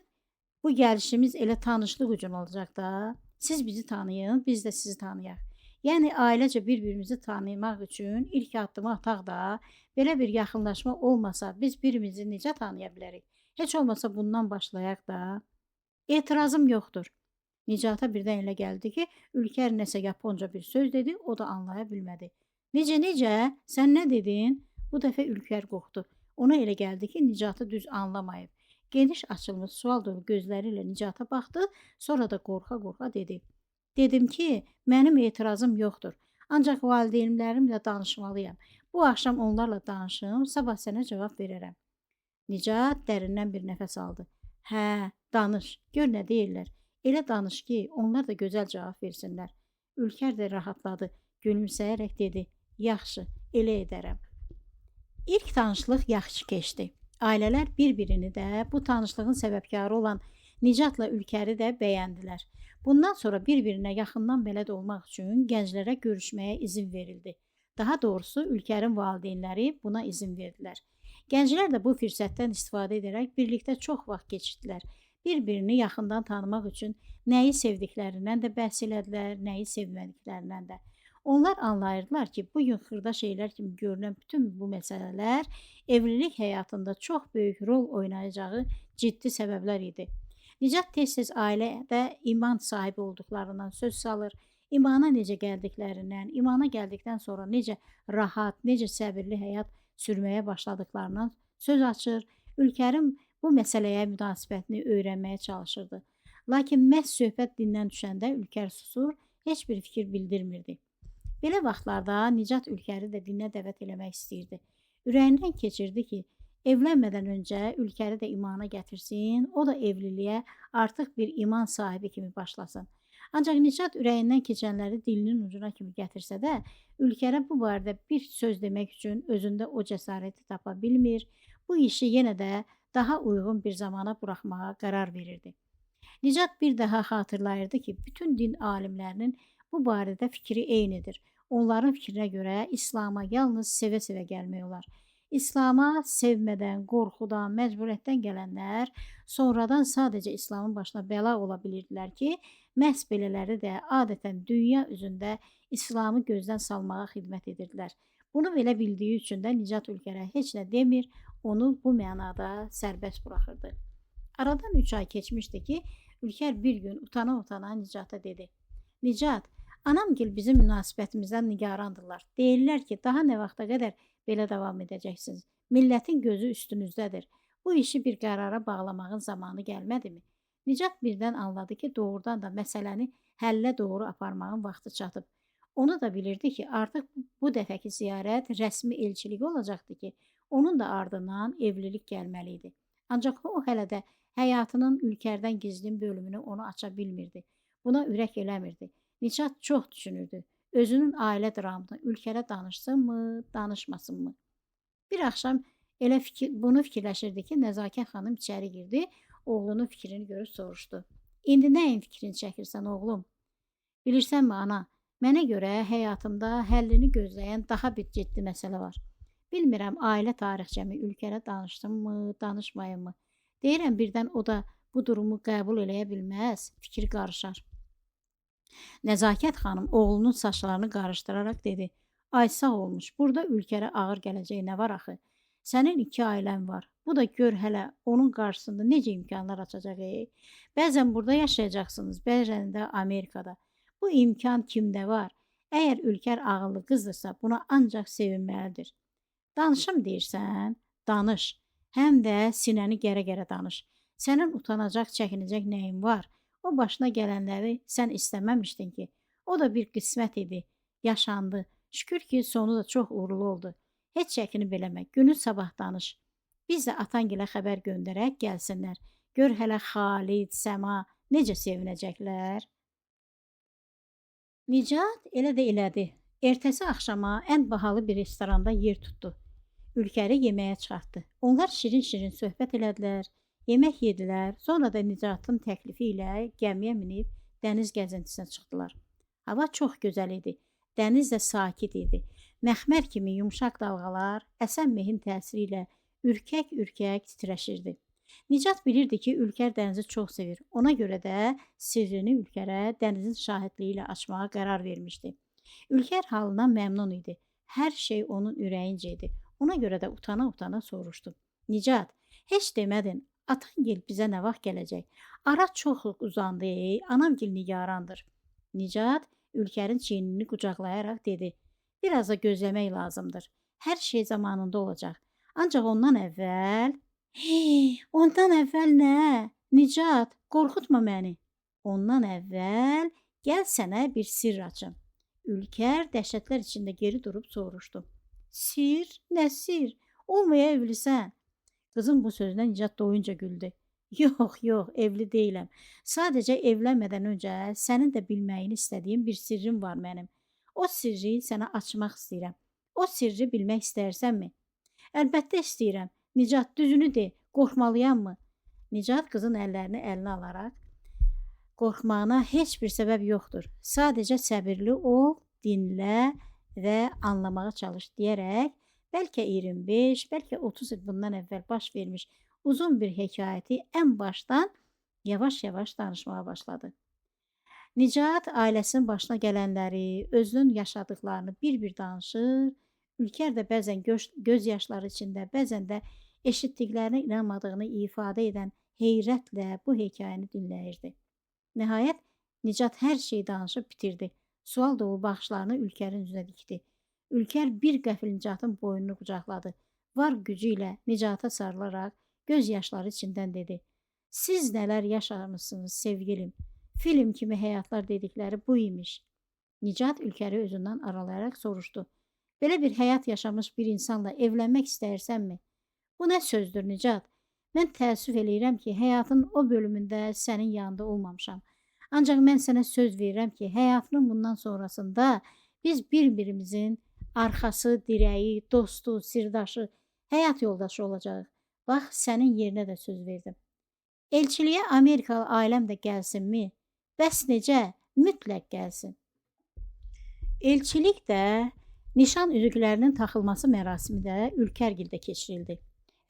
bu gəlişimiz elə tanışlıq üçün olacaq da. Siz bizi tanıyın, biz də sizi tanıyaq. Yəni ailecə bir-birimizi tanımaq üçün ilk addımı ataq da, belə bir yaxınlaşma olmasa biz birimizi necə tanıya bilərik? Heç olmasa bundan başlayaq da. Etirazım yoxdur. Nicata birdən elə gəldi ki, Ülkər nəsə Yaponca bir söz dedi, o da anlaya bilmədi. Necə? Sən nə dedin? Bu dəfə Ülkər qorxdu. Ona elə gəldi ki, Nicatı düz anlamayıb. Geniş açılmış sual dolu gözləri ilə Nicata baxdı, sonra da qorxa-qorxa dedi. Dedim ki, mənim etirazım yoxdur. Ancaq valideynlərimlə danışmalıyam. Bu axşam onlarla danışım, sabah sənə cavab verərəm. Nicat dərindən bir nəfəs aldı. Hə, danış, gör nə deyirlər. Elə danış ki, onlar da gözəl cavab versinlər. Ülkər də rahatladı, gülümsəyərək dedi. Yaxşı, elə edərəm. İlk tanışlıq yaxşı keçdi. Ailələr bir-birini də, bu tanışlığın səbəbkarı olan Nicatla Ülkəri də bəyəndilər. Bundan sonra bir-birinə yaxından bələd olmaq üçün gənclərə görüşməyə izin verildi. Daha doğrusu Ülkərin valideynləri buna izin verdilər. Gənclər də bu fürsətdən istifadə edərək birlikdə çox vaxt keçirdilər. Bir-birini yaxından tanımaq üçün nəyi sevdiklərindən də bəhs elədilər, nəyi sevmədiklərindən də. Onlar anlayırdılar ki, bugün xırda şeylər kimi görünən bütün bu məsələlər evlilik həyatında çox böyük rol oynayacağı ciddi səbəblər idi. Nicat tez-tez ailədə iman sahibi olduqlarından söz salır, imana necə gəldiklərindən, imana gəldikdən sonra necə rahat, necə səbirli həyat sürməyə başladıqlarından söz açır, Ülkərin bu məsələyə münasibətini öyrənməyə çalışırdı. Lakin məhz söhbət dindən düşəndə Ülkər susur, heç bir fikir bildirmirdi. Belə vaxtlarda Nicat Ülkəri də dinə dəvət eləmək istəyirdi. Ürəyindən keçirdi ki, evlənmədən öncə Ülkəri də imana gətirsin, o da evliliyə artıq bir iman sahibi kimi başlasın. Ancaq Nicat ürəyindən keçənləri dilinin ucuna kimi gətirsə də, Ülkərə bu barədə bir söz demək üçün özündə o cəsarəti tapa bilmir, bu işi yenə də daha uyğun bir zamana buraxmağa qərar verirdi. Nicat bir daha xatırlayırdı ki, bütün din alimlərinin bu barədə fikri eynidir. Onların fikrinə görə İslama yalnız sevə-sevə gəlmək olar. İslama sevmədən, qorxudan, məcburiyyətdən gələnlər sonradan sadəcə İslamın başına bəla ola bilirdilər ki, məhz belələri də adətən dünya üzündə İslamı gözdən salmağa xidmət edirdilər. Bunu belə bildiyi üçün də Nicat Ülkərə heç nə demir, onu bu mənada sərbəst buraxırdı. Aradan 3 ay keçmişdi ki, Ülkər bir gün utana-utana Nicata dedi. Nicat, anamgil bizim münasibətimizdən nigarandırlar. Deyirlər ki, daha nə vaxta qədər belə davam edəcəksiniz. Millətin gözü üstünüzdədir. Bu işi bir qərara bağlamağın zamanı gəlmədimi? Nicat birdən anladı ki, doğrudan da məsələni həllə doğru aparmağın vaxtı çatıb. Onu da bilirdi ki, artıq bu dəfəki ziyarət rəsmi elçilik olacaqdı ki, onun da ardından evlilik gəlməli idi. Ancaq o hələ də həyatının Ülkərdən gizlin bölümünü onu aça bilmirdi. Buna ürək eləmirdi. Nicat çox düşünürdü. Özünün ailə dramını Ülkərə danışsınmı, danışmasınmı? Bir axşam bunu fikirləşirdi ki, Nəzakət xanım içəri girdi, oğlunun fikrini görüb soruşdu. İndi nəyin fikrini çəkirsən, oğlum? Bilirsənmi, ana, mənə görə həyatımda həllini gözləyən daha bir ciddi məsələ var. Bilmirəm, ailə tarixçəmi Ülkərə danışdımmı, danışmayımmı? Deyirəm, birdən o da bu durumu qəbul eləyə bilməz, fikir qarışar. Nəzakət xanım oğlunun saçlarını qarışdıraraq dedi. Ay sağ olmuş, burada Ülkərə ağır gələcək nə var axı? Sənin 2 ailən var. Bu da gör hələ onun qarşısında necə imkanlar açacaq. Bəzən burada yaşayacaqsınız, bəzən də Amerikada. Bu imkan kimdə var? Əgər Ülkər ağıllı qızdırsa, buna ancaq sevinməlidir. Danışım deyirsən? Danış. Həm də sinəni gərə-gərə danış. Sənin utanacaq, çəkinəcək nəyin var? O başına gələnləri sən istəməmişdin ki. O da bir qismət idi. Yaşandı. Şükür ki, sonu da çox uğurlu oldu. Heç çəkinib eləmə. Günün sabah danış. Biz də Atangilə xəbər göndərək gəlsinlər. Gör hələ Xalid, Səma necə sevinəcəklər. Nicat elə də elədi. Ertəsi axşama ən bahalı bir restoranda yer tutdu. Ülkəri yeməyə çıxartdı. Onlar şirin-şirin söhbət elədilər, yemək yedilər. Sonra da Nicatın təklifi ilə gəmiyə minib dəniz gəzintisinə çıxdılar. Hava çox gözəl idi. Dəniz də sakit idi. Məxmər kimi yumşaq dalğalar əsən mehin təsiri ilə ürkək-ürkək titrəşirdi. Nicat bilirdi ki, Ülkər dənizi çox sevir. Ona görə də sirrini Ülkərə dənizin şahidliyi ilə açmağa qərar vermişdi. Ülkər halından məmnun idi. Hər şey onun ürəyincə idi. Ona görə də utana-utana soruşdu. Nicat, heç demədin, Atangil bizə nə vaxt gələcək? Ara çox uzandı, anamgil nigarandır. Nicat Ülkərin çiynini qucaqlayaraq dedi. Biraz da gözləmək lazımdır. Hər şey zamanında olacaq. Ancaq ondan əvvəl... ondan əvvəl nə? Nicat, qorxutma məni. Ondan əvvəl gəl sənə bir sirr açım. Ülkər dəhşətlər içində geri durub soruşdu. Sir? Nə sir? Olmaya evlisən. Qızım bu sözdən Nicat doyunca güldü. Yox, evli deyiləm. Sadəcə evlənmədən öncə sənin də bilməyini istədiyim bir sirrim var mənim. O sirri sənə açmaq istəyirəm. O sirri bilmək istəyirsənmi? Əlbəttə istəyirəm. Nicat, düzünü de, qorxmalıyam-mı? Nicat qızın əllərini əlinə alaraq, qorxmağına heç bir səbəb yoxdur. Sadəcə səbirli ol, dinlə və anlamağa çalış deyərək, bəlkə 25, bəlkə 30 il bundan əvvəl baş vermiş uzun bir hekayəti ən başdan yavaş-yavaş danışmağa başladı. Nicat ailəsinin başına gələnləri, özünün yaşadıqlarını bir-bir danışır. Ülkər də bəzən göz yaşları içində, bəzən də eşitdiklərinə inanmadığını ifadə edən heyrətlə bu hekayəni dinləyirdi. Nəhayət, Nicat hər şeyi danışıb bitirdi. Sual dolu baxışlarını Ülkərin üzünə dikdi. Ülkər bir qəfil Nicatın boynunu qucaqladı. Var gücü ilə Nicata sarılaraq göz yaşları içindən dedi. Siz nələr yaşamışsınız sevgilim? Film kimi həyatlar dedikləri bu imiş. Nicat Ülkəri özündən aralayaraq soruşdu. Belə bir həyat yaşamış bir insanla evlənmək istəyirsənmi? Bu nə sözdür Nicat? Mən təəssüf eləyirəm ki, həyatın o bölümündə sənin yanında olmamışam. Ancaq mən sənə söz verirəm ki, həyatının bundan sonrasında biz bir-birimizin arxası, dirəyi, dostu, sirdaşı, həyat yoldaşı olacağıq. Bax, sənin yerinə də söz verdim. Elçiliyə Amerikalı ailəm də gəlsinmi? Bəs necə? Mütləq gəlsin. Elçilik də, nişan üzüklərinin taxılması mərasimi də Ülkərgildə keçirildi.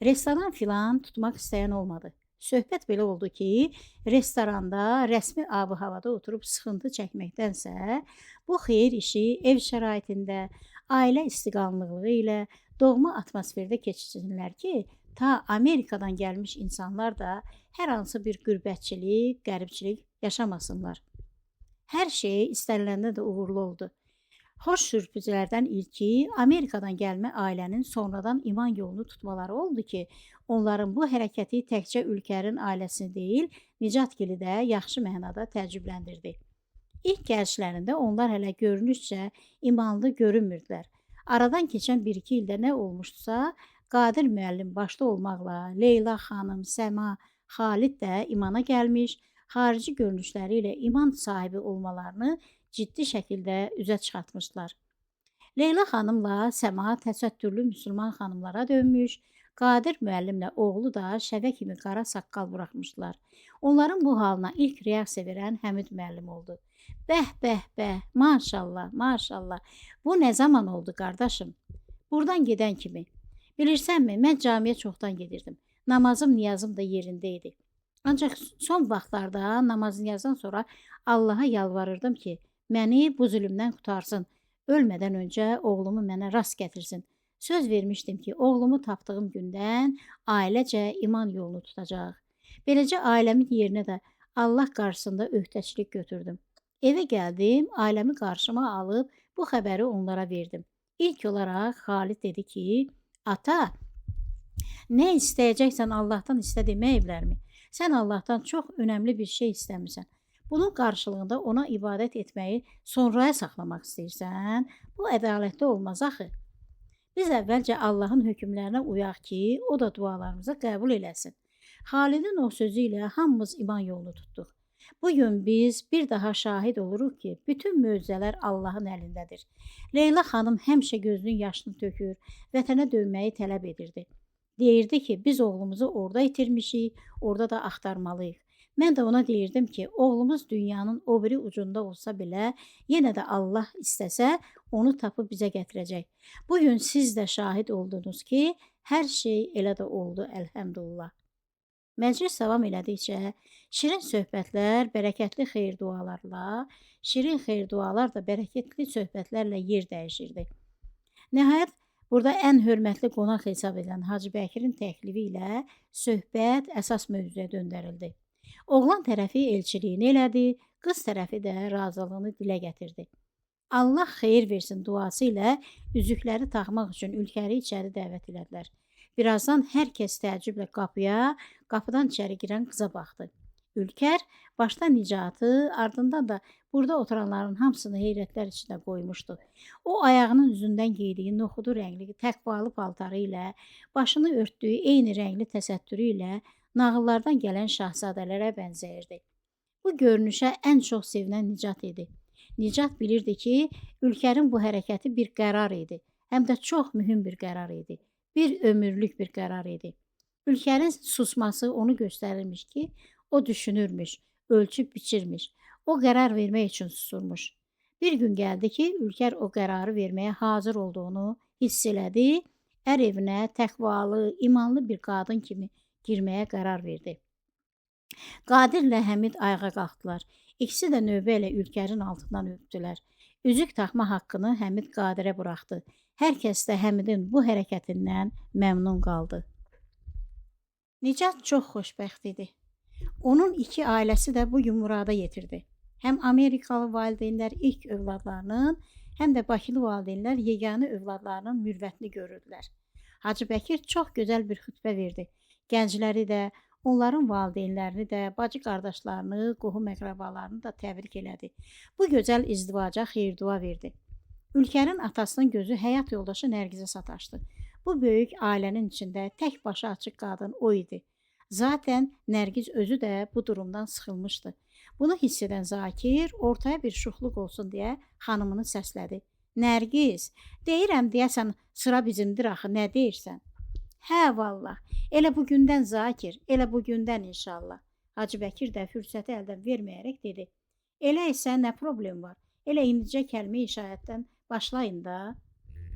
Restoran filan tutmaq istəyən olmadı. Söhbət belə oldu ki, restoranda rəsmi ab-havada oturub sıxıntı çəkməkdənsə, bu xeyir işi ev şəraitində, ailə istiqanlığı ilə doğma atmosferdə keçirsinlər ki, ta Amerikadan gəlmiş insanlar da hər hansı bir qürbətçilik, qəribçilik yaşamasınlar. Hər şey istəniləndə də uğurlu oldu. Xoş sürprizlərdən ilki Amerikadan gəlmə ailənin sonradan iman yolunu tutmaları oldu ki, onların bu hərəkəti təkcə Ülkərin ailəsini deyil, Nicatgili də yaxşı mənada təəccübləndirdi. İlk gəlişlərində onlar hələ görünüşcə imanlı görünmürdülər. Aradan keçən 1-2 ildə nə olmuşdusa, Qadir müəllim başda olmaqla Leyla xanım, Səma, Xalid də imana gəlmiş, xarici görünüşləri ilə iman sahibi olmalarını ciddi şəkildə üzə çıxartmışlar. Leyla xanımla Səma təsəttürlü müsəlman xanımlara dönmüş, Qadir müəllimlə oğlu da şəvə kimi qara saqqal buraxmışdılar. Onların bu halına ilk reaksiya verən Həmid müəllim oldu. Bəh, maşallah, maşallah. Bu nə zaman oldu qardaşım? Buradan gedən kimi. Bilirsənmi, mən camiyə çoxdan gedirdim. Namazım, niyazım da yerində idi. Ancaq son vaxtlarda namaz niyazdan sonra Allaha yalvarırdım ki, məni bu zülmdən qutarsın. Ölmədən öncə oğlumu mənə rast gətirsin. Söz vermişdim ki, oğlumu tapdığım gündən ailecə iman yolunu tutacaq. Beləcə ailəmin yerinə də Allah qarşısında öhdəçilik götürdüm. Evə gəldim, ailəmi qarşıma alıb bu xəbəri onlara verdim. İlk olaraq Xalid dedi ki, ata, nə istəyəcəksən Allahdan istə deməyiblərmi? Sən Allahdan çox önəmli bir şey istəmirsən. Bunun qarşılığında ona ibadət etməyi sonraya saxlamaq istəyirsən. Bu ədalətli olmaz axı. Biz əvvəlcə Allahın hökmlərinə uyaq ki, o da dualarımızı qəbul eləsin. Xalidin o sözü ilə hamımız iman yolunu tutduq. Bu gün biz bir daha şahid oluruq ki, bütün möcüzələr Allahın əlindədir. Leyla xanım həmişə gözünün yaşını tökür, vətənə dönməyi tələb edirdi. Deyirdi ki, biz oğlumuzu orada itirmişik, orada da axtarmalıyıq. Mən də ona deyirdim ki, oğlumuz dünyanın o biri ucunda olsa belə, yenə də Allah istəsə, onu tapıb bizə gətirəcək. Bugün siz də şahid oldunuz ki, hər şey elə də oldu, əlhəmdülillah. Məclis davam elədikcə, şirin söhbətlər, bərəkətli xeyir dualarla, şirin xeyir dualar da bərəkətli söhbətlərlə yer dəyişirdi. Nəhayət, burada ən hörmətli qonaq hesab edilən Hacı Bəkirin təklifi ilə söhbət əsas mövzuya döndərildi. Oğlan tərəfi elçiliyini elədi, qız tərəfi də razılığını dilə gətirdi. Allah xeyir versin duası ilə üzükləri taxmaq üçün Ülkəri içəri dəvət elədilər. Birazdan hər kəs təəccüblə qapıdan içəri girən qıza baxdı. Ülkər başda Nicatı, ardından da burada oturanların hamısını heyrətlər içində qoymuşdu. O ayağının üzündən giydiyi noxudu rəngli təqvalı paltarı ilə, başını örtdüyü eyni rəngli təsəttürü ilə nağıllardan gələn şahzadələrə bənzəyirdi. Bu görünüşə ən çox sevinən Nicat idi. Nicat bilirdi ki, Ülkərin bu hərəkəti bir qərar idi. Həm də çox mühüm bir qərar idi. Bir ömürlük bir qərar idi. Ülkərin susması onu göstərirmiş ki, o düşünürmüş, ölçüb biçirmiş. O qərar vermək üçün susurmuş. Bir gün gəldi ki, Ülkər o qərarı verməyə hazır olduğunu hiss elədi. Ər evinə təqvalı, imanlı bir qadın kimi girməyə qərar verdi. Qadirlə Həmid ayağa qalxdılar. İkisi də növbə ilə Ülkərin altından öpdülər. Üzük taxma haqqını Həmid Qadirə buraxdı. Hər kəs də Həmidin bu hərəkətindən məmnun qaldı. Nicat çox xoşbəxt idi. Onun iki ailəsi də bugün murada yetirdi. Həm Amerikalı valideynlər ilk övladlarının, həm də Bakılı valideynlər yeganə övladlarının mürvətini görürdülər. Hacı Bəkir çox gözəl bir xütbə verdi. Gəncləri də, onların valideynlərini də, bacı qardaşlarını, qohum əqrabalarını da təbrik elədi. Bu gözəl izdivaca xeyir-dua verdi. Ülkərin atasının gözü həyat yoldaşı Nərgizə sataşdı. Bu böyük ailənin içində tək başı açıq qadın o idi. Zaten Nərgiz özü də bu durumdan sıxılmışdı. Bunu hiss edən Zakir ortaya bir şuxluq olsun deyə xanımını səslədi. Nərgiz, deyirəm deyəsən sıra bizimdir axı, nə deyirsən? Hə vallah, elə bugündən Zakir, elə bugündən inşallah. Hacı Bəkir də fürsəti əldən verməyərək dedi. Elə isə nə problem var? Elə indicə kəlmə işarətdən başlayın da.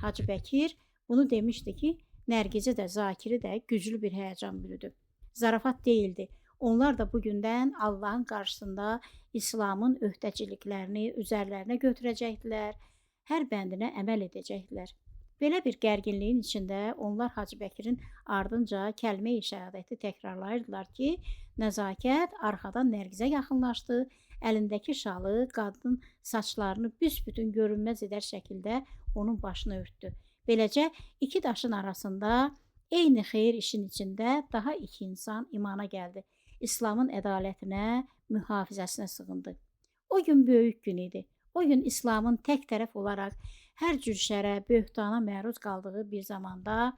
Hacı Bəkir bunu demişdi ki, Nərgizi də, Zakiri də güclü bir həyəcan bürüdü. Zarafat deyildi. Onlar da bugündən Allahın qarşısında İslamın öhdəciliklərini üzərlərinə götürəcəkdilər, hər bəndinə əməl edəcəkdilər. Belə bir gərginliyin içində onlar Hacı Bəkirin ardınca kəlmə işarəti təkrarlayırdılar ki, nəzakət arxadan Nərgizə yaxınlaşdı, əlindəki şalı qadının saçlarını büsbütün görünməz edər şəkildə onun başını örtdü. Beləcə iki daşın arasında eyni xeyir işin içində daha iki insan imana gəldi. İslamın ədalətinə, mühafizəsinə sığındı. O gün böyük gün idi. O gün İslamın tək tərəf olaraq hər cür şərə, böhtana məruz qaldığı bir zamanda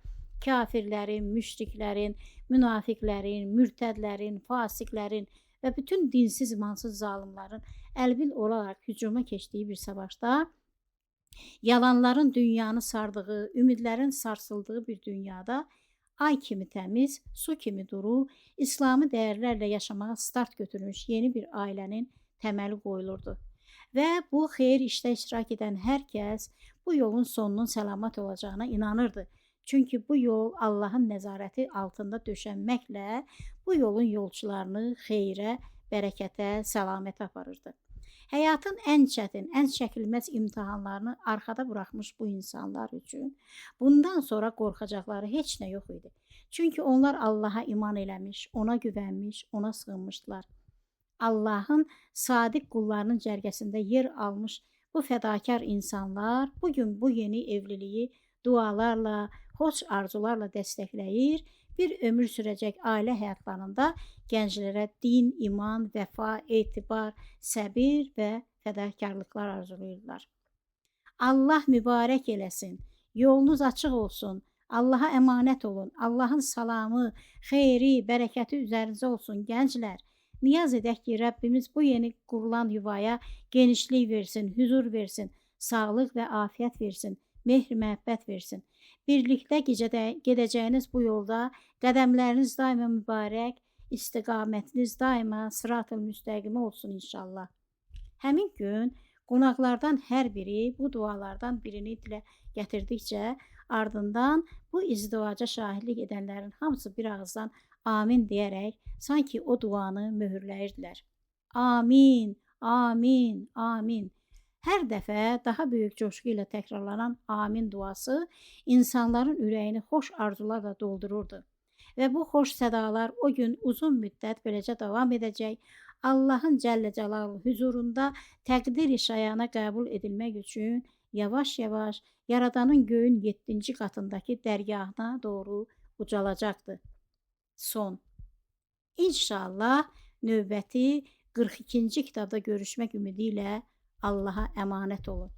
kafirlərin, müşriklərin, münafiqlərin, mürtədlərin, fasiqlərin və bütün dinsiz, imansız zalimlərin əlbil olaraq hücuma keçdiyi bir savaşda, yalanların dünyanı sardığı, ümidlərin sarsıldığı bir dünyada ay kimi təmiz, su kimi duru, İslami dəyərlərlə yaşamağa start götürmüş yeni bir ailənin təməli qoyulurdu. Və bu xeyir işdə iştirak edən hər kəs bu yolun sonunun səlamat olacağına inanırdı. Çünki bu yol Allahın nəzarəti altında döşənməklə bu yolun yolçularını xeyrə, bərəkətə, səlamətə aparırdı. Həyatın ən çətin, ən çəkilməz imtahanlarını arxada buraxmış bu insanlar üçün bundan sonra qorxacaqları heç nə yox idi. Çünki onlar Allaha iman eləmiş, ona güvənmiş, ona sığınmışdılar. Allahın sadiq qullarının cərgəsində yer almış bu fədakar insanlar bugün bu yeni evliliyi dualarla, xoş arzularla dəstəkləyir, bir ömür sürəcək ailə həyatlarında gənclərə din, iman, vəfa, etibar, səbir və fədakarlıqlar arzulayırlar. Allah mübarək eləsin. Yolunuz açıq olsun. Allaha əmanət olun. Allahın salamı, xeyri, bərəkəti üzərinizə olsun gənclər. Niyaz edək ki, Rəbbimiz bu yeni qurulan yuvaya genişlik versin, huzur versin, sağlıq və afiyət versin, mehr, məhəbbət versin. Birlikdə gedəcəyiniz bu yolda qədəmləriniz daima mübarək, istiqamətiniz daima sırat-ı müstəqimə olsun inşallah. Həmin gün qonaqlardan hər biri bu dualardan birini dilə gətirdikcə, ardından bu izdivaca şahidlik edənlərin hamısı bir ağızdan amin deyərək sanki o duanı möhürləyirdilər. Amin, amin, amin. Hər dəfə daha böyük coşqu ilə təkrarlanan amin duası insanların ürəyini xoş arzularla doldururdu. Və bu xoş sədalar o gün uzun müddət beləcə davam edəcək, Allahın Cəllə Cəlaluhu huzurunda təqdir-i şayana qəbul edilmək üçün yavaş-yavaş Yaradanın göyün 7-ci qatındakı dərgahına doğru ucalacaqdı. Son. İnşallah növbəti 42-ci kitabda görüşmək ümidi ilə Allaha əmanət olun.